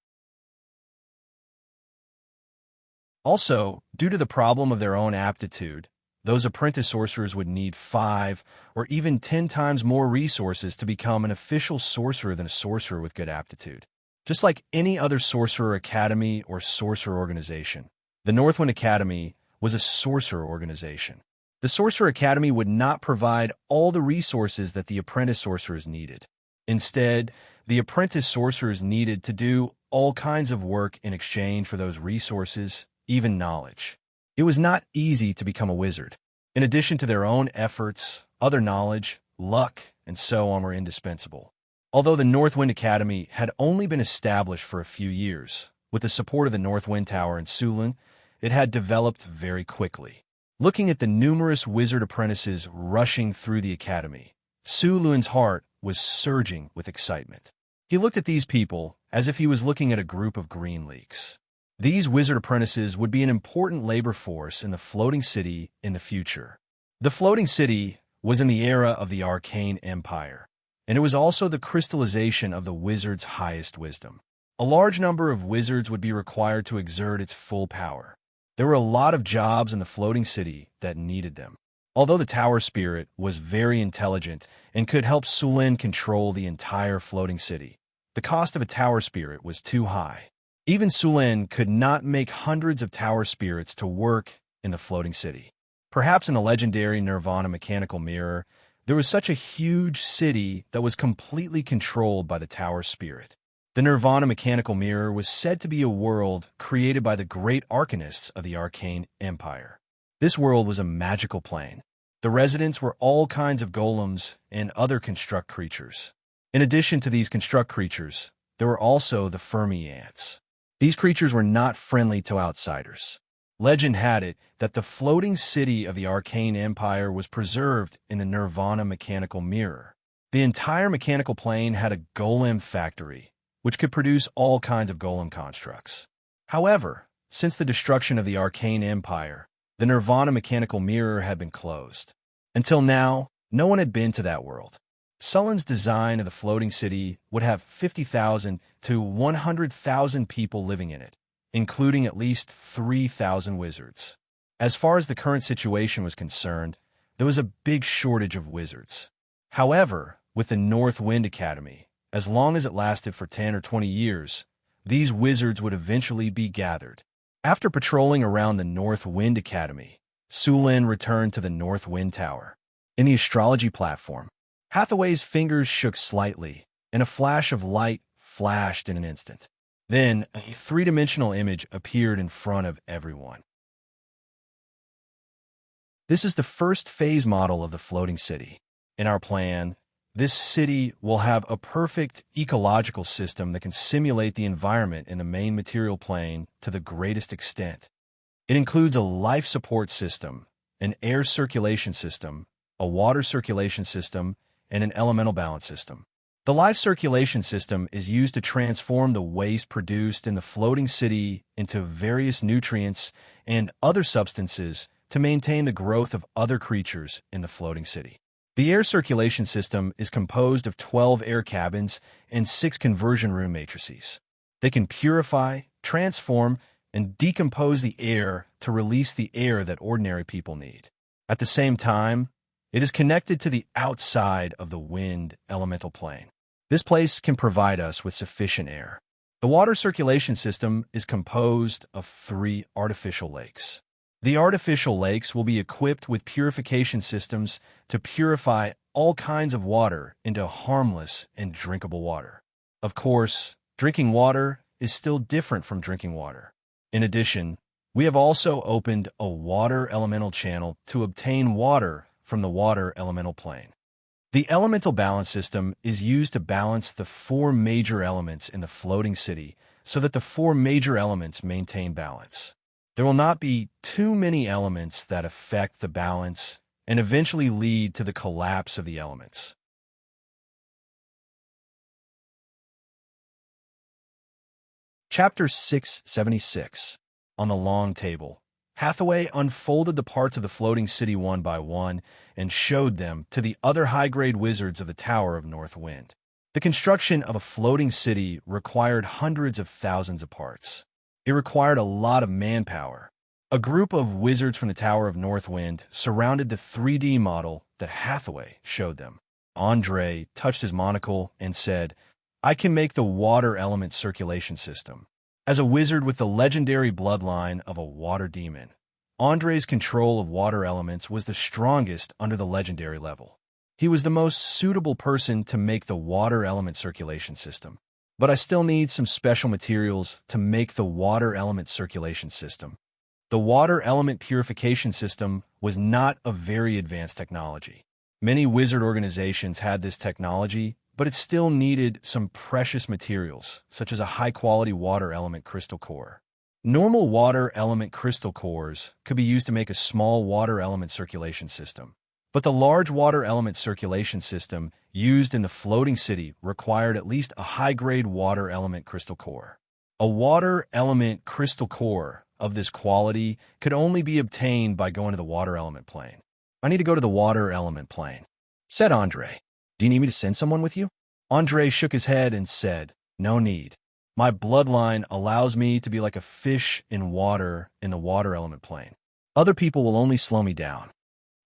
Also, due to the problem of their own aptitude, those apprentice sorcerers would need 5 or even 10 times more resources to become an official sorcerer than a sorcerer with good aptitude. Just like any other Sorcerer Academy or sorcerer organization, the Northwind Academy was a sorcerer organization. The Sorcerer Academy would not provide all the resources that the apprentice sorcerers needed. Instead, the apprentice sorcerers needed to do all kinds of work in exchange for those resources, even knowledge. It was not easy to become a wizard. In addition to their own efforts, other knowledge, luck, and so on were indispensable. Although the North Wind Academy had only been established for a few years, with the support of the North Wind Tower in Sulin, it had developed very quickly. Looking at the numerous wizard apprentices rushing through the academy, Sulin's heart was surging with excitement. He looked at these people as if he was looking at a group of green leaks. These wizard apprentices would be an important labor force in the floating city in the future. The floating city was in the era of the Arcane Empire, and it was also the crystallization of the wizard's highest wisdom. A large number of wizards would be required to exert its full power. There were a lot of jobs in the floating city that needed them. Although the Tower Spirit was very intelligent and could help Sulin control the entire floating city, the cost of a Tower Spirit was too high. Even Sulin could not make hundreds of Tower Spirits to work in the floating city. Perhaps in the legendary Nirvana mechanical mirror, there was such a huge city that was completely controlled by the Tower Spirit. The Nirvana mechanical mirror was said to be a world created by the great arcanists of the Arcane Empire. This world was a magical plane. The residents were all kinds of golems and other construct creatures. In addition to these construct creatures, there were also the Fermi ants. These creatures were not friendly to outsiders. Legend had it that the floating city of the Arcane Empire was preserved in the Nirvana mechanical mirror. The entire mechanical plane had a golem factory, which could produce all kinds of golem constructs. However, since the destruction of the Arcane Empire, the Nirvana mechanical mirror had been closed. Until now, no one had been to that world. Sulin's design of the floating city would have 50,000 to 100,000 people living in it, including at least 3,000 wizards. As far as the current situation was concerned, there was a big shortage of wizards. However, with the North Wind Academy, as long as it lasted for 10 or 20 years, these wizards would eventually be gathered. After patrolling around the North Wind Academy, Sulin returned to the North Wind Tower. In the astrology platform, Hathaway's fingers shook slightly, and a flash of light flashed in an instant. Then, a three-dimensional image appeared in front of everyone. This is the first phase model of the floating city. In our plan, this city will have a perfect ecological system that can simulate the environment in the main material plane to the greatest extent. It includes a life support system, an air circulation system, a water circulation system, and an elemental balance system. The life circulation system is used to transform the waste produced in the floating city into various nutrients and other substances to maintain the growth of other creatures in the floating city. The air circulation system is composed of 12 air cabins and 6 conversion room matrices. They can purify, transform, and decompose the air to release the air that ordinary people need. At the same time, it is connected to the outside of the wind elemental plane. This place can provide us with sufficient air. The water circulation system is composed of 3 artificial lakes. The artificial lakes will be equipped with purification systems to purify all kinds of water into harmless and drinkable water. Of course, drinking water is still different from drinking water. In addition, we have also opened a water elemental channel to obtain water from the water elemental plane. The elemental balance system is used to balance the 4 major elements in the floating city so that the 4 major elements maintain balance. There will not be too many elements that affect the balance and eventually lead to the collapse of the elements. Chapter 676. On the long table, Hathaway unfolded the parts of the floating city one by one and showed them to the other high-grade wizards of the Tower of North Wind. The construction of a floating city required hundreds of thousands of parts. It required a lot of manpower. A group of wizards from the Tower of North Wind surrounded the 3D model that Hathaway showed them. Andre touched his monocle and said, "I can make the water element circulation system." As a wizard with the legendary bloodline of a water demon, Andre's control of water elements was the strongest under the legendary level. He was the most suitable person to make the water element circulation system. but I still need some special materials to make the water element circulation system. The water element purification system was not a very advanced technology. Many wizard organizations had this technology, but it still needed some precious materials, such as a high-quality water element crystal core. Normal water element crystal cores could be used to make a small water element circulation system, but the large water element circulation system used in the floating city required at least a high-grade water element crystal core. A water element crystal core of this quality could only be obtained by going to the water element plane. I need to go to the water element plane, said Andre. Do you need me to send someone with you? Andre shook his head and said, no need. My bloodline allows me to be like a fish in water in the water element plane. Other people will only slow me down.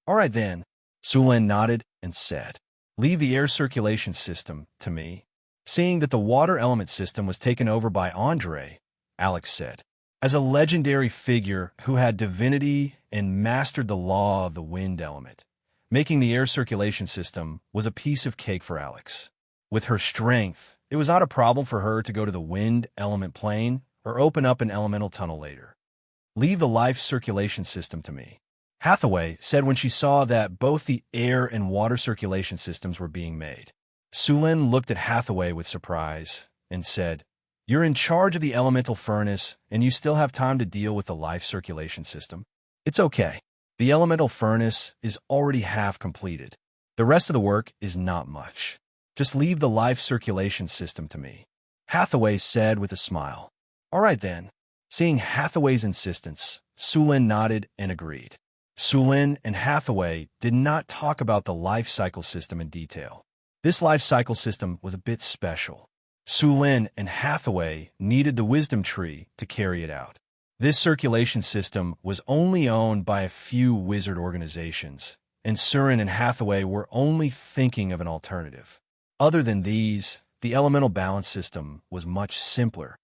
All right then, Sulin nodded and said, leave the air circulation system to me. Seeing that the water element system was taken over by Andre, Alex said, as a legendary figure who had divinity and mastered the law of the wind element, making the air circulation system was a piece of cake for Alex. With her strength, it was not a problem for her to go to the wind element plane or open up an elemental tunnel later. Leave the life circulation system to me, Hathaway said when she saw that both the air and water circulation systems were being made. Sulin looked at Hathaway with surprise and said, you're in charge of the elemental furnace and you still have time to deal with the life circulation system? It's okay. The elemental furnace is already half completed. The rest of the work is not much. Just leave the life circulation system to me, Hathaway said with a smile. All right then. Seeing Hathaway's insistence, Sulin nodded and agreed. Sulin and Hathaway did not talk about the life cycle system in detail. This life cycle system was a bit special. Sulin and Hathaway needed the wisdom tree to carry it out. This circulation system was only owned by a few wizard organizations, and Surin and Hathaway were only thinking of an alternative. Other than these, the elemental balance system was much simpler.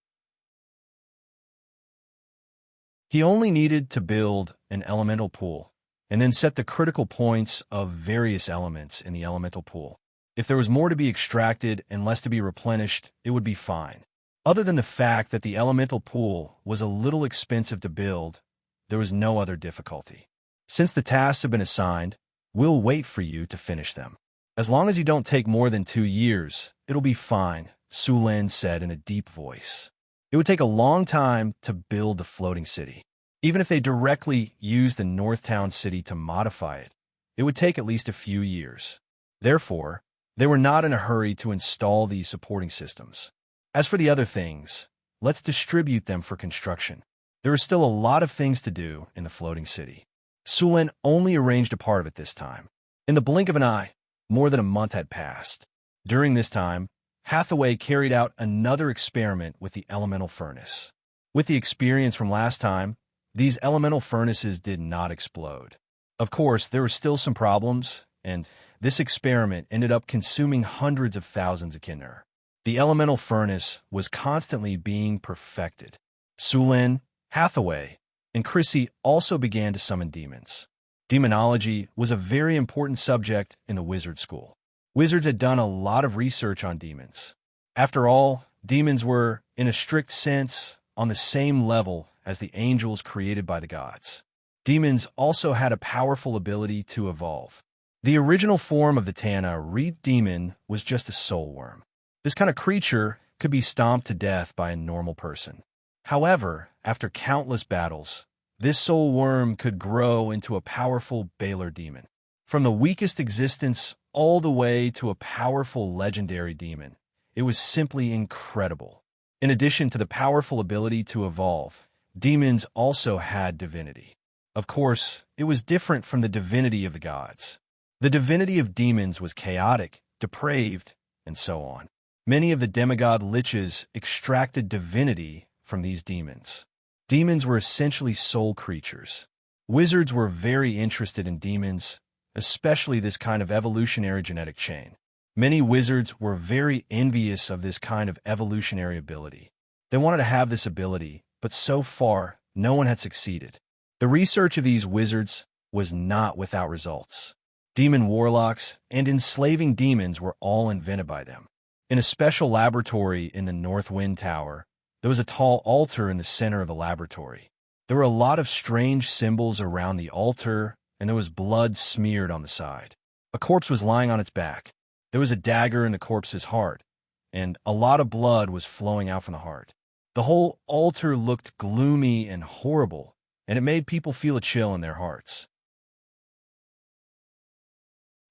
He only needed to build an elemental pool, and then set the critical points of various elements in the elemental pool. If there was more to be extracted and less to be replenished, it would be fine. Other than the fact that the elemental pool was a little expensive to build, there was no other difficulty. Since the tasks have been assigned, we'll wait for you to finish them. As long as you don't take more than 2 years, it'll be fine, Sulin said in a deep voice. It would take a long time to build the floating city. Even if they directly used the Northtown city to modify it, it would take at least a few years. Therefore, they were not in a hurry to install these supporting systems. As for the other things, let's distribute them for construction. There are still a lot of things to do in the floating city. Sulin only arranged a part of it this time. In the blink of an eye, more than a month had passed. During this time, Hathaway carried out another experiment with the elemental furnace. With the experience from last time, these elemental furnaces did not explode. Of course, there were still some problems, and this experiment ended up consuming hundreds of thousands of Kinner. The elemental furnace was constantly being perfected. Sulin, Hathaway, and Chrissy also began to summon demons. Demonology was a very important subject in the wizard school. Wizards had done a lot of research on demons. After all, demons were, in a strict sense, on the same level as the angels created by the gods. Demons also had a powerful ability to evolve. The original form of the Tana Reed demon was just a soul worm. This kind of creature could be stomped to death by a normal person. However, after countless battles, this soul worm could grow into a powerful Baylor demon. From the weakest existence all the way to a powerful legendary demon, it was simply incredible. In addition to the powerful ability to evolve, demons also had divinity. Of course, it was different from the divinity of the gods. The divinity of demons was chaotic, depraved, and so on. Many of the demigod liches extracted divinity from these demons. Demons were essentially soul creatures. Wizards were very interested in demons, especially this kind of evolutionary genetic chain. Many wizards were very envious of this kind of evolutionary ability. They wanted to have this ability, but so far, no one had succeeded. The research of these wizards was not without results. Demon warlocks and enslaving demons were all invented by them. In a special laboratory in the North Wind Tower, there was a tall altar in the center of the laboratory. There were a lot of strange symbols around the altar, and there was blood smeared on the side. A corpse was lying on its back. There was a dagger in the corpse's heart, and a lot of blood was flowing out from the heart. The whole altar looked gloomy and horrible, and it made people feel a chill in their hearts.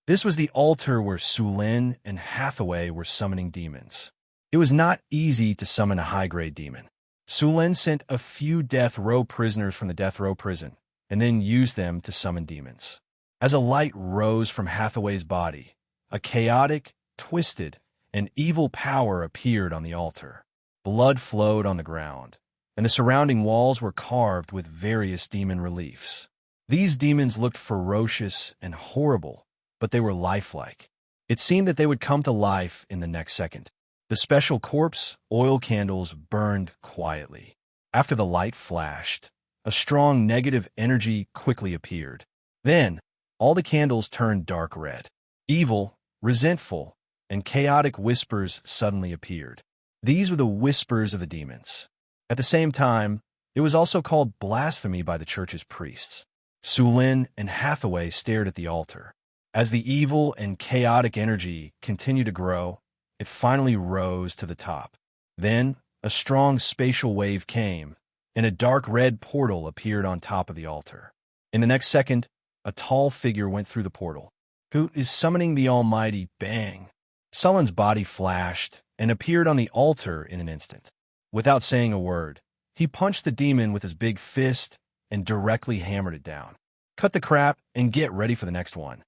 This was the altar where Sulin and Hathaway were summoning demons. It was not easy to summon a high-grade demon. Sulin sent a few death row prisoners from the death row prison, and then used them to summon demons. As a light rose from Hathaway's body, a chaotic, twisted, and evil power appeared on the altar. Blood flowed on the ground, and the surrounding walls were carved with various demon reliefs. These demons looked ferocious and horrible, but they were lifelike. It seemed that they would come to life in the next second. The special corpse oil candles burned quietly. After the light flashed, a strong negative energy quickly appeared. Then, all the candles turned dark red. Evil, resentful, and chaotic whispers suddenly appeared. These were the whispers of the demons. At the same time, it was also called blasphemy by the church's priests. Sulin and Hathaway stared at the altar. As the evil and chaotic energy continued to grow, it finally rose to the top. Then, a strong spatial wave came, and a dark red portal appeared on top of the altar. In the next second, a tall figure went through the portal. "Who is summoning the almighty Bang?" Sulin's body flashed and appeared on the altar in an instant. Without saying a word, he punched the demon with his big fist and directly hammered it down. "Cut the crap and get ready for the next one."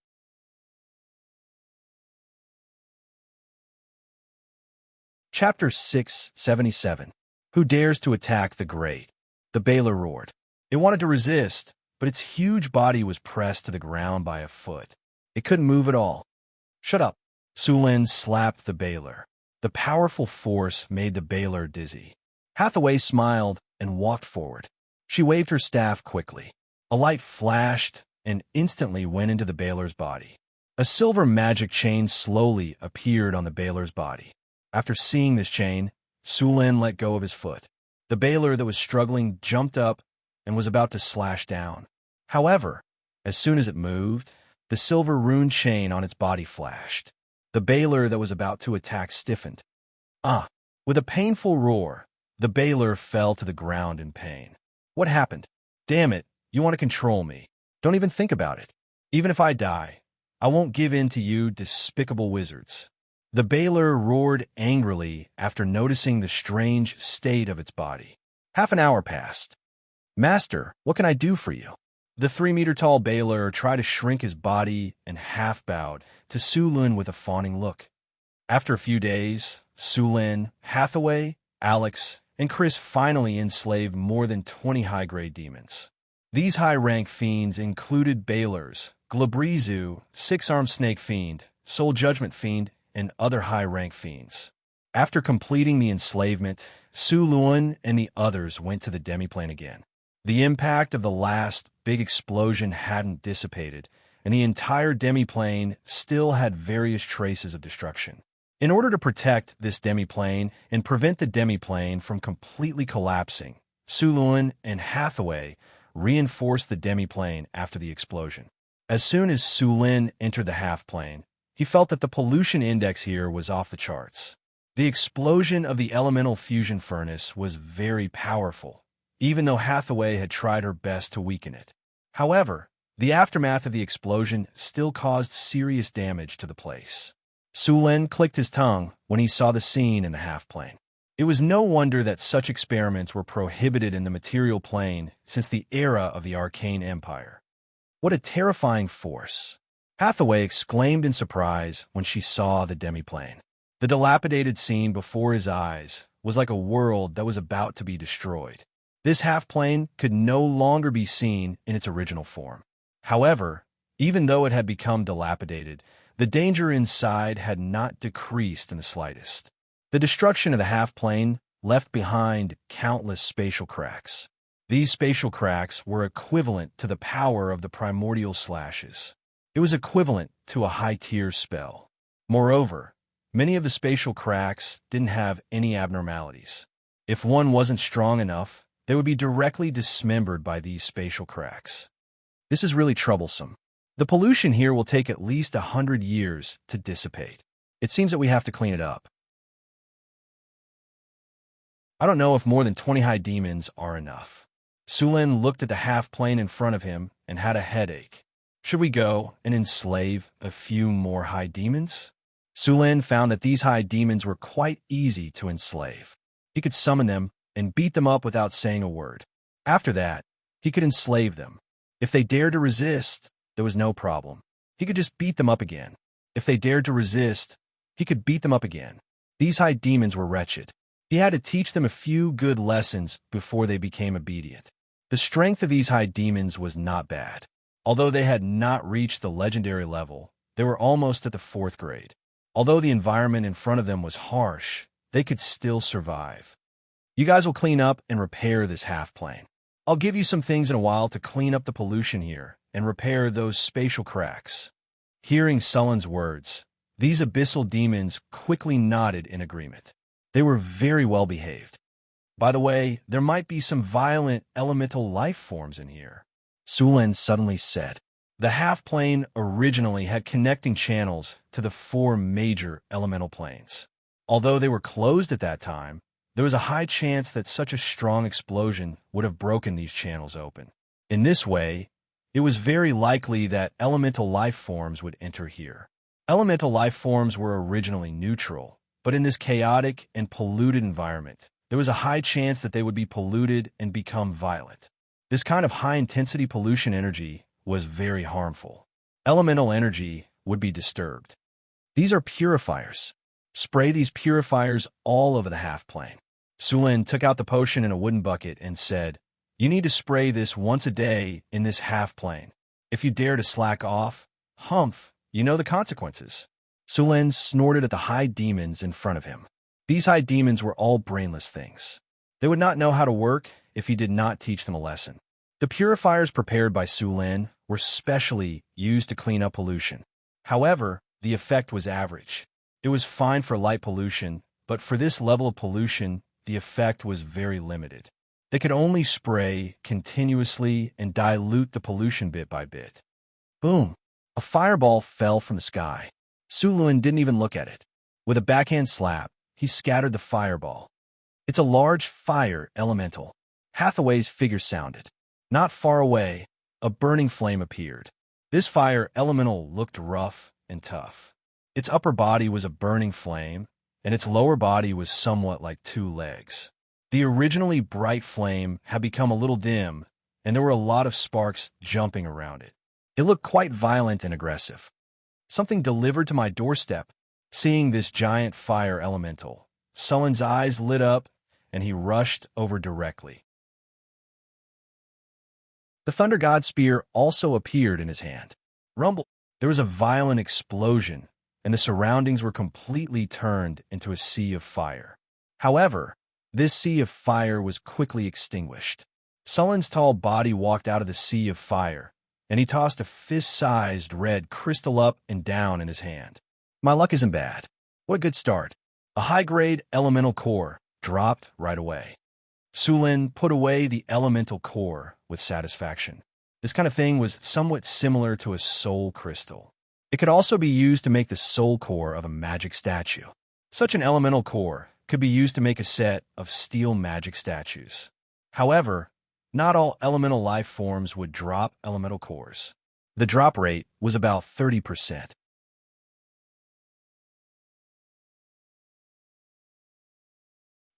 Chapter 677. Who dares to attack the great? The Baylor roared. It wanted to resist, but its huge body was pressed to the ground by a foot. It couldn't move at all. "Shut up." Sulin slapped the Baylor. The powerful force made the Baylor dizzy. Hathaway smiled and walked forward. She waved her staff quickly. A light flashed and instantly went into the Baylor's body. A silver magic chain slowly appeared on the Baylor's body. After seeing this chain, Sulin let go of his foot. The Baylor that was struggling jumped up and was about to slash down. However, as soon as it moved, the silver rune chain on its body flashed. The Baylor that was about to attack stiffened. With a painful roar, the Baylor fell to the ground in pain. "What happened? Damn it, you want to control me. Don't even think about it. Even if I die, I won't give in to you despicable wizards." The Baylor roared angrily after noticing the strange state of its body. Half an hour passed. "Master, what can I do for you?" The 3-meter-tall Baylor tried to shrink his body and half-bowed to Sulin with a fawning look. After a few days, Sulin, Hathaway, Alex, and Chris finally enslaved more than 20 high-grade demons. These high-rank fiends included Baylors, Glabrizu, Six-Armed Snake Fiend, Soul Judgment Fiend, and other high-rank fiends. After completing the enslavement, Sulin and the others went to the demiplane again. The impact of the last big explosion hadn't dissipated, and the entire demiplane still had various traces of destruction. In order to protect this demiplane and prevent the demiplane from completely collapsing, Sulin and Hathaway reinforced the demiplane after the explosion. As soon as Sulin entered the half-plane, he felt that the pollution index here was off the charts. The explosion of the elemental fusion furnace was very powerful, even though Hathaway had tried her best to weaken it. However, the aftermath of the explosion still caused serious damage to the place. Sulin clicked his tongue when he saw the scene in the half-plane. It was no wonder that such experiments were prohibited in the material plane since the era of the Arcane Empire. What a terrifying force! Hathaway exclaimed in surprise when she saw the demiplane. The dilapidated scene before his eyes was like a world that was about to be destroyed. This half-plane could no longer be seen in its original form. However, even though it had become dilapidated, the danger inside had not decreased in the slightest. The destruction of the half-plane left behind countless spatial cracks. These spatial cracks were equivalent to the power of the primordial slashes. It was equivalent to a high-tier spell. Moreover, Many of the spatial cracks didn't have any abnormalities. If one wasn't strong enough, they would be directly dismembered by these spatial cracks. This is really troublesome. The pollution here will take at least 100 years to dissipate. It seems that we have to clean it up. I don't know if more than 20 high demons are enough. Sulin looked at the half-plane in front of him and had a headache. Should we go and enslave a few more high demons? Sulin found that these high demons were quite easy to enslave. He could summon them and beat them up without saying a word. After that, he could enslave them. If they dared to resist, there was no problem. He could just beat them up again. If they dared to resist, he could beat them up again. These high demons were wretched. He had to teach them a few good lessons before they became obedient. The strength of these high demons was not bad. Although they had not reached the legendary level, they were almost at the 4th grade. Although the environment in front of them was harsh, they could still survive. You guys will clean up and repair this half-plane. I'll give you some things in a while to clean up the pollution here and repair those spatial cracks. Hearing Sullen's words, these abyssal demons quickly nodded in agreement. They were very well behaved. By the way, there might be some violent elemental life forms in here, Sulin suddenly said. The half-plane originally had connecting channels to the 4 major elemental planes. Although they were closed at that time, there was a high chance that such a strong explosion would have broken these channels open. In this way, it was very likely that elemental life forms would enter here. Elemental life forms were originally neutral, but in this chaotic and polluted environment, there was a high chance that they would be polluted and become violent. This kind of high-intensity pollution energy was very harmful. Elemental energy would be disturbed. These are purifiers. Spray these purifiers all over the half-plane. Sulin took out the potion in a wooden bucket and said, "You need to spray this once a day in this half-plane. If you dare to slack off, humph, you know the consequences." Sulin snorted at the high demons in front of him. These high demons were all brainless things. They would not know how to work if he did not teach them a lesson. The purifiers prepared by Sulin were specially used to clean up pollution. However, the effect was average. It was fine for light pollution, but for this level of pollution, the effect was very limited. They could only spray continuously and dilute the pollution bit by bit. Boom! A fireball fell from the sky. Sulin didn't even look at it. With a backhand slap, he scattered the fireball. It's a large fire elemental. Hathaway's figure sounded. Not far away, a burning flame appeared. This fire elemental looked rough and tough. Its upper body was a burning flame, and its lower body was somewhat like 2 legs. The originally bright flame had become a little dim, and there were a lot of sparks jumping around it. It looked quite violent and aggressive. Something delivered to my doorstep. Seeing this giant fire elemental, Sullen's eyes lit up, and he rushed over directly. The Thunder God Spear also appeared in his hand. Rumble! There was a violent explosion, and the surroundings were completely turned into a sea of fire. However, this sea of fire was quickly extinguished. Sullen's tall body walked out of the sea of fire, and he tossed a fist-sized red crystal up and down in his hand. My luck isn't bad. What a good start. A high-grade elemental core dropped right away. Sulin put away the elemental core with satisfaction. This kind of thing was somewhat similar to a soul crystal. It could also be used to make the soul core of a magic statue. Such an elemental core could be used to make a set of steel magic statues. However, not all elemental life forms would drop elemental cores. The drop rate was about 30%.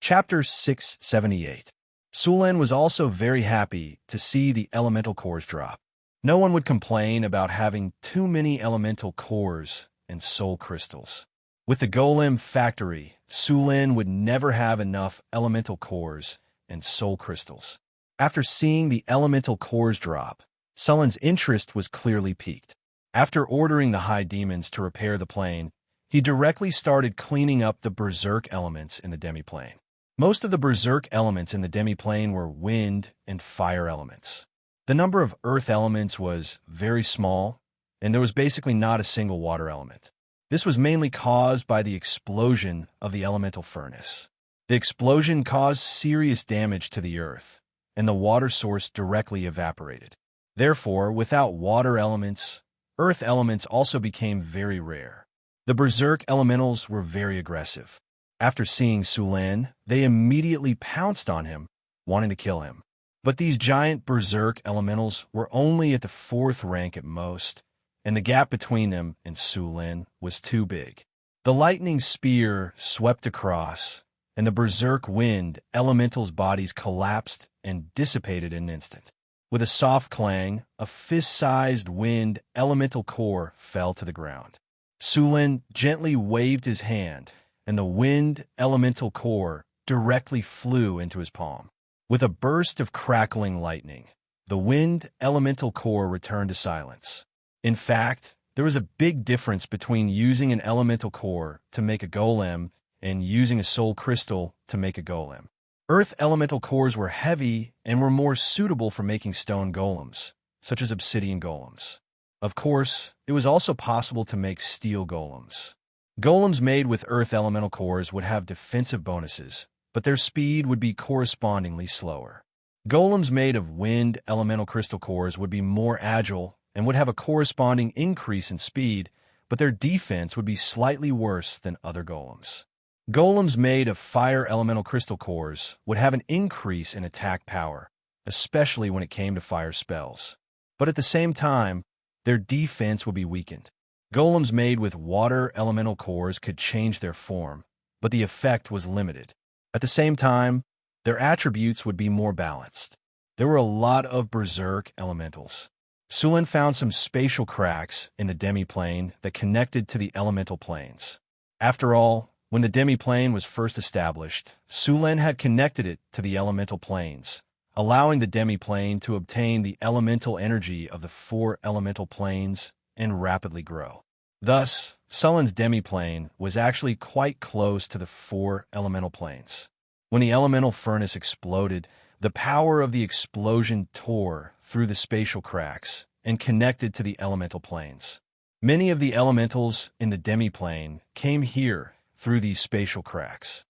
Chapter 678. Sulin was also very happy to see the elemental cores drop. No one would complain about having too many elemental cores and soul crystals. With the Golem factory, Sulin would never have enough elemental cores and soul crystals. After seeing the elemental cores drop, Sullin's interest was clearly piqued. After ordering the high demons to repair the plane, he directly started cleaning up the berserk elements in the demiplane. Most of the berserk elements in the demiplane were wind and fire elements. The number of earth elements was very small, and there was basically not a single water element. This was mainly caused by the explosion of the elemental furnace. The explosion caused serious damage to the earth, and the water source directly evaporated. Therefore, without water elements, earth elements also became very rare. The berserk elementals were very aggressive. After seeing Sulan, they immediately pounced on him, wanting to kill him. But these giant berserk elementals were only at the 4th rank at most, and the gap between them and Sulan was too big. The lightning spear swept across, and the berserk wind elementals' bodies collapsed and dissipated in an instant. With a soft clang, a fist-sized wind elemental core fell to the ground. Sulan gently waved his hand, and the wind elemental core directly flew into his palm. With a burst of crackling lightning, the wind elemental core returned to silence. In fact, there was a big difference between using an elemental core to make a golem and using a soul crystal to make a golem. Earth elemental cores were heavy and were more suitable for making stone golems, such as obsidian golems. Of course, it was also possible to make steel golems. Golems made with earth elemental cores would have defensive bonuses, but their speed would be correspondingly slower. Golems made of wind elemental crystal cores would be more agile and would have a corresponding increase in speed, but their defense would be slightly worse than other golems. Golems made of fire elemental crystal cores would have an increase in attack power, especially when it came to fire spells. But at the same time, their defense would be weakened. Golems made with water elemental cores could change their form, but the effect was limited. At the same time, their attributes would be more balanced. There were a lot of berserk elementals. Sulan found some spatial cracks in the demi-plane that connected to the elemental planes. After all, when the demi-plane was first established, Sulan had connected it to the elemental planes, allowing the demi-plane to obtain the elemental energy of the 4 elemental planes and rapidly grow. Thus, Sulan's demi-plane was actually quite close to the 4 elemental planes. When the elemental furnace exploded, the power of the explosion tore through the spatial cracks and connected to the elemental planes. Many of the elementals in the demi-plane came here through these spatial cracks.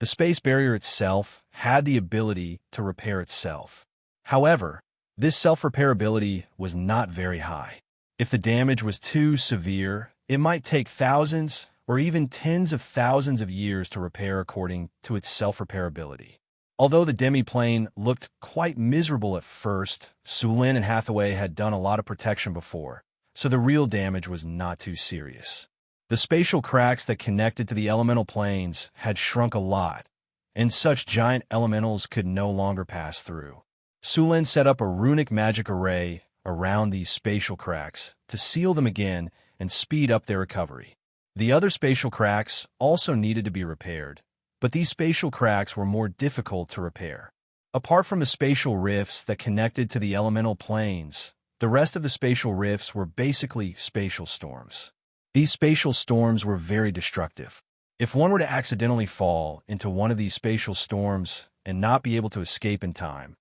The space barrier itself had the ability to repair itself. However, this self-repairability was not very high. If the damage was too severe, it might take thousands or even tens of thousands of years to repair according to its self-repairability. Although the demi-plane looked quite miserable at first, Sulan and Hathaway had done a lot of protection before, so the real damage was not too serious. The spatial cracks that connected to the elemental planes had shrunk a lot, and such giant elementals could no longer pass through. Sulan set up a runic magic array around these spatial cracks to seal them again and speed up their recovery. The other spatial cracks also needed to be repaired, but these spatial cracks were more difficult to repair. Apart from the spatial rifts that connected to the elemental planes, the rest of the spatial rifts were basically spatial storms. These spatial storms were very destructive. If one were to accidentally fall into one of these spatial storms and not be able to escape in time,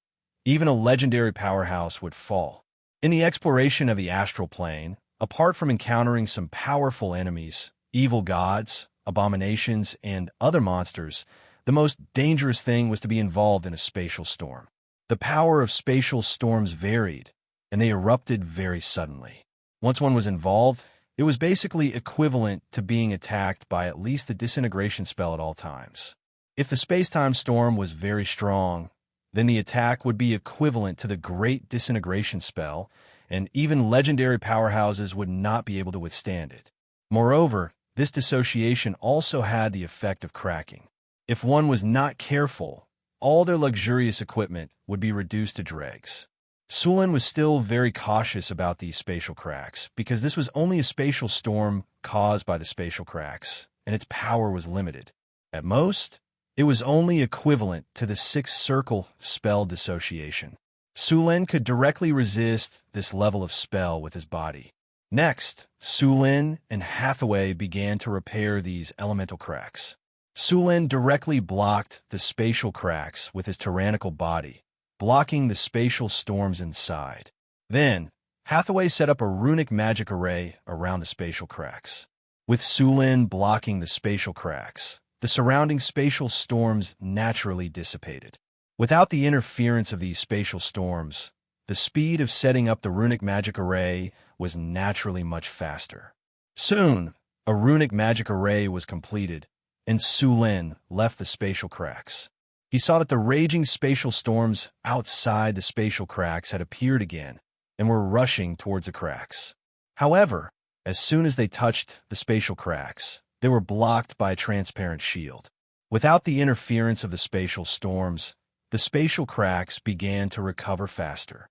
even a legendary powerhouse would fall. In the exploration of the astral plane, apart from encountering some powerful enemies, evil gods, abominations, and other monsters, the most dangerous thing was to be involved in a spatial storm. The power of spatial storms varied, and they erupted very suddenly. Once one was involved, it was basically equivalent to being attacked by at least the disintegration spell at all times. If the space-time storm was very strong, then the attack would be equivalent to the Great Disintegration spell, and even legendary powerhouses would not be able to withstand it. Moreover, this dissociation also had the effect of cracking. If one was not careful, all their luxurious equipment would be reduced to dregs. Sulan was still very cautious about these spatial cracks, because this was only a spatial storm caused by the spatial cracks, and its power was limited. At most, it was only equivalent to the 6th circle spell dissociation. Sulan could directly resist this level of spell with his body. Next, Sulan and Hathaway began to repair these elemental cracks. Sulan directly blocked the spatial cracks with his tyrannical body, blocking the spatial storms inside. Then, Hathaway set up a runic magic array around the spatial cracks. With Sulin blocking the spatial cracks, the surrounding spatial storms naturally dissipated. Without the interference of these spatial storms, the speed of setting up the runic magic array was naturally much faster. Soon, a runic magic array was completed, and Sulin left the spatial cracks. He saw that the raging spatial storms outside the spatial cracks had appeared again and were rushing towards the cracks. However, as soon as they touched the spatial cracks, they were blocked by a transparent shield. Without the interference of the spatial storms, the spatial cracks began to recover faster.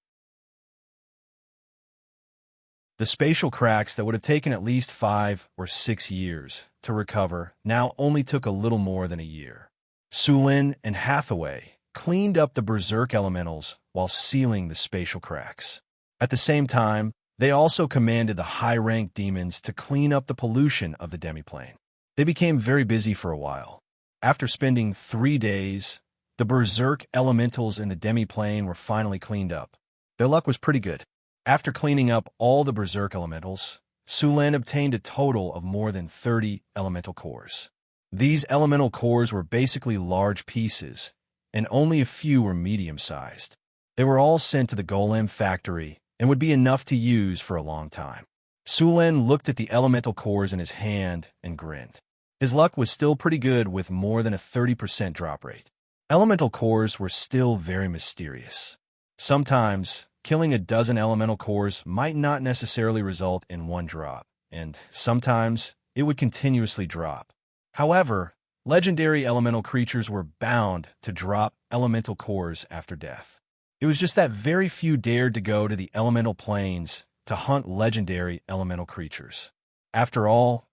The spatial cracks that would have taken at least 5 or 6 years to recover now only took a little more than a year. Sulin and Hathaway cleaned up the berserk elementals while sealing the spatial cracks. At the same time, they also commanded the high-ranked demons to clean up the pollution of the demiplane. They became very busy for a while. After spending 3 days, the berserk elementals in the demiplane were finally cleaned up. Their luck was pretty good. After cleaning up all the berserk elementals, Sulin obtained a total of more than 30 elemental cores. These elemental cores were basically large pieces, and only a few were medium-sized. They were all sent to the golem factory and would be enough to use for a long time. Sulin looked at the elemental cores in his hand and grinned. His luck was still pretty good with more than a 30% drop rate. Elemental cores were still very mysterious. Sometimes, killing a dozen elemental cores might not necessarily result in 1 drop, and sometimes it would continuously drop. However, legendary elemental creatures were bound to drop elemental cores after death. It was just that very few dared to go to the elemental planes to hunt legendary elemental creatures. After all,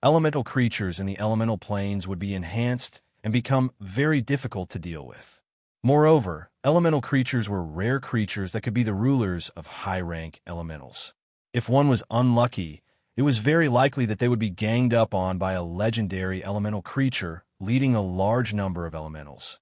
elemental creatures in the elemental planes would be enhanced and become very difficult to deal with. Moreover, elemental creatures were rare creatures that could be the rulers of high-rank elementals. If one was unlucky, it was very likely that they would be ganged up on by a legendary elemental creature leading a large number of elementals.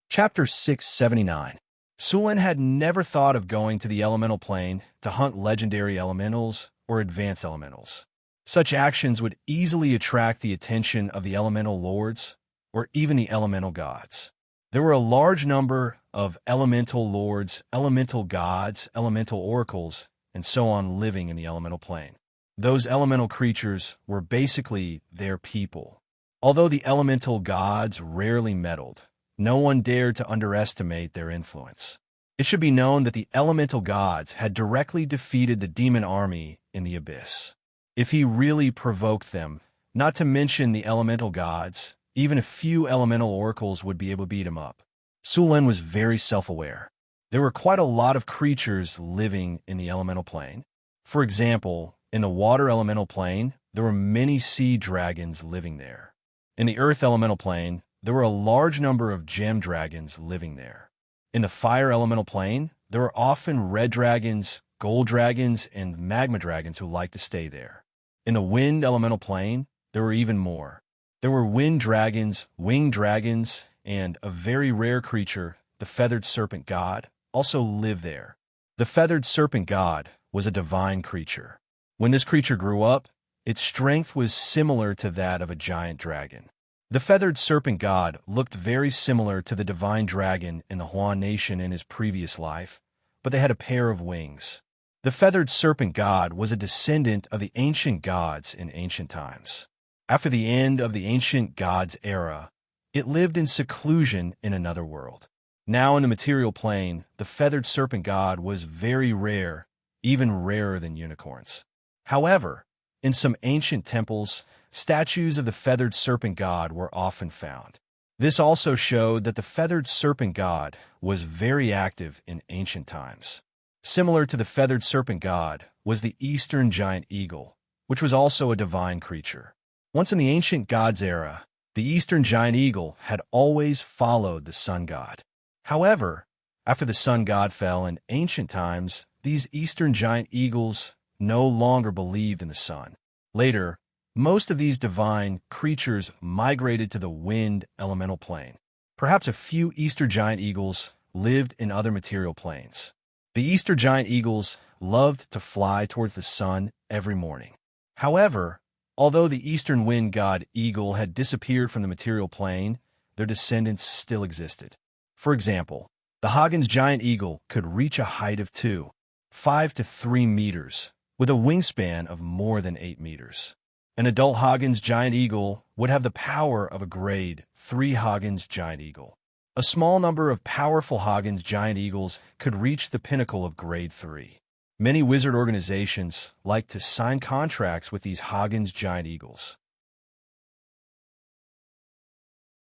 Chapter 679. Sulin had never thought of going to the elemental plane to hunt legendary elementals or advanced elementals. Such actions would easily attract the attention of the elemental lords or even the elemental gods. There were a large number of elemental lords, elemental gods, elemental oracles, and so on living in the elemental plane. Those elemental creatures were basically their people. Although the elemental gods rarely meddled, no one dared to underestimate their influence. It should be known that the elemental gods had directly defeated the demon army in the abyss. If he really provoked them, not to mention the elemental gods, even a few elemental oracles would be able to beat him up. Sulin was very self-aware. There were quite a lot of creatures living in the elemental plane. For example, in the water elemental plane, there were many sea dragons living there. In the earth elemental plane, there were a large number of gem dragons living there. In the fire elemental plane, there were often red dragons, gold dragons, and magma dragons who liked to stay there. In the wind elemental plane, there were even more. There were wind dragons, winged dragons, and a very rare creature, the feathered serpent god, also lived there. The feathered serpent god was a divine creature. When this creature grew up, its strength was similar to that of a giant dragon. The feathered serpent god looked very similar to the divine dragon in the Huan nation in his previous life, but they had a pair of wings. The feathered serpent god was a descendant of the ancient gods in ancient times. After the end of the ancient gods era, it lived in seclusion in another world. Now in the material plane, the feathered serpent god was very rare, even rarer than unicorns. However, in some ancient temples, statues of the feathered serpent god were often found. This also showed that the feathered serpent god was very active in ancient times. Similar to the feathered serpent god was the eastern giant eagle, which was also a divine creature. Once in the ancient gods era, the eastern giant eagle had always followed the sun god. However, after the sun god fell in ancient times, these eastern giant eagles no longer believed in the sun. Later, most of these divine creatures migrated to the wind elemental plane. Perhaps a few Easter giant eagles lived in other material planes. The Easter giant eagles loved to fly towards the sun every morning. However, although the eastern wind god eagle had disappeared from the material plane, their descendants still existed. For example, the Hagen's giant eagle could reach a height of 2.5 to 3 meters, with a wingspan of more than 8 meters. An adult Hagen's giant eagle would have the power of a grade 3 Hagen's giant eagle. A small number of powerful Hagen's giant eagles could reach the pinnacle of grade 3. Many wizard organizations like to sign contracts with these Hagen's giant eagles.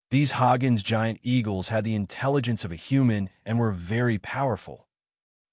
These Hagen's giant eagles had the intelligence of a human and were very powerful.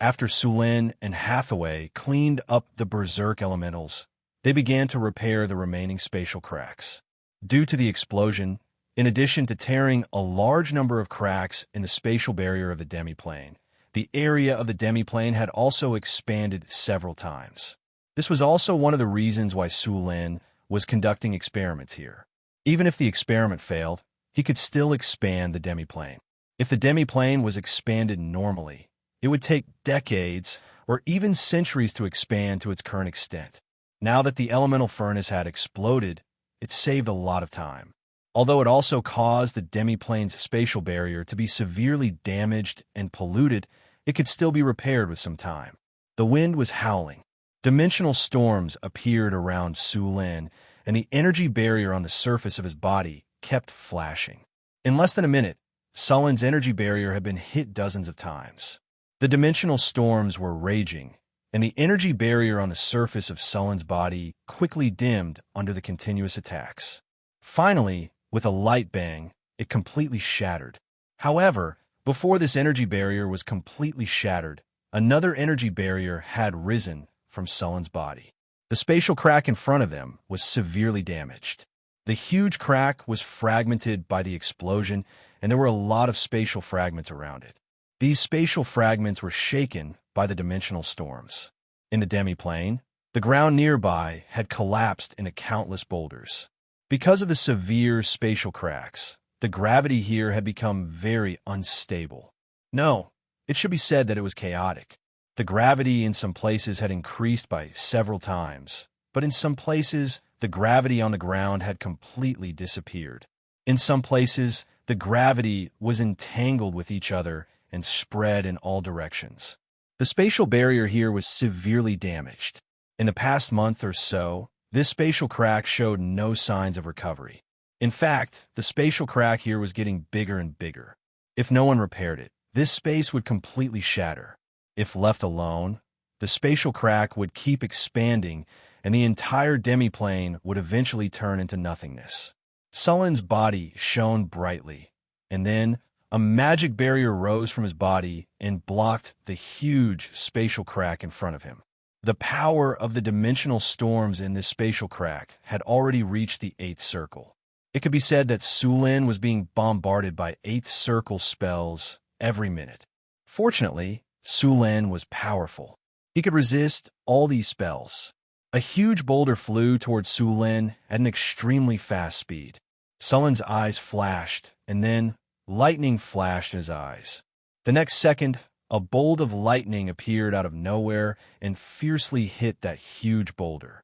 After Sulen and Hathaway cleaned up the berserk elementals, they began to repair the remaining spatial cracks. Due to the explosion, in addition to tearing a large number of cracks in the spatial barrier of the demiplane, the area of the demiplane had also expanded several times. This was also one of the reasons why Sulen was conducting experiments here. Even if the experiment failed, he could still expand the demiplane. If the demiplane was expanded normally, it would take decades or even centuries to expand to its current extent. Now that the elemental furnace had exploded, it saved a lot of time. Although it also caused the demiplane's spatial barrier to be severely damaged and polluted, it could still be repaired with some time. The wind was howling. Dimensional storms appeared around Sulen, and the energy barrier on the surface of his body kept flashing. In less than a minute, Sulen's energy barrier had been hit dozens of times. The dimensional storms were raging, and the energy barrier on the surface of Sulen's body quickly dimmed under the continuous attacks. Finally, with a light bang, it completely shattered. However, before this energy barrier was completely shattered, another energy barrier had risen from Sulen's body. The spatial crack in front of them was severely damaged. The huge crack was fragmented by the explosion, and there were a lot of spatial fragments around it. These spatial fragments were shaken by the dimensional storms. In the demiplane, the ground nearby had collapsed into countless boulders. Because of the severe spatial cracks, the gravity here had become very unstable. No, it should be said that it was chaotic. The gravity in some places had increased by several times, but in some places, the gravity on the ground had completely disappeared. In some places, the gravity was entangled with each other and spread in all directions. The spatial barrier here was severely damaged. In the past month or so, this spatial crack showed no signs of recovery. In fact, the spatial crack here was getting bigger and bigger. If no one repaired it, this space would completely shatter. If left alone, the spatial crack would keep expanding and the entire demiplane would eventually turn into nothingness. Sulen's body shone brightly, and then a magic barrier rose from his body and blocked the huge spatial crack in front of him. The power of the dimensional storms in this spatial crack had already reached the 8th circle. It could be said that Sulen was being bombarded by 8th circle spells every minute. Fortunately, Sulen was powerful. He could resist all these spells. A huge boulder flew towards Sulen at an extremely fast speed. Sulen's eyes flashed, and then lightning flashed in his eyes. The next second, a bolt of lightning appeared out of nowhere and fiercely hit that huge boulder.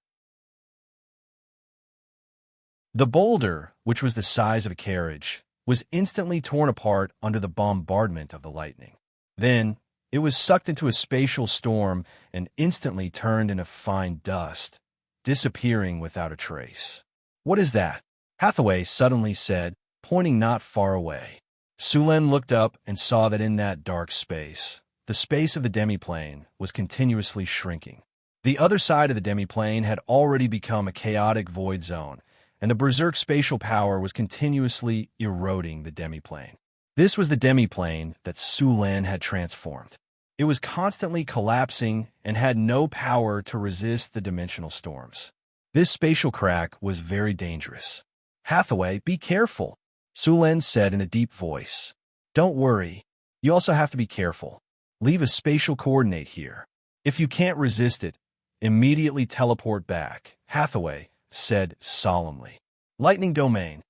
The boulder, which was the size of a carriage, was instantly torn apart under the bombardment of the lightning. Then, it was sucked into a spatial storm and instantly turned into fine dust, disappearing without a trace. "What is that?" Hathaway suddenly said, pointing not far away. Sulen looked up and saw that in that dark space, the space of the demiplane was continuously shrinking. The other side of the demiplane had already become a chaotic void zone, and the berserk spatial power was continuously eroding the demiplane. This was the demiplane that Sulen had transformed. It was constantly collapsing and had no power to resist the dimensional storms. This spatial crack was very dangerous. "Hathaway, be careful," Sulen said in a deep voice. "Don't worry. You also have to be careful. Leave a spatial coordinate here. If you can't resist it, immediately teleport back," Hathaway said solemnly. "Lightning domain."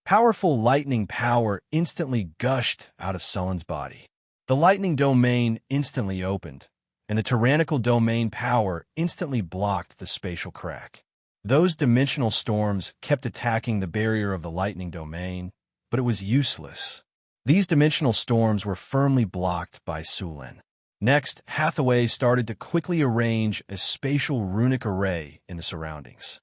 Powerful lightning power instantly gushed out of Sullen's body. The lightning domain instantly opened, and the tyrannical domain power instantly blocked the spatial crack. Those dimensional storms kept attacking the barrier of the lightning domain, but it was useless. These dimensional storms were firmly blocked by Sullen. Next, Hathaway started to quickly arrange a spatial runic array in the surroundings.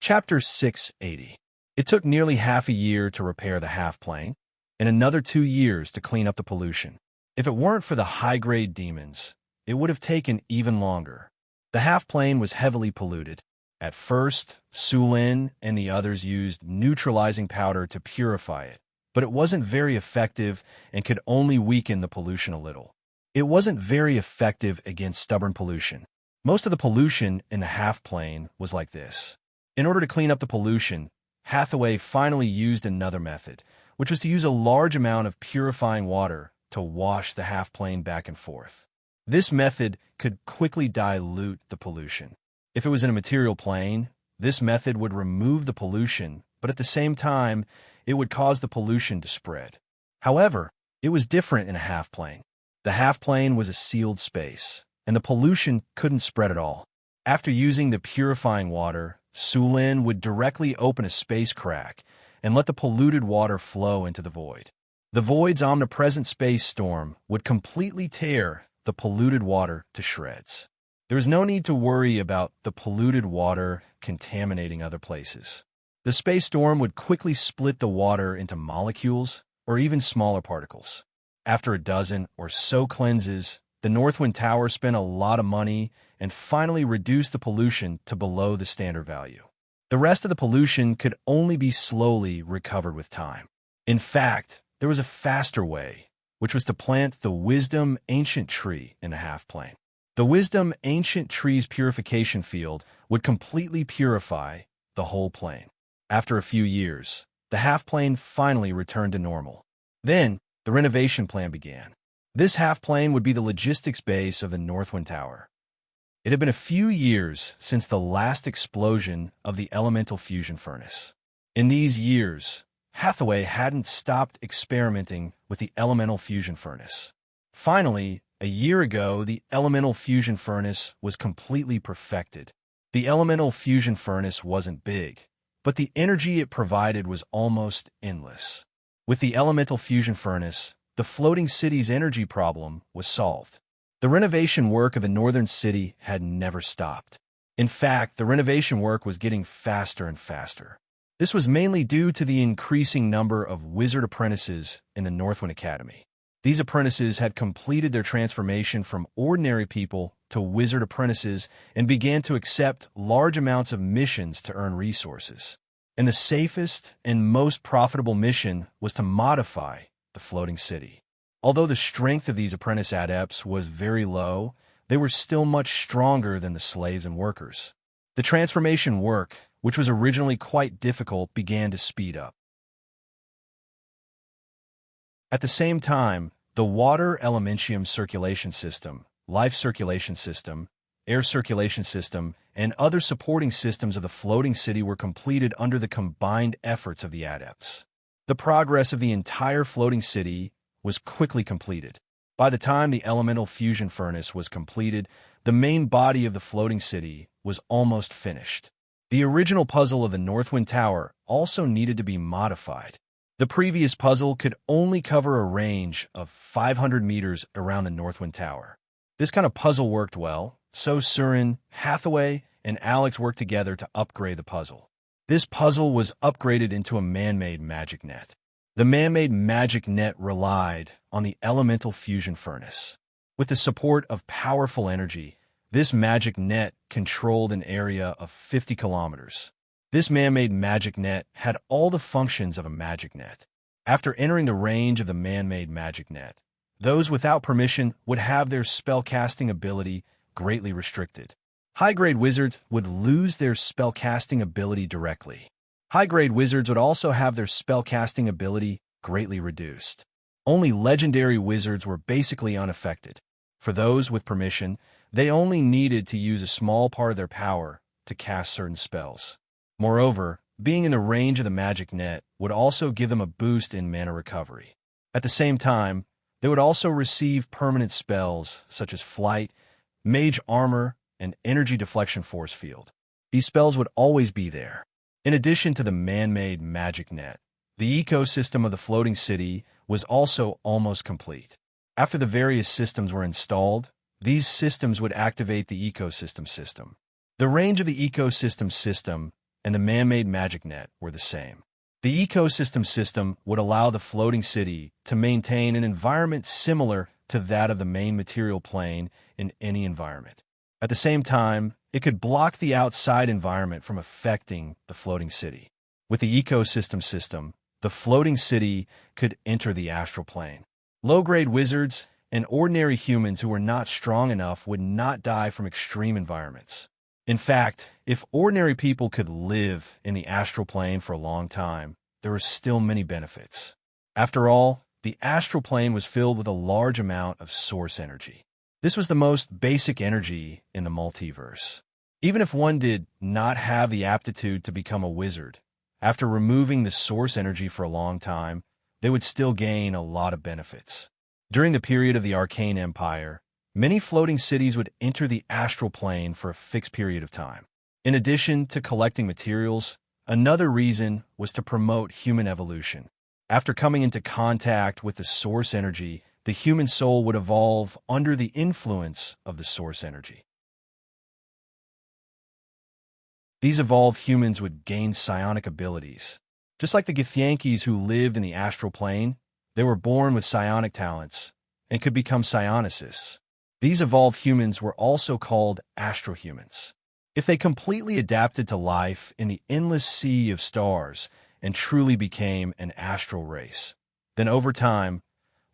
Chapter 680. It took nearly half a year to repair the half-plane, and another 2 years to clean up the pollution. If it weren't for the high-grade demons, it would have taken even longer. The half-plane was heavily polluted. At first, Sulin and the others used neutralizing powder to purify it, but it wasn't very effective and could only weaken the pollution a little. It wasn't very effective against stubborn pollution. Most of the pollution in the half-plane was like this. In order to clean up the pollution, Hathaway finally used another method, which was to use a large amount of purifying water to wash the half-plane back and forth. This method could quickly dilute the pollution. If it was in a material plane, this method would remove the pollution, but at the same time, it would cause the pollution to spread. However, it was different in a half-plane. The half-plane was a sealed space, and the pollution couldn't spread at all. After using the purifying water, Sulin would directly open a space crack and let the polluted water flow into the void. The void's omnipresent space storm would completely tear the polluted water to shreds. There is no need to worry about the polluted water contaminating other places. The space storm would quickly split the water into molecules or even smaller particles. After a dozen or so cleanses, the Northwind Tower spent a lot of money and finally reduced the pollution to below the standard value. The rest of the pollution could only be slowly recovered with time. In fact, there was a faster way, which was to plant the Wisdom Ancient Tree in a half-plane. The Wisdom Ancient Tree's purification field would completely purify the whole plane. After a few years, the half-plane finally returned to normal. Then, the renovation plan began. This half-plane would be the logistics base of the Northwind Tower. It had been a few years since the last explosion of the elemental fusion furnace. In these years, Hathaway hadn't stopped experimenting with the elemental fusion furnace. Finally, a year ago, the elemental fusion furnace was completely perfected. The elemental fusion furnace wasn't big, but the energy it provided was almost endless. With the elemental fusion furnace, the floating city's energy problem was solved. The renovation work of the northern city had never stopped. In fact, the renovation work was getting faster and faster. This was mainly due to the increasing number of wizard apprentices in the Northwind Academy. These apprentices had completed their transformation from ordinary people to wizard apprentices and began to accept large amounts of missions to earn resources. And the safest and most profitable mission was to modify the floating city. Although the strength of these apprentice adepts was very low, they were still much stronger than the slaves and workers. The transformation work, which was originally quite difficult, began to speed up. At the same time, the water elementium circulation system, life circulation system, air circulation system, and other supporting systems of the floating city were completed under the combined efforts of the adepts. The progress of the entire floating city was quickly completed. By the time the elemental fusion furnace was completed, the main body of the floating city was almost finished. The original puzzle of the Northwind Tower also needed to be modified. The previous puzzle could only cover a range of 500 meters around the Northwind Tower. This kind of puzzle worked well, so Surin, Hathaway, and Alex worked together to upgrade the puzzle. This puzzle was upgraded into a man-made magic net. The man-made magic net relied on the elemental fusion furnace. With the support of powerful energy, this magic net controlled an area of 50 kilometers. This man-made magic net had all the functions of a magic net. After entering the range of the man-made magic net, those without permission would have their spellcasting ability greatly restricted. High-grade wizards would lose their spellcasting ability directly. High-grade wizards would also have their spellcasting ability greatly reduced. Only legendary wizards were basically unaffected. For those with permission, They only needed to use a small part of their power to cast certain spells. Moreover, being in the range of the magic net would also give them a boost in mana recovery. At the same time, they would also receive permanent spells such as Flight, Mage Armor, and Energy Deflection Force Field. These spells would always be there. In addition to the man-made magic net, the ecosystem of the floating city was also almost complete. After the various systems were installed, these systems would activate the ecosystem system. The range of the ecosystem system and the man-made magic net were the same. The ecosystem system would allow the floating city to maintain an environment similar to that of the main material plane in any environment. At the same time, it could block the outside environment from affecting the floating city. With the ecosystem system, the floating city could enter the astral plane. Low-grade wizards and ordinary humans who were not strong enough would not die from extreme environments. In fact, if ordinary people could live in the astral plane for a long time, there were still many benefits. After all, the astral plane was filled with a large amount of source energy. This was the most basic energy in the multiverse. Even if one did not have the aptitude to become a wizard, after removing the source energy for a long time, they would still gain a lot of benefits. During the period of the Arcane Empire, many floating cities would enter the astral plane for a fixed period of time. In addition to collecting materials, another reason was to promote human evolution. After coming into contact with the source energy, the human soul would evolve under the influence of the source energy. These evolved humans would gain psionic abilities. Just like the Githyanki's who lived in the astral plane, they were born with psionic talents and could become psionicists. These evolved humans were also called astrohumans. If they completely adapted to life in the endless sea of stars and truly became an astral race, then over time,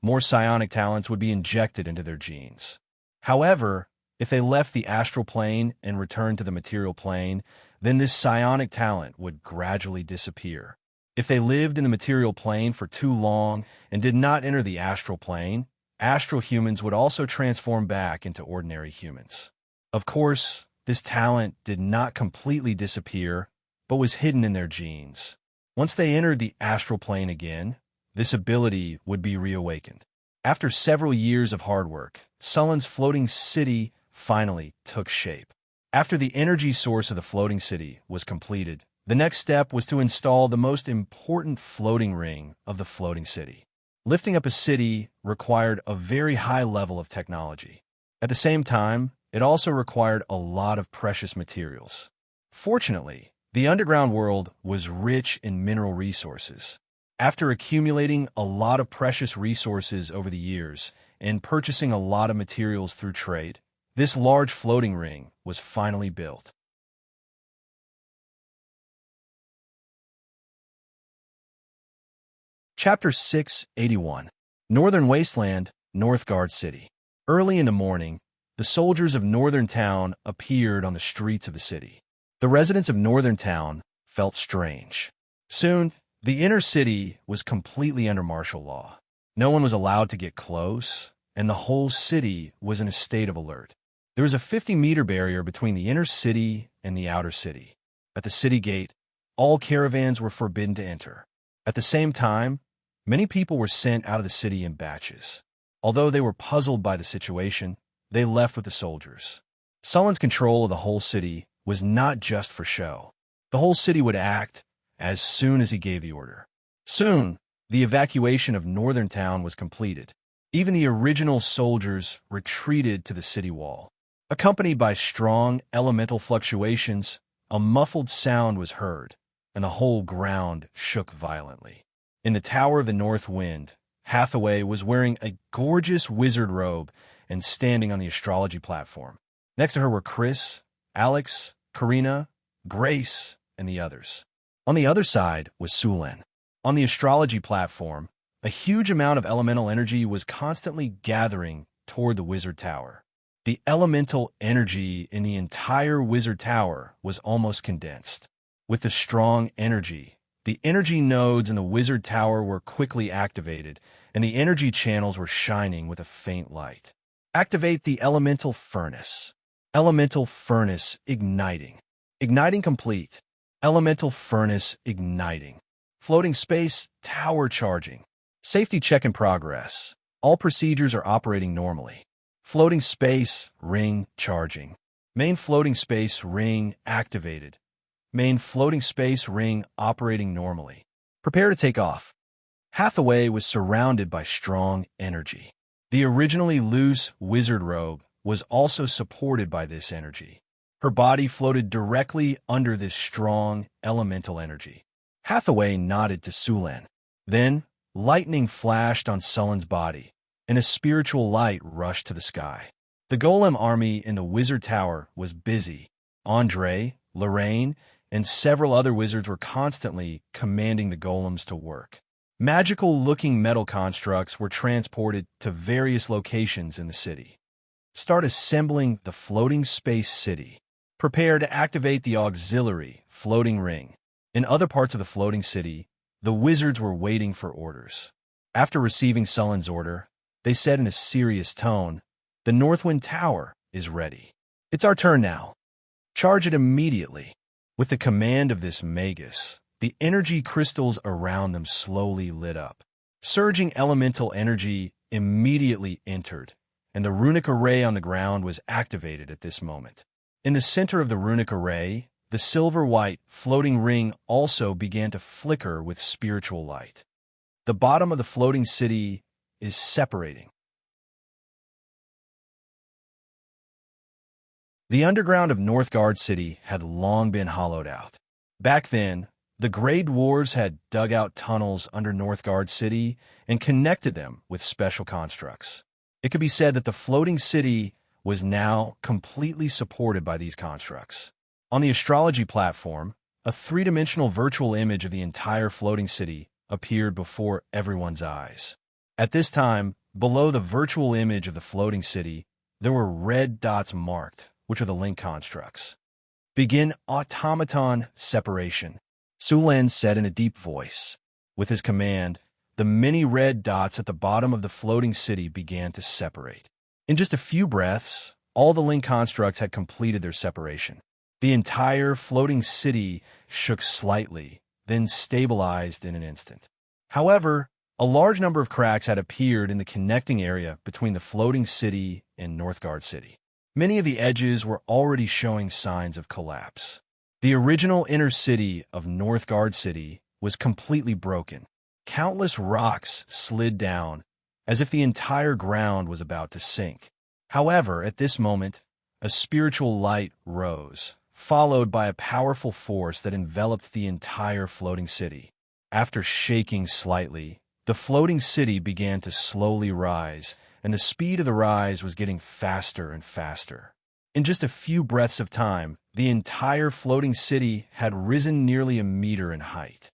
more psionic talents would be injected into their genes. However, if they left the astral plane and returned to the material plane, then this psionic talent would gradually disappear. If they lived in the material plane for too long and did not enter the astral plane, astral humans would also transform back into ordinary humans. Of course, this talent did not completely disappear, but was hidden in their genes. Once they entered the astral plane again, this ability would be reawakened. After several years of hard work, Sullen's floating city finally took shape. After the energy source of the floating city was completed, the next step was to install the most important floating ring of the floating city. Lifting up a city required a very high level of technology. At the same time, it also required a lot of precious materials. Fortunately, the underground world was rich in mineral resources. After accumulating a lot of precious resources over the years and purchasing a lot of materials through trade, this large floating ring was finally built. Chapter 681. Northern Wasteland, Northgard City. Early in the morning, the soldiers of Northern Town appeared on the streets of the city. The residents of Northern Town felt strange. Soon, the inner city was completely under martial law. No one was allowed to get close, and the whole city was in a state of alert. There was a 50-meter barrier between the inner city and the outer city. At the city gate, all caravans were forbidden to enter. At the same time, many people were sent out of the city in batches. Although they were puzzled by the situation, they left with the soldiers. Sullen's control of the whole city was not just for show. The whole city would act as soon as he gave the order. Soon, the evacuation of Northern Town was completed. Even the original soldiers retreated to the city wall. Accompanied by strong elemental fluctuations, a muffled sound was heard, and the whole ground shook violently. In the Tower of the North Wind, Hathaway was wearing a gorgeous wizard robe and standing on the astrology platform. Next to her were Chris, Alex, Karina, Grace, and the others. On the other side was Sulen. On the astrology platform, a huge amount of elemental energy was constantly gathering toward the wizard tower. The elemental energy in the entire wizard tower was almost condensed. With the strong energy, the energy nodes in the wizard tower were quickly activated, and the energy channels were shining with a faint light. Activate the elemental furnace. Elemental furnace igniting. Igniting complete. Elemental furnace igniting. Floating space tower charging. Safety check in progress. All procedures are operating normally. Floating space ring charging. Main floating space ring activated. Main floating space ring operating normally. Prepare to take off. Hathaway was surrounded by strong energy. The originally loose wizard robe was also supported by this energy. Her body floated directly under this strong elemental energy. Hathaway nodded to Sulan. Then, lightning flashed on Sullen's body, and a spiritual light rushed to the sky. The golem army in the wizard tower was busy. Andre, Lorraine, and several other wizards were constantly commanding the golems to work. Magical-looking metal constructs were transported to various locations in the city. Start assembling the floating space city. Prepare to activate the auxiliary floating ring. In other parts of the floating city, the wizards were waiting for orders. After receiving Sullen's order, they said in a serious tone, "The Northwind Tower is ready. It's our turn now. Charge it immediately." With the command of this magus, the energy crystals around them slowly lit up. Surging elemental energy immediately entered, and the runic array on the ground was activated at this moment. In the center of the runic array, the silver-white floating ring also began to flicker with spiritual light. The bottom of the floating city is separating. The underground of Northgard City had long been hollowed out. Back then, the Grey Dwarves had dug out tunnels under Northgard City and connected them with special constructs. It could be said that the floating city was now completely supported by these constructs. On the astrology platform, a three-dimensional virtual image of the entire floating city appeared before everyone's eyes. At this time, below the virtual image of the floating city, there were red dots marked, which are the link constructs. Begin automaton separation, Sulan said in a deep voice. With his command, the many red dots at the bottom of the floating city began to separate. In just a few breaths, all the link constructs had completed their separation. The entire floating city shook slightly, then stabilized in an instant. However, a large number of cracks had appeared in the connecting area between the floating city and Northgard City. Many of the edges were already showing signs of collapse. The original inner city of Northgard City was completely broken. Countless rocks slid down, as if the entire ground was about to sink. However, at this moment, a spiritual light rose, followed by a powerful force that enveloped the entire floating city. After shaking slightly, the floating city began to slowly rise, and the speed of the rise was getting faster and faster. In just a few breaths of time, the entire floating city had risen nearly a meter in height.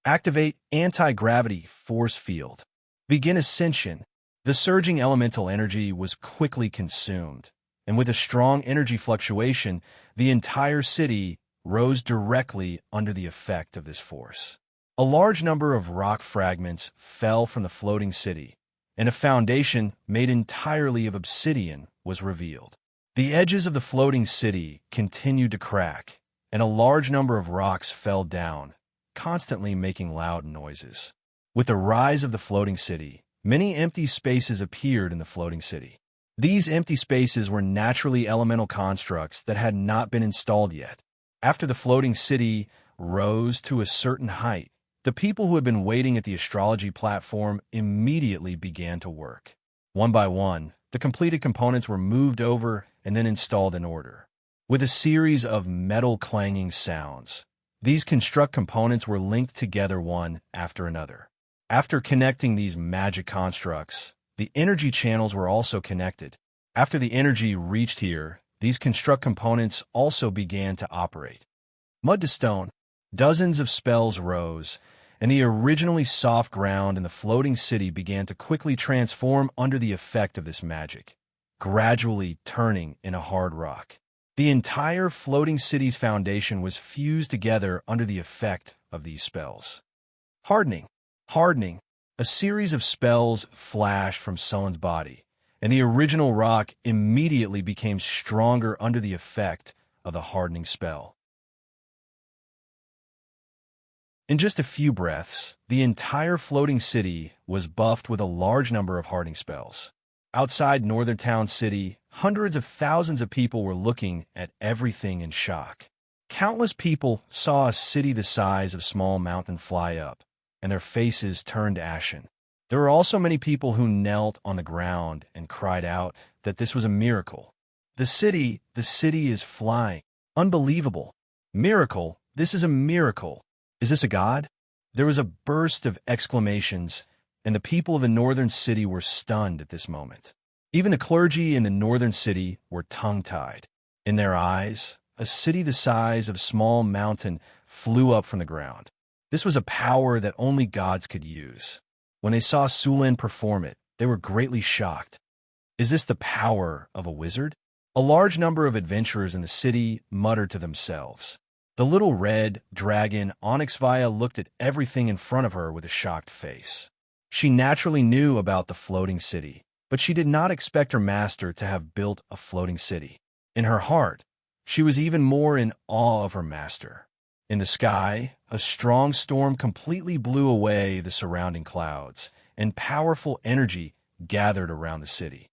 Activate anti-gravity force field. Begin ascension. The surging elemental energy was quickly consumed, and with a strong energy fluctuation, the entire city rose directly under the effect of this force. A large number of rock fragments fell from the floating city, and a foundation made entirely of obsidian was revealed. The edges of the floating city continued to crack, and a large number of rocks fell down, constantly making loud noises. With the rise of the floating city, many empty spaces appeared in the floating city. These empty spaces were naturally elemental constructs that had not been installed yet. After the floating city rose to a certain height, the people who had been waiting at the astrology platform immediately began to work. One by one, the completed components were moved over and then installed in order. With a series of metal clanging sounds, these construct components were linked together one after another. After connecting these magic constructs, the energy channels were also connected. After the energy reached here, these construct components also began to operate. Mud to stone, dozens of spells rose, and the originally soft ground in the floating city began to quickly transform under the effect of this magic, gradually turning into hard rock. The entire floating city's foundation was fused together under the effect of these spells. Hardening. A series of spells flashed from Sullen's body, and the original rock immediately became stronger under the effect of the hardening spell. In just a few breaths, the entire floating city was buffed with a large number of hardening spells. Outside Northern Town City, hundreds of thousands of people were looking at everything in shock. Countless people saw a city the size of Small Mountain fly up, and their faces turned ashen. There were also many people who knelt on the ground and cried out that this was a miracle. The city is flying. Unbelievable. Miracle, this is a miracle. Is this a god? There was a burst of exclamations, and the people of the northern city were stunned at this moment. Even the clergy in the northern city were tongue-tied. In their eyes, a city the size of Small Mountain flew up from the ground. This was a power that only gods could use. When they saw Sulin perform it, they were greatly shocked. Is this the power of a wizard? A large number of adventurers in the city muttered to themselves. The little red dragon Onyxvia looked at everything in front of her with a shocked face. She naturally knew about the floating city, but she did not expect her master to have built a floating city. In her heart, she was even more in awe of her master. In the sky, a strong storm completely blew away the surrounding clouds, and powerful energy gathered around the city.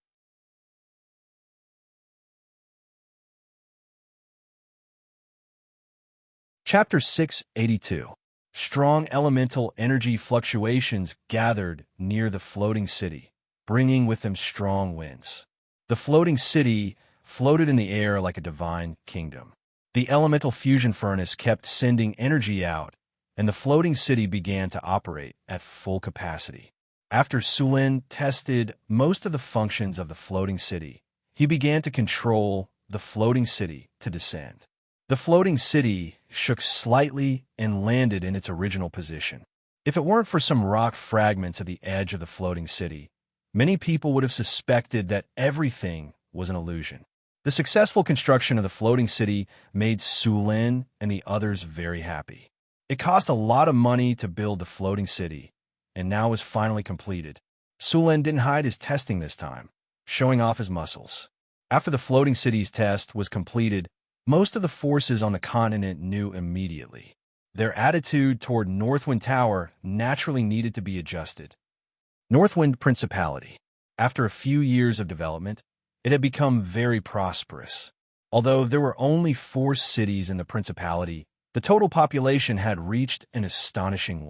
Chapter 682. Strong elemental energy fluctuations gathered near the floating city, bringing with them strong winds. The floating city floated in the air like a divine kingdom. The elemental fusion furnace kept sending energy out, and the floating city began to operate at full capacity. After Sulin tested most of the functions of the floating city, he began to control the floating city to descend. The floating city shook slightly and landed in its original position. If it weren't for some rock fragments at the edge of the floating city, many people would have suspected that everything was an illusion. The successful construction of the floating city made Sulin and the others very happy. It cost a lot of money to build the floating city, and now was finally completed. Sulin didn't hide his testing this time, showing off his muscles. After the floating city's test was completed, most of the forces on the continent knew immediately. Their attitude toward Northwind Tower naturally needed to be adjusted. Northwind Principality. After a few years of development, it had become very prosperous. Although there were only 4 cities in the Principality, the total population had reached an astonishing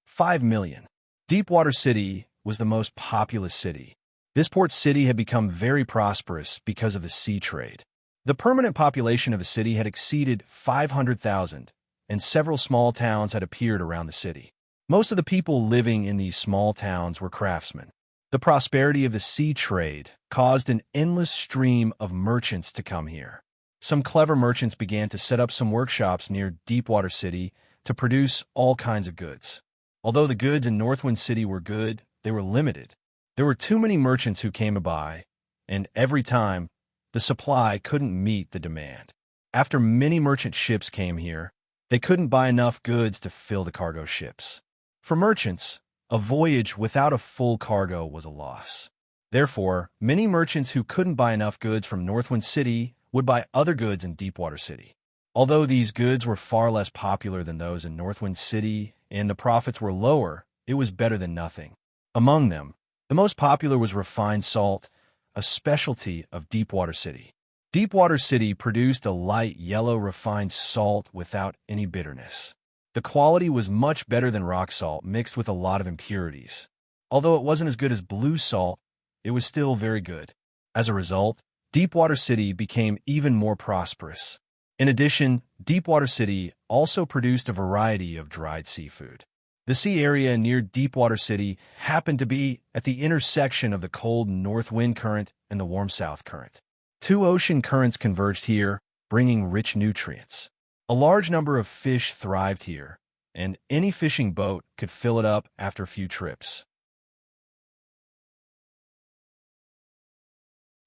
5 million. Deepwater City was the most populous city. This port city had become very prosperous because of the sea trade. The permanent population of the city had exceeded 500,000, and several small towns had appeared around the city. Most of the people living in these small towns were craftsmen. The prosperity of the sea trade caused an endless stream of merchants to come here. Some clever merchants began to set up some workshops near Deepwater City to produce all kinds of goods. Although the goods in Northwind City were good, they were limited. There were too many merchants who came by, and every time, the supply couldn't meet the demand. After many merchant ships came here, they couldn't buy enough goods to fill the cargo ships. For merchants, a voyage without a full cargo was a loss. Therefore, many merchants who couldn't buy enough goods from Northwind City would buy other goods in Deepwater City. Although these goods were far less popular than those in Northwind City and the profits were lower, it was better than nothing. Among them, the most popular was refined salt, a specialty of Deepwater City. Deepwater City produced a light yellow refined salt without any bitterness. The quality was much better than rock salt mixed with a lot of impurities. Although it wasn't as good as blue salt, it was still very good. As a result, Deepwater City became even more prosperous. In addition, Deepwater City also produced a variety of dried seafood. The sea area near Deepwater City happened to be at the intersection of the cold north wind current and the warm south current. 2 ocean currents converged here, bringing rich nutrients. A large number of fish thrived here, and any fishing boat could fill it up after a few trips.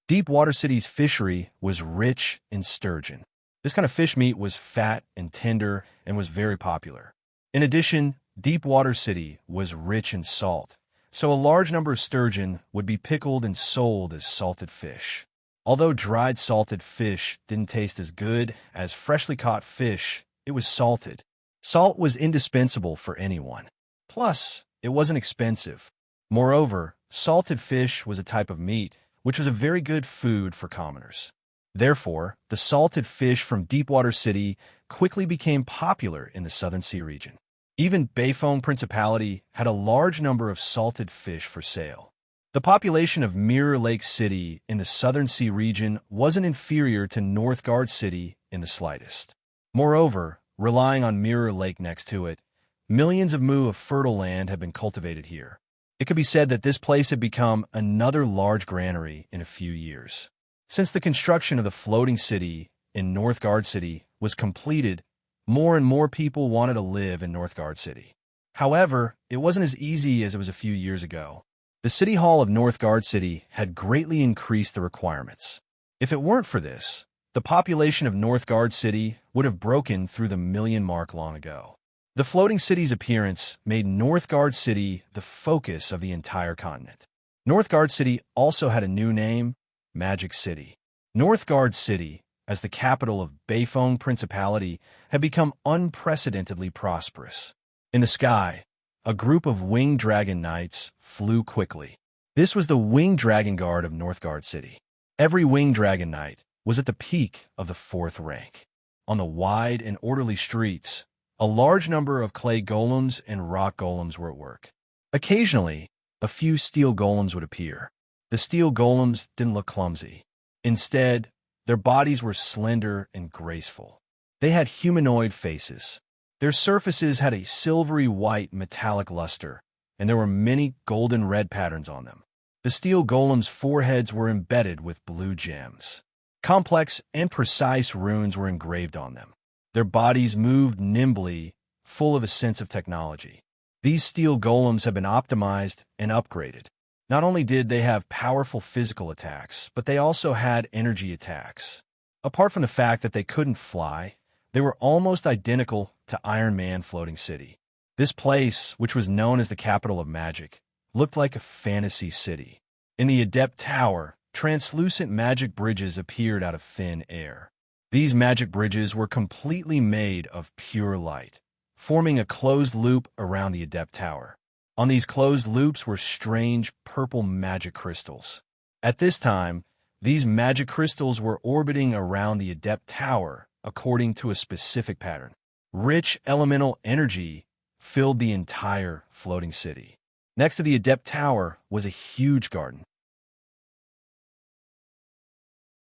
Deepwater City's fishery was rich in sturgeon. This kind of fish meat was fat and tender and was very popular. In addition, Deepwater City was rich in salt, so a large number of sturgeon would be pickled and sold as salted fish. Although dried salted fish didn't taste as good as freshly caught fish, it was salted. Salt was indispensable for anyone. Plus, it wasn't expensive. Moreover, salted fish was a type of meat, which was a very good food for commoners. Therefore, the salted fish from Deepwater City quickly became popular in the Southern Sea region. Even Beifong Principality had a large number of salted fish for sale. The population of Mirror Lake City in the Southern Sea region wasn't inferior to Northgard City in the slightest. Moreover, relying on Mirror Lake next to it, millions of mu of fertile land have been cultivated here. It could be said that this place had become another large granary in a few years. Since the construction of the floating city in Northgard City was completed, more and more people wanted to live in Northgard City. However, it wasn't as easy as it was a few years ago. The City Hall of Northgard City had greatly increased the requirements. If it weren't for this, the population of Northgard City would have broken through the million mark long ago. The floating city's appearance made Northgard City the focus of the entire continent. Northgard City also had a new name, Magic City. Northgard City, as the capital of Beifong Principality, had become unprecedentedly prosperous. In the sky, a group of winged dragon knights flew quickly. This was the winged dragon guard of Northgard City. Every winged dragon knight was at the peak of the 4th rank. On the wide and orderly streets, a large number of clay golems and rock golems were at work. Occasionally, a few steel golems would appear. The steel golems didn't look clumsy. Instead, their bodies were slender and graceful. They had humanoid faces. Their surfaces had a silvery white metallic luster, and there were many golden red patterns on them. The steel golems' foreheads were embedded with blue gems. Complex and precise runes were engraved on them. Their bodies moved nimbly, full of a sense of technology. These steel golems had been optimized and upgraded. Not only did they have powerful physical attacks, but they also had energy attacks. Apart from the fact that they couldn't fly, they were almost identical to Iron Man Floating City. This place, which was known as the capital of magic, looked like a fantasy city. In the Adept Tower, translucent magic bridges appeared out of thin air. These magic bridges were completely made of pure light, forming a closed loop around the Adept Tower. On these closed loops were strange purple magic crystals. At this time, these magic crystals were orbiting around the Adept Tower according to a specific pattern. Rich elemental energy filled the entire floating city. Next to the Adept Tower was a huge garden.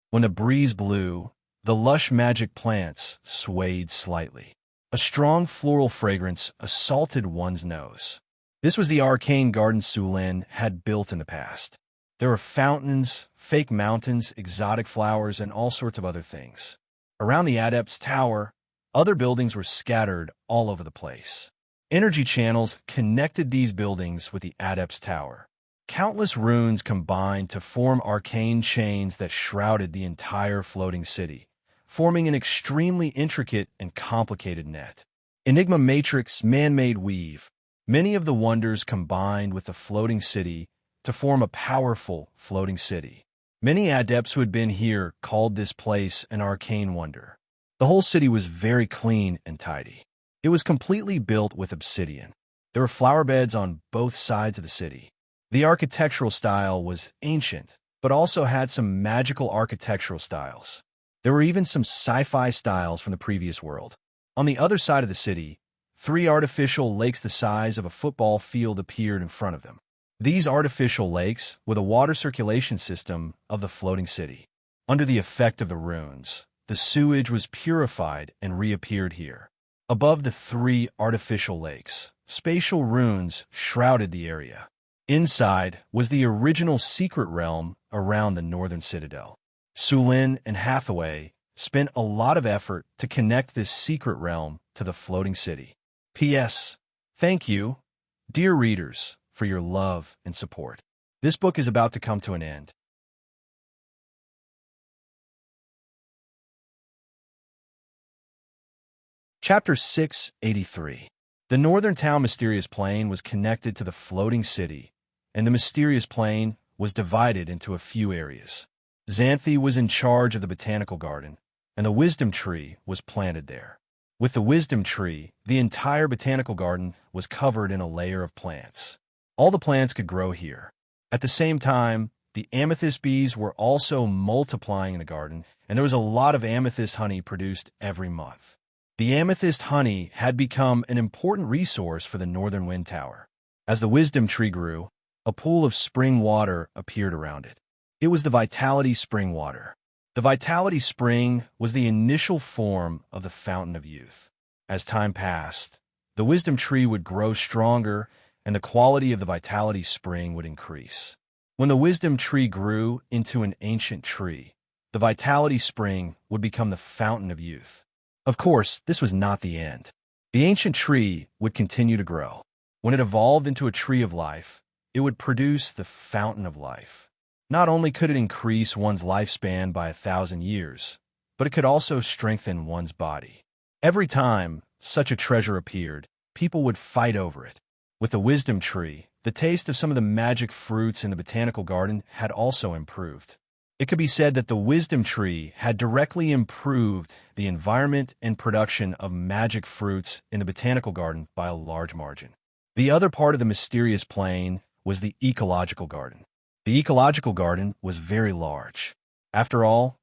When the breeze blew, the lush magic plants swayed slightly. A strong floral fragrance assaulted one's nose. This was the arcane garden Sulin had built in the past. There were fountains, fake mountains, exotic flowers, and all sorts of other things. Around the Adept's Tower, other buildings were scattered all over the place. Energy channels connected these buildings with the Adept's Tower. Countless runes combined to form arcane chains that shrouded the entire floating city, forming an extremely intricate and complicated net. Enigma Matrix man-made weave. Many of the wonders combined with the floating city to form a powerful floating city. Many adepts who had been here called this place an arcane wonder. The whole city was very clean and tidy. It was completely built with obsidian. There were flower beds on both sides of the city. The architectural style was ancient, but also had some magical architectural styles. There were even some sci-fi styles from the previous world. On the other side of the city, 3 artificial lakes the size of a football field appeared in front of them. These artificial lakes were the water circulation system of the floating city. Under the effect of the runes, the sewage was purified and reappeared here. Above the 3 artificial lakes, spatial runes shrouded the area. Inside was the original secret realm around the northern citadel. Sulin and Hathaway spent a lot of effort to connect this secret realm to the floating city. P.S. Thank you, dear readers, for your love and support. This book is about to come to an end. Chapter 683. The northern town Mysterious Plain was connected to the floating city and the mysterious plain was divided into a few areas. Xanthi was in charge of the botanical garden, and the wisdom tree was planted there. With the wisdom tree, the entire botanical garden was covered in a layer of plants. All the plants could grow here. At the same time, the amethyst bees were also multiplying in the garden, and there was a lot of amethyst honey produced every month. The amethyst honey had become an important resource for the northern wind tower. As the wisdom tree grew, a pool of spring water appeared around it. It was the vitality spring water. The vitality spring was the initial form of the fountain of youth. As time passed, the wisdom tree would grow stronger and the quality of the vitality spring would increase. When the wisdom tree grew into an ancient tree, the vitality spring would become the fountain of youth. Of course, this was not the end. The ancient tree would continue to grow. When it evolved into a tree of life, it would produce the fountain of life. Not only could it increase one's lifespan by 1,000 years, but it could also strengthen one's body. Every time such a treasure appeared, people would fight over it. With the wisdom tree, the taste of some of the magic fruits in the botanical garden had also improved. It could be said that the wisdom tree had directly improved the environment and production of magic fruits in the botanical garden by a large margin. The other part of the mysterious plain was the ecological garden. The ecological garden was very large. After all,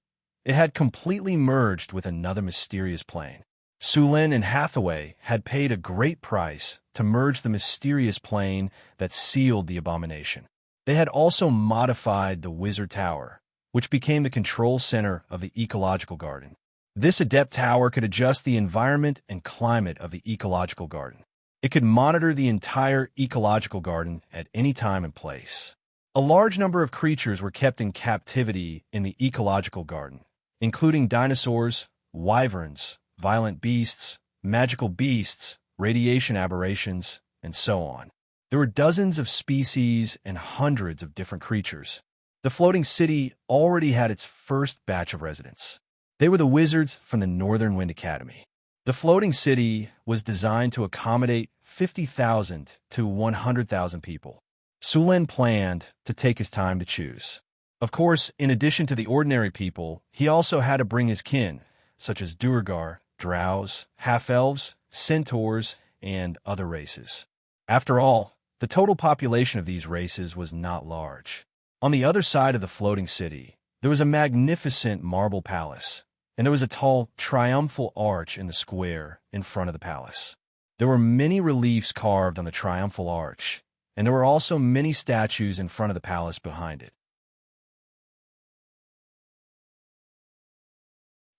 it had completely merged with another mysterious plain. Sulin and Hathaway had paid a great price to merge the mysterious plain that sealed the abomination. They had also modified the wizard tower, which became the control center of the ecological garden. This adept tower could adjust the environment and climate of the ecological garden. It could monitor the entire ecological garden at any time and place. A large number of creatures were kept in captivity in the ecological garden, including dinosaurs, wyverns, violent beasts, magical beasts, radiation aberrations, and so on. There were dozens of species and hundreds of different creatures. The floating city already had its first batch of residents. They were the wizards from the Northern Wind Academy. The floating city was designed to accommodate 50,000 to 100,000 people. Sulin planned to take his time to choose. Of course, in addition to the ordinary people, he also had to bring his kin, such as Duergar, drows, half-elves, centaurs, and other races. After all, the total population of these races was not large. On the other side of the floating city, there was a magnificent marble palace, and there was a tall, triumphal arch in the square in front of the palace. There were many reliefs carved on the triumphal arch, and there were also many statues in front of the palace behind it.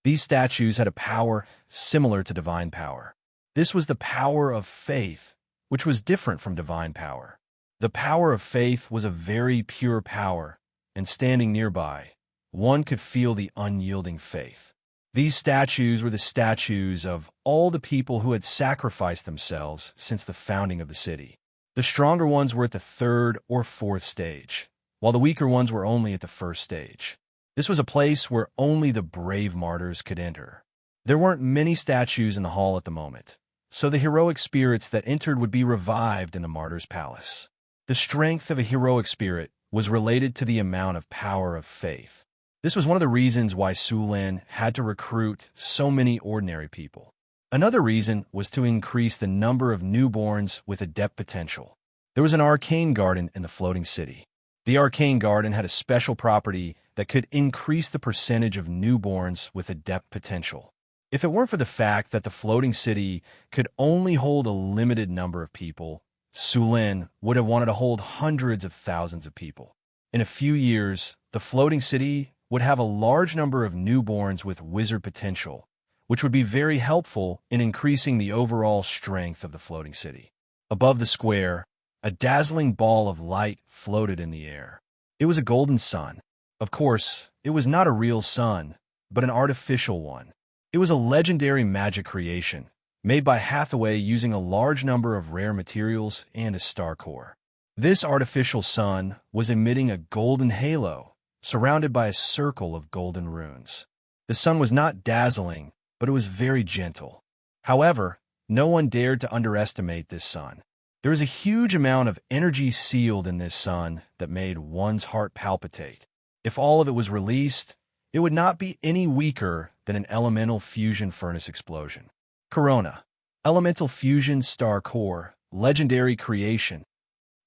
These statues had a power similar to divine power. This was the power of faith, which was different from divine power. The power of faith was a very pure power, and standing nearby, one could feel the unyielding faith. These statues were the statues of all the people who had sacrificed themselves since the founding of the city. The stronger ones were at the third or fourth stage, while the weaker ones were only at the first stage. This was a place where only the brave martyrs could enter. There weren't many statues in the hall at the moment, so the heroic spirits that entered would be revived in the martyr's palace. The strength of a heroic spirit was related to the amount of power of faith. This was one of the reasons why Sulin had to recruit so many ordinary people. Another reason was to increase the number of newborns with adept potential. There was an arcane garden in the floating city. The arcane garden had a special property that could increase the percentage of newborns with adept potential. If it weren't for the fact that the floating city could only hold a limited number of people, Sulin would have wanted to hold hundreds of thousands of people. In a few years, the floating city would have a large number of newborns with wizard potential, which would be very helpful in increasing the overall strength of the floating city. Above the square, a dazzling ball of light floated in the air. It was a golden sun. Of course, it was not a real sun, but an artificial one. It was a legendary magic creation, made by Hathaway using a large number of rare materials and a star core. This artificial sun was emitting a golden halo, surrounded by a circle of golden runes. The sun was not dazzling, but it was very gentle. However, no one dared to underestimate this sun. There is a huge amount of energy sealed in this sun that made one's heart palpitate. If all of it was released, it would not be any weaker than an elemental fusion furnace explosion. Corona. Elemental fusion star core. Legendary creation.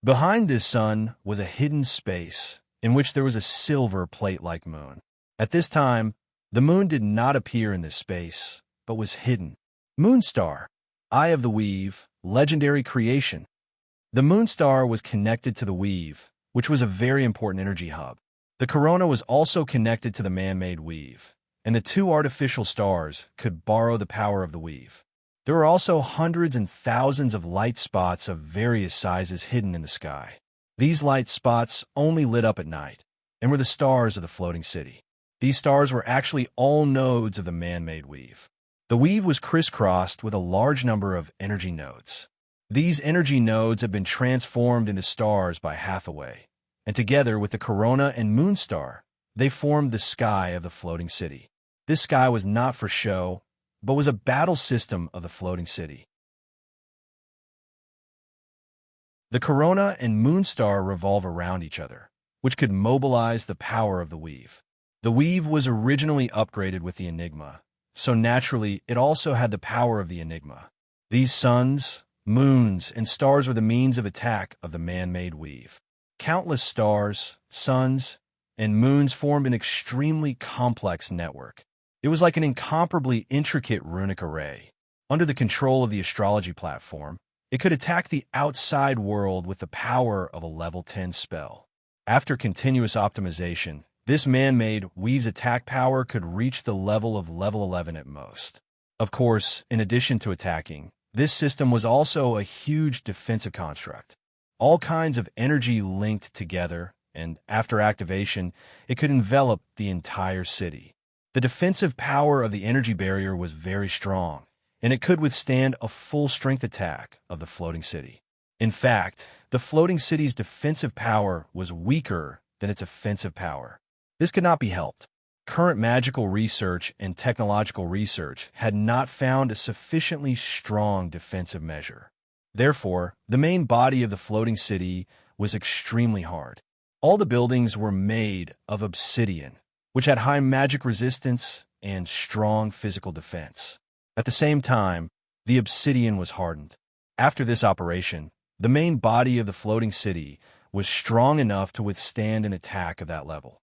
Behind this sun was a hidden space in which there was a silver plate-like moon. At this time, the moon did not appear in this space, but was hidden. Moonstar. Eye of the Weave. Legendary creation. The moonstar was connected to the weave, which was a very important energy hub. The corona was also connected to the man-made weave, and the two artificial stars could borrow the power of the weave. There were also hundreds and thousands of light spots of various sizes hidden in the sky. These light spots only lit up at night and were the stars of the floating city. These stars were actually all nodes of the man-made weave. The weave was crisscrossed with a large number of energy nodes. These energy nodes have been transformed into stars by Hathaway, and together with the corona and moonstar, they formed the sky of the floating city. This sky was not for show, but was a battle system of the floating city. The corona and moonstar revolve around each other, which could mobilize the power of the weave. The weave was originally upgraded with the Enigma, so naturally it also had the power of the Enigma. These suns, moons, and stars were the means of attack of the man-made weave. Countless stars, suns, and moons formed an extremely complex network. It was like an incomparably intricate runic array. Under the control of the astrology platform, it could attack the outside world with the power of a level 10 spell. After continuous optimization, this man-made weave's attack power could reach the level of level 11 at most. Of course, in addition to attacking, this system was also a huge defensive construct. All kinds of energy linked together, and after activation, it could envelop the entire city. The defensive power of the energy barrier was very strong, and it could withstand a full-strength attack of the floating city. In fact, the floating city's defensive power was weaker than its offensive power. This could not be helped. Current magical research and technological research had not found a sufficiently strong defensive measure. Therefore, the main body of the floating city was extremely hard. All the buildings were made of obsidian, which had high magic resistance and strong physical defense. At the same time, the obsidian was hardened. After this operation, the main body of the floating city was strong enough to withstand an attack of that level.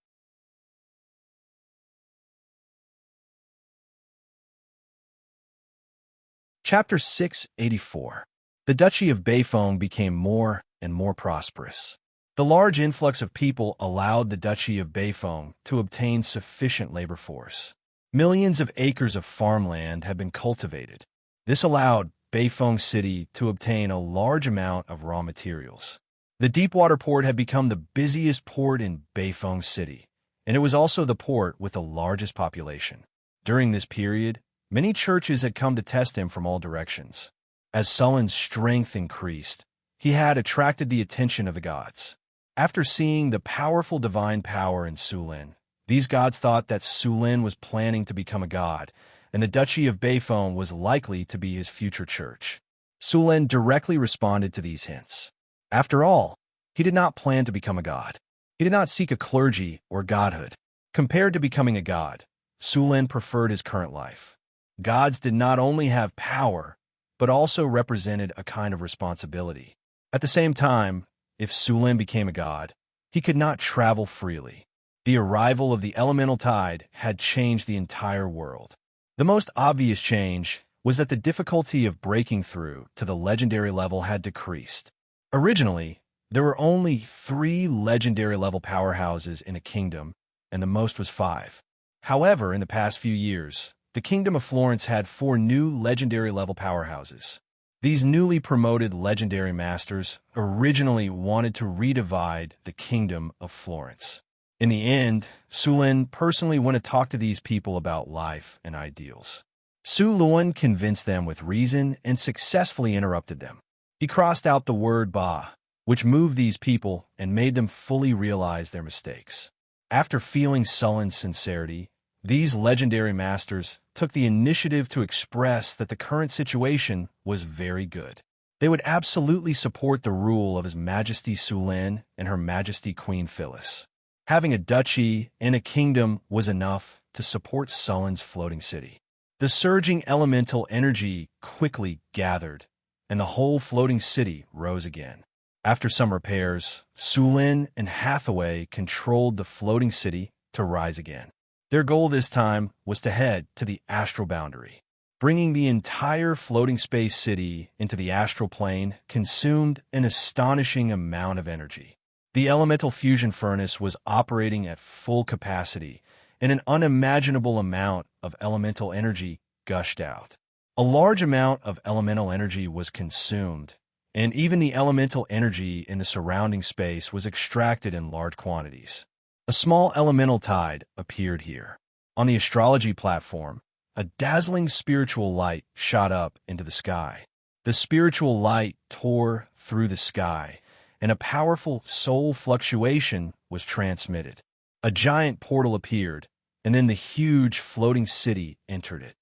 Chapter 684. The Duchy of Bayfong became more and more prosperous. The large influx of people allowed the Duchy of Bayfong to obtain sufficient labor force. Millions of acres of farmland had been cultivated. This allowed Bayfong City to obtain a large amount of raw materials. The deepwater port had become the busiest port in Bayfong City, and it was also the port with the largest population. During this period, many churches had come to test him from all directions. As Sullen's strength increased, he had attracted the attention of the gods. After seeing the powerful divine power in Sulin, these gods thought that Sulin was planning to become a god, and the Duchy of Bayfong was likely to be his future church. Sulin directly responded to these hints. After all, he did not plan to become a god. He did not seek a clergy or godhood. Compared to becoming a god, Sulin preferred his current life. Gods did not only have power, but also represented a kind of responsibility. At the same time, if Sulin became a god, he could not travel freely. The arrival of the elemental tide had changed the entire world. The most obvious change was that the difficulty of breaking through to the legendary level had decreased. Originally, there were only 3 legendary level powerhouses in a kingdom, and the most was 5. However, in the past few years, the Kingdom of Florence had 4 new legendary level powerhouses. These newly promoted legendary masters originally wanted to redivide the Kingdom of Florence. In the end, Sulin personally went to talk to these people about life and ideals. Sulin convinced them with reason and successfully interrupted them. He crossed out the word ba, which moved these people and made them fully realize their mistakes. After feeling Sullin's sincerity, these legendary masters took the initiative to express that the current situation was very good. They would absolutely support the rule of His Majesty Sulin and Her Majesty Queen Phyllis. Having a duchy and a kingdom was enough to support Sulin's floating city. The surging elemental energy quickly gathered, and the whole floating city rose again. After some repairs, Sulin and Hathaway controlled the floating city to rise again. Their goal this time was to head to the astral boundary. Bringing the entire floating space city into the astral plane consumed an astonishing amount of energy. The elemental fusion furnace was operating at full capacity, and an unimaginable amount of elemental energy gushed out. A large amount of elemental energy was consumed, and even the elemental energy in the surrounding space was extracted in large quantities. A small elemental tide appeared here. On the astrology platform, a dazzling spiritual light shot up into the sky. The spiritual light tore through the sky, and a powerful soul fluctuation was transmitted. A giant portal appeared, and then the huge floating city entered it.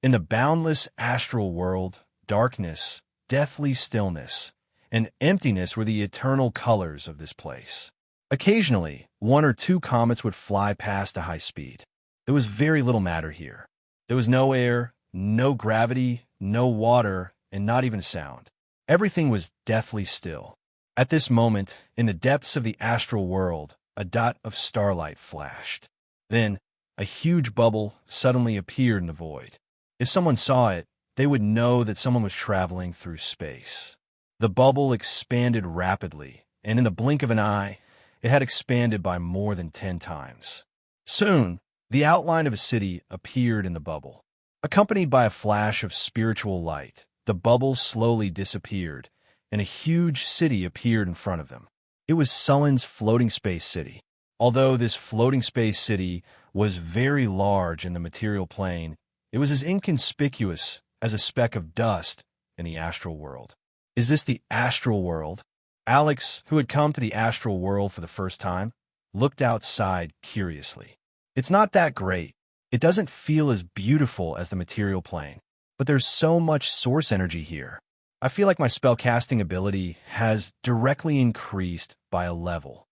In the boundless astral world, darkness, deathly stillness, and emptiness were the eternal colors of this place. Occasionally, one or two comets would fly past at high speed. There was very little matter here. There was no air, no gravity, no water, and not even sound. Everything was deathly still. At this moment, in the depths of the astral world, a dot of starlight flashed. Then, a huge bubble suddenly appeared in the void. If someone saw it, they would know that someone was traveling through space. The bubble expanded rapidly, and in the blink of an eye, it had expanded by more than 10 times. Soon, the outline of a city appeared in the bubble. Accompanied by a flash of spiritual light, the bubble slowly disappeared, and a huge city appeared in front of them. It was Sulin's floating space city. Although this floating space city was very large in the material plane, it was as inconspicuous as a speck of dust in the astral world. Is this the astral world? Alex, who had come to the astral world for the first time, looked outside curiously. It's not that great. It doesn't feel as beautiful as the material plane, but there's so much source energy here. I feel like my spellcasting ability has directly increased by a level.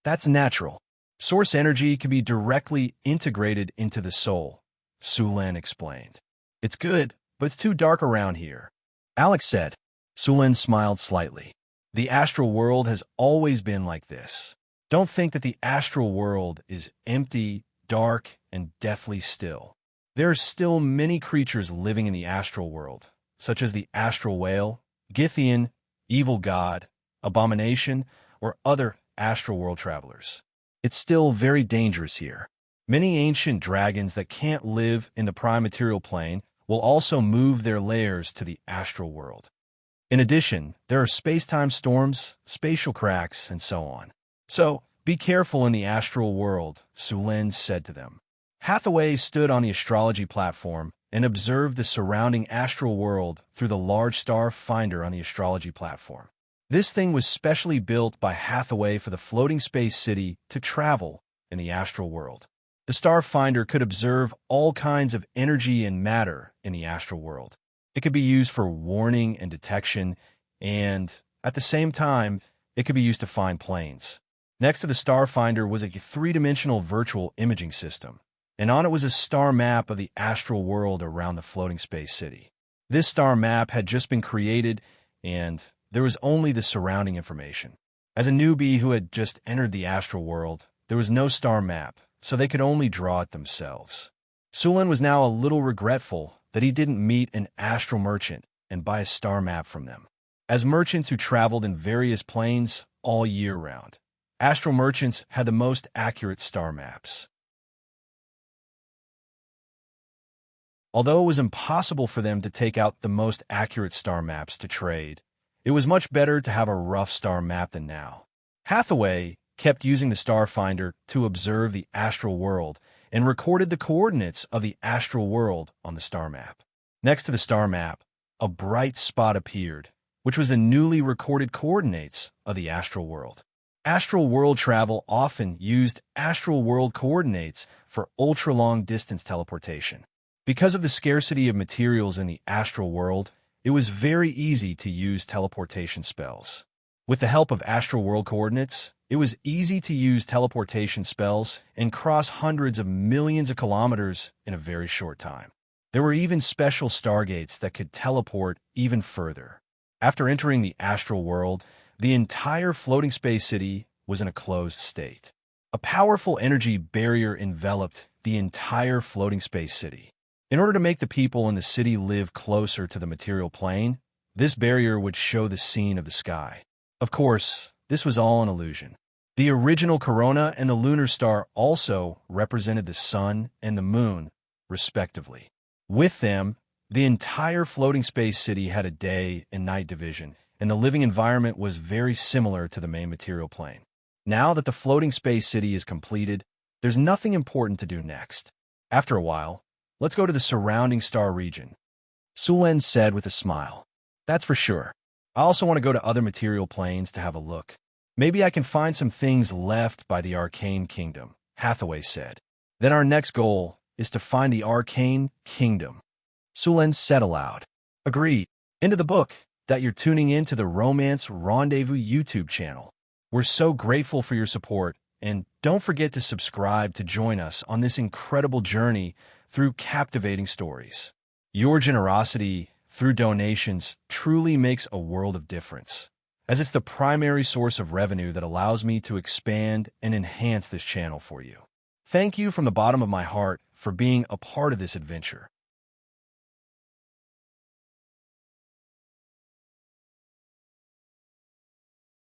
That's natural. Source energy can be directly integrated into the soul, Sulin explained. It's good, but it's too dark around here, Alex said. Sulin smiled slightly. The astral world has always been like this. Don't think that the astral world is empty, dark, and deathly still. There are still many creatures living in the astral world, such as the astral whale, Githian, evil god, abomination, or other astral world travelers. It's still very dangerous here. Many ancient dragons that can't live in the prime material plane will also move their lairs to the astral world. In addition, there are space-time storms, spatial cracks, and so on. So, be careful in the astral world, Sulin said to them. Hathaway stood on the astrology platform and observed the surrounding astral world through the large star finder on the astrology platform. This thing was specially built by Hathaway for the floating space city to travel in the astral world. The star finder could observe all kinds of energy and matter in the astral world. It could be used for warning and detection, and, at the same time, it could be used to find planes. Next to the star finder was a three-dimensional virtual imaging system, and on it was a star map of the astral world around the floating space city. This star map had just been created, and there was only the surrounding information. As a newbie who had just entered the astral world, there was no star map, so they could only draw it themselves. Sulin was now a little regretful that he didn't meet an astral merchant and buy a star map from them. As merchants who traveled in various planes all year round, astral merchants had the most accurate star maps. Although it was impossible for them to take out the most accurate star maps to trade, it was much better to have a rough star map than now. Hathaway kept using the star finder to observe the astral world and recorded the coordinates of the astral world on the star map. Next to the star map, a bright spot appeared, which was the newly recorded coordinates of the astral world. Astral world travel often used astral world coordinates for ultra-long distance teleportation. Because of the scarcity of materials in the astral world, it was very easy to use teleportation spells. With the help of astral world coordinates, it was easy to use teleportation spells and cross hundreds of millions of kilometers in a very short time. There were even special stargates that could teleport even further. After entering the astral world, the entire floating space city was in a closed state. A powerful energy barrier enveloped the entire floating space city. In order to make the people in the city live closer to the material plane, this barrier would show the scene of the sky. Of course, this was all an illusion. The original corona and the lunar star also represented the sun and the moon, respectively. With them, the entire floating space city had a day and night division, and the living environment was very similar to the main material plane. Now that the floating space city is completed, there's nothing important to do next. After a while, let's go to the surrounding star region, Sulen said with a smile. That's for sure. I also want to go to other material planes to have a look. Maybe I can find some things left by the Arcane Kingdom, Hathaway said. Then our next goal is to find the Arcane Kingdom, Sulen said aloud. Agreed. Into the book that you're tuning in to the Romance Rendezvous YouTube channel. We're so grateful for your support, and don't forget to subscribe to join us on this incredible journey through captivating stories. Your generosity through donations truly makes a world of difference, as it's the primary source of revenue that allows me to expand and enhance this channel for you. Thank you from the bottom of my heart for being a part of this adventure.